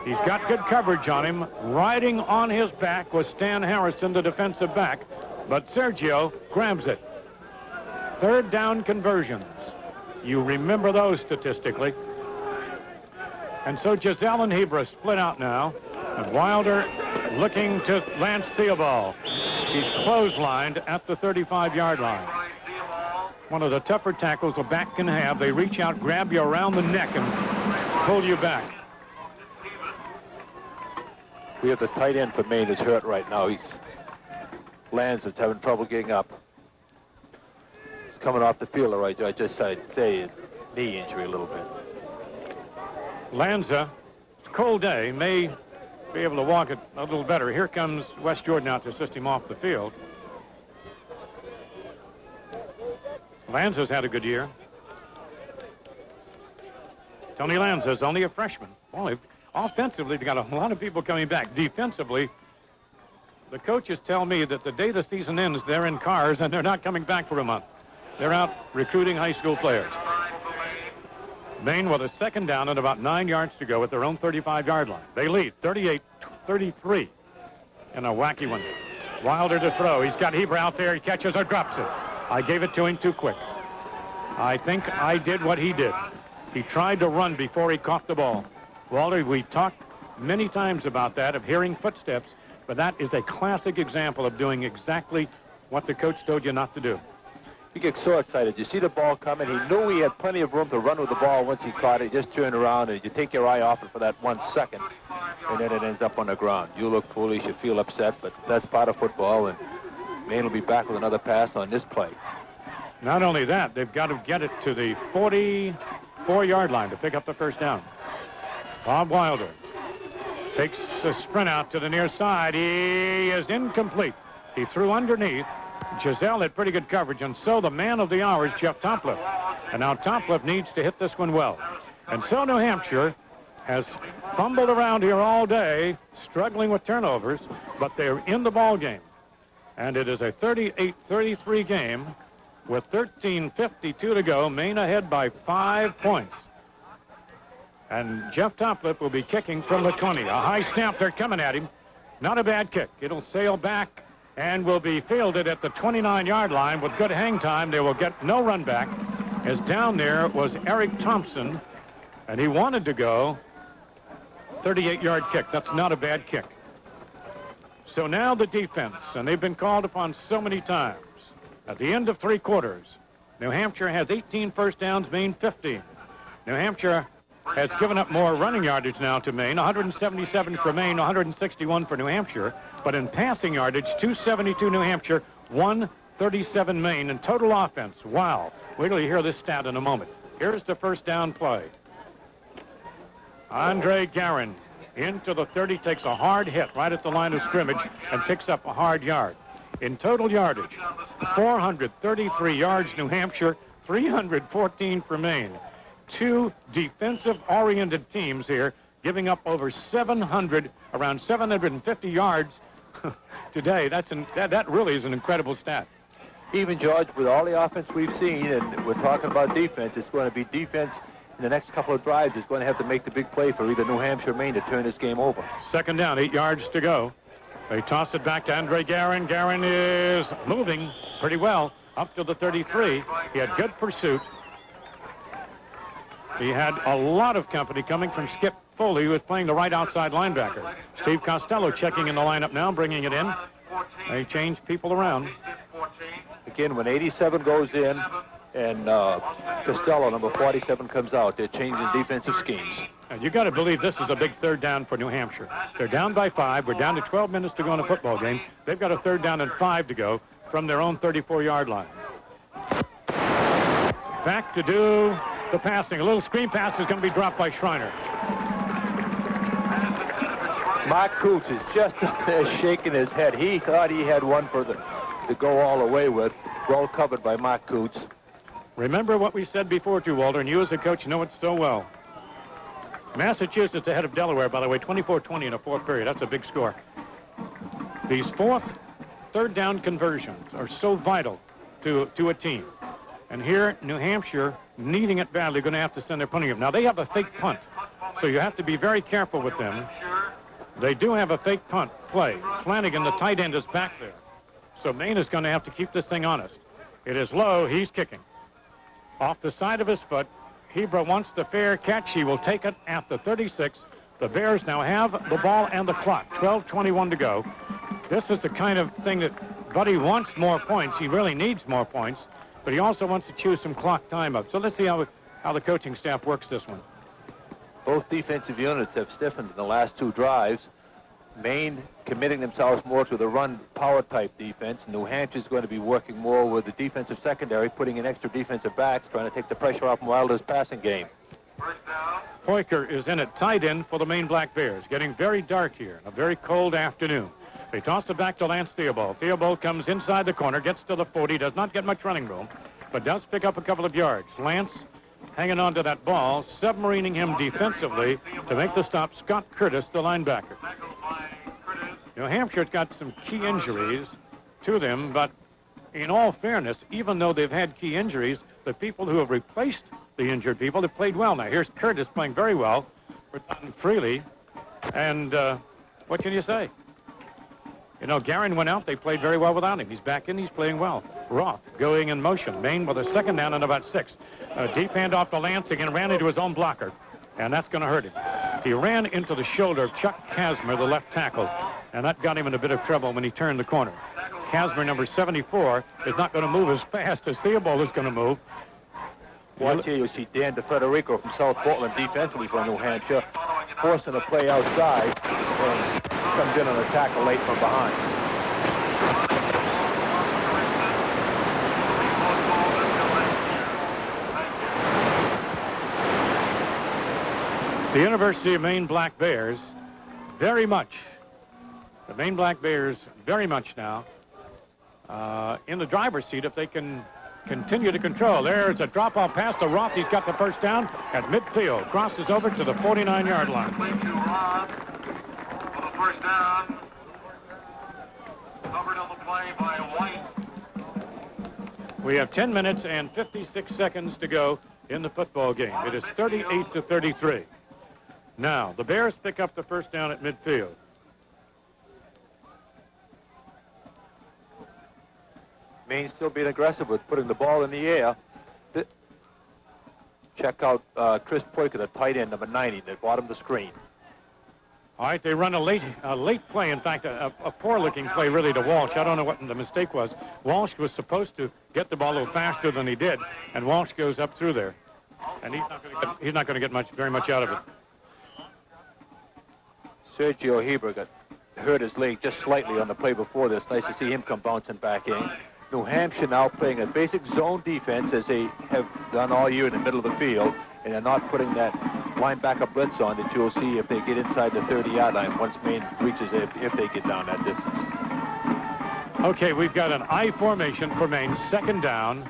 He's got good coverage on him. Riding on his back was Stan Harrison, the defensive back. But Sergio grabs it. Third down conversions. You remember those statistically. And so Giselle and Hebrew split out now. And Wilder looking to Lance Theobald. He's clotheslined at the 35-yard line. One of the tougher tackles a back can have. They reach out, grab you around the neck, and pull you back. We have the tight end for Maine is hurt right now. Lance is having trouble getting up. He's coming off the field, all right. I just say knee injury a little bit. Lanza, it's a cold day, may be able to walk it a little better. Here comes Wes Jordan out to assist him off the field. Lanza's had a good year. Tony Lanza's only a freshman. Well, offensively, they've got a lot of people coming back. Defensively, the coaches tell me that the day the season ends, they're in cars and they're not coming back for a month. They're out recruiting high school players. Maine with a second down and about 9 yards to go at their own 35-yard line. They lead 38-33 in a wacky one. Wilder to throw. He's got Heber out there. He catches or drops it. I gave it to him too quick. I think I did what he did. He tried to run before he caught the ball. Walter, we talked many times about that, of hearing footsteps, but that is a classic example of doing exactly what the coach told you not to do. He gets so excited. You see the ball coming. He knew he had plenty of room to run with the ball once he caught it. He just turned around, and you take your eye off it for that 1 second, and then it ends up on the ground. You look foolish. You feel upset, but that's part of football, and Maine will be back with another pass on this play. Not only that, they've got to get it to the 44-yard line to pick up the first down. Bob Wilder takes a sprint out to the near side. He is incomplete. He threw underneath. Giselle had pretty good coverage, and so the man of the hour is Jeff Topliff. And now Topliff needs to hit this one well. And so New Hampshire has fumbled around here all day, struggling with turnovers, but they're in the ball game. And it is a 38-33 game with 13:52 to go. Maine ahead by 5 points. And Jeff Topliff will be kicking from the 20. A high snap, they're coming at him. Not a bad kick. It'll sail back and will be fielded at the 29-yard line with good hang time. They will get no run back, as down there was Eric Thompson, and he wanted to go 38-yard kick. That's not a bad kick. So now the defense, and they've been called upon so many times. At the end of 3 quarters, New Hampshire has 18 first downs, Maine 15. New Hampshire has given up more running yardage now to Maine, 177 for Maine, 161 for New Hampshire. But in passing yardage, 272 New Hampshire, 137 Maine. In total offense, wow. Wait till you hear this stat in a moment. Here's the first down play. Andre Garron into the 30, takes a hard hit right at the line of scrimmage and picks up a hard yard. In total yardage, 433 yards New Hampshire, 314 for Maine. 2 defensive-oriented teams here, giving up over 700, around 750 yards today. That really is an incredible stat. Even, George, with all the offense we've seen, and we're talking about defense, it's going to be defense in the next couple of drives is going to have to make the big play for either New Hampshire or Maine to turn this game over. Second down, 8 yards to go. They toss it back to Andre Garron. Garron is moving pretty well up to the 33. He had good pursuit. He had a lot of company coming from Skip Foley, who was playing the right outside linebacker. Steve Costello checking in the lineup now, bringing it in. They change people around. Again, when 87 goes in and Costello, number 47, comes out, they're changing defensive schemes. And you got to believe this is a big third down for New Hampshire. They're down by 5. We're down to 12 minutes to go in a football game. They've got a third down and 5 to go from their own 34-yard line. Back to do the passing. A little screen pass is going to be dropped by Schreiner. Mark Coots is just there shaking his head. He thought he had one for to go all the way with. Well covered by Mark Coots. Remember what we said before, too, Walter, and you as a coach know it so well. Massachusetts ahead of Delaware, by the way, 24-20 in a 4th period. That's a big score. These 4th, third down conversions are so vital to a team. And here, New Hampshire, needing it badly, going to have to send their punting. Now, they have a fake punt, so you have to be very careful with them. They do have a fake punt play. Flanagan, the tight end, is back there. So Maine is going to have to keep this thing honest. It is low. He's kicking. Off the side of his foot. Heber wants the fair catch. He will take it at the 36. The Bears now have the ball and the clock. 12:21 to go. This is the kind of thing that Buddy wants more points. He really needs more points, but he also wants to choose some clock time up. So let's see how the coaching staff works this one. Both defensive units have stiffened in the last 2 drives. Maine committing themselves more to the run power type defense. New Hampshire's going to be working more with the defensive secondary, putting in extra defensive backs, trying to take the pressure off Wilder's passing game. Poiker is in at tight end for the Maine Black Bears. Getting very dark here, a very cold afternoon. They toss it back to Lance Theobald. Theobald comes inside the corner, gets to the 40, does not get much running room, but does pick up a couple of yards. Lance hanging on to that ball, submarining him defensively to make the stop. Scott Curtis, the linebacker. New Hampshire's got some key injuries to them, but in all fairness, even though they've had key injuries, the people who have replaced the injured people have played well. Now, here's Curtis playing very well for Freely, and what can you say? You know, Garron went out. They played very well without him. He's back in. He's playing well. Roth going in motion. Maine with a second down and about 6. Deep hand off to Lansing and ran into his own blocker. And that's going to hurt him. He ran into the shoulder of Chuck Casmer, the left tackle. And that got him in a bit of trouble when he turned the corner. Casmer, number 74, is not going to move as fast as Theobald is going to move. Watch here, you'll see Dan Federico from South Portland defensively for New Hampshire, forcing a play outside and comes in on a tackle late from behind. The University of Maine Black Bears, very much. The Maine Black Bears, very much now, in the driver's seat if they can continue to control. There's a drop-off pass to Roth. He's got the first down at midfield. Crosses over to the 49-yard line. First down. Covered on the play by White. We have 10 minutes and 56 seconds to go in the football game. It is 38-33. Now, the Bears pick up the first down at midfield. Maine still being aggressive with putting the ball in the air. Check out Chris Poyker, the tight end, number 90, that bottom of the screen. All right, they run a late play. In fact, a poor-looking play, really, to Walsh. I don't know what the mistake was. Walsh was supposed to get the ball a little faster than he did, and Walsh goes up through there. And he's not going to get very much out of it. Sergio Heber got hurt his leg just slightly on the play before this. Nice to see him come bouncing back in. New Hampshire now playing a basic zone defense as they have done all year in the middle of the field, and they're not putting that linebacker blitz on that you'll see if they get inside the 30-yard line once Maine reaches it, if they get down that distance. Okay, we've got an I formation for Maine, second down,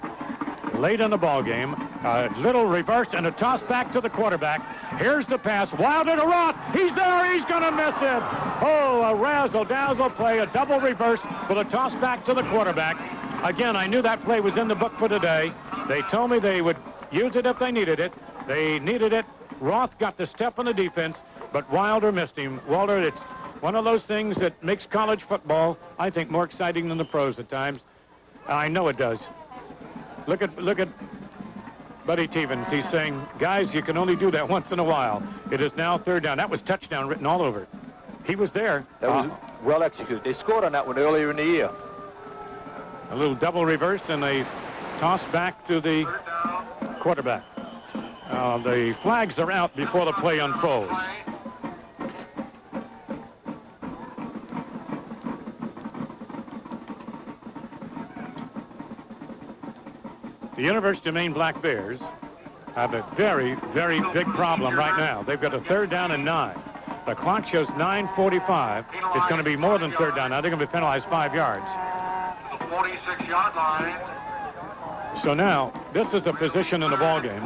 late in the ball game. A little reverse and a toss back to the quarterback. Here's the pass. Wilder to Roth. He's there. He's going to miss it. Oh, a razzle-dazzle play, a double reverse with a toss back to the quarterback. Again, I knew that play was in the book for today. They told me they would use it if they needed it. They needed it. Roth got the step on the defense, but Wilder missed him. Wilder, it's one of those things that makes college football, I think, more exciting than the pros at times. I know it does. Look at Buddy Teevens. He's saying, guys, you can only do that once in a while. It is now third down. That was touchdown written all over it. He was there. That was well executed. They scored on that one earlier in the year. A little double reverse and a toss back to the quarterback. The flags are out before the play unfolds. The University of Maine Black Bears have a very, very big problem right now. They've got a third down and 9. The clock shows 9:45. It's going to be more than third down now. They're going to be penalized 5 yards. The 46-yard line. So now, this is a position in the ball game.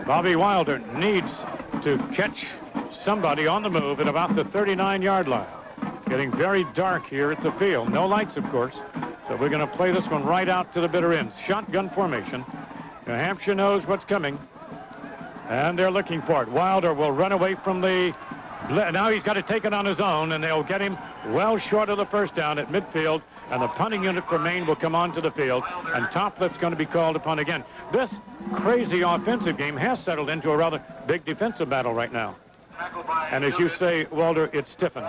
Bobby Wilder needs to catch somebody on the move at about the 39-yard line. Getting very dark here at the field. No lights, of course. So we're going to play this one right out to the bitter ends. Shotgun formation. New Hampshire knows what's coming. And they're looking for it. Wilder will run away from the... Now he's got to take it on his own, and they'll get him well short of the first down at midfield. And the punting unit for Maine will come onto the field. And Topliff's going to be called upon again. This crazy offensive game has settled into a rather big defensive battle right now. And as you say, Walter, it's stiffened.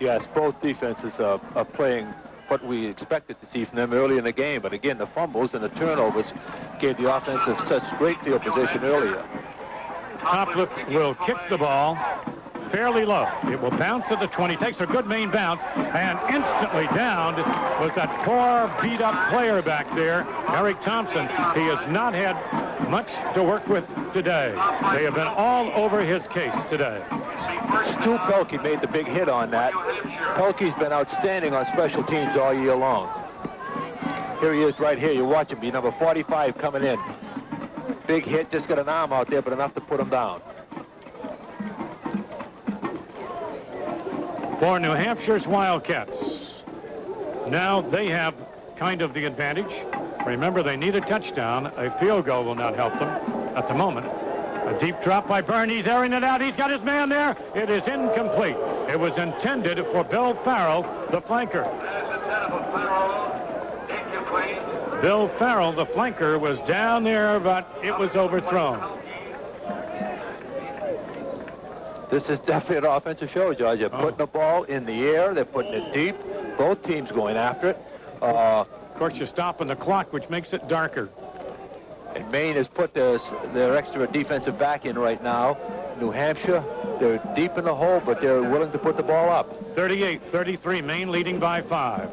Yes, both defenses are playing what we expected to see from them early in the game. But again, the fumbles and the turnovers gave the offense such great field position earlier. Topliff will kick the ball fairly low. It will bounce at the 20, takes a good Maine bounce, and instantly down was that poor beat-up player back there, Eric Thompson. He has not had much to work with today. They have been all over his case today. Stu Pelkey made the big hit on that. Pelkey's been outstanding on special teams all year long. Here he is right here. You watch him be number 45 coming in. Big hit, just got an arm out there, but enough to put him down. For New Hampshire's Wildcats, now they have kind of the advantage. Remember, they need a touchdown. A field goal will not help them at the moment. A deep drop by Byrne. He's airing it out. He's got his man there. It is incomplete. It was intended for Bill Farrell, the flanker. Bill Farrell, the flanker, was down there, but it was overthrown. This is definitely an offensive show, George. They're putting the ball in the air. They're putting it deep. Both teams going after it. Of course, you're stopping the clock, which makes it darker. And Maine has put their extra defensive back in right now. New Hampshire, they're deep in the hole, but they're willing to put the ball up. 38-33, Maine leading by 5.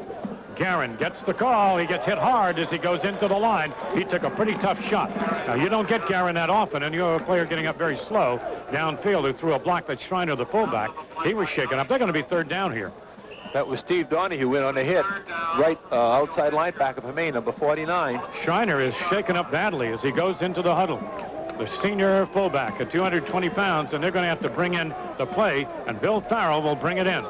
Garron gets the call. He gets hit hard as he goes into the line. He took a pretty tough shot. Now, you don't get Garron that often, and you have a player getting up very slow downfield who threw a block that Schreiner, the fullback, he was shaken up. They're going to be third down here. That was Steve Donahue in on a hit. Right outside linebacker for Maine, number 49. Schreiner is shaken up badly as he goes into the huddle. The senior fullback at 220 pounds, and they're going to have to bring in the play, and Bill Farrell will bring it in.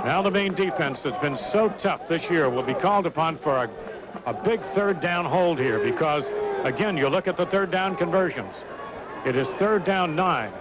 Now the Maine defense that's been so tough this year will be called upon for a big third down hold here because, again, you look at the third down conversions. It is third down 9.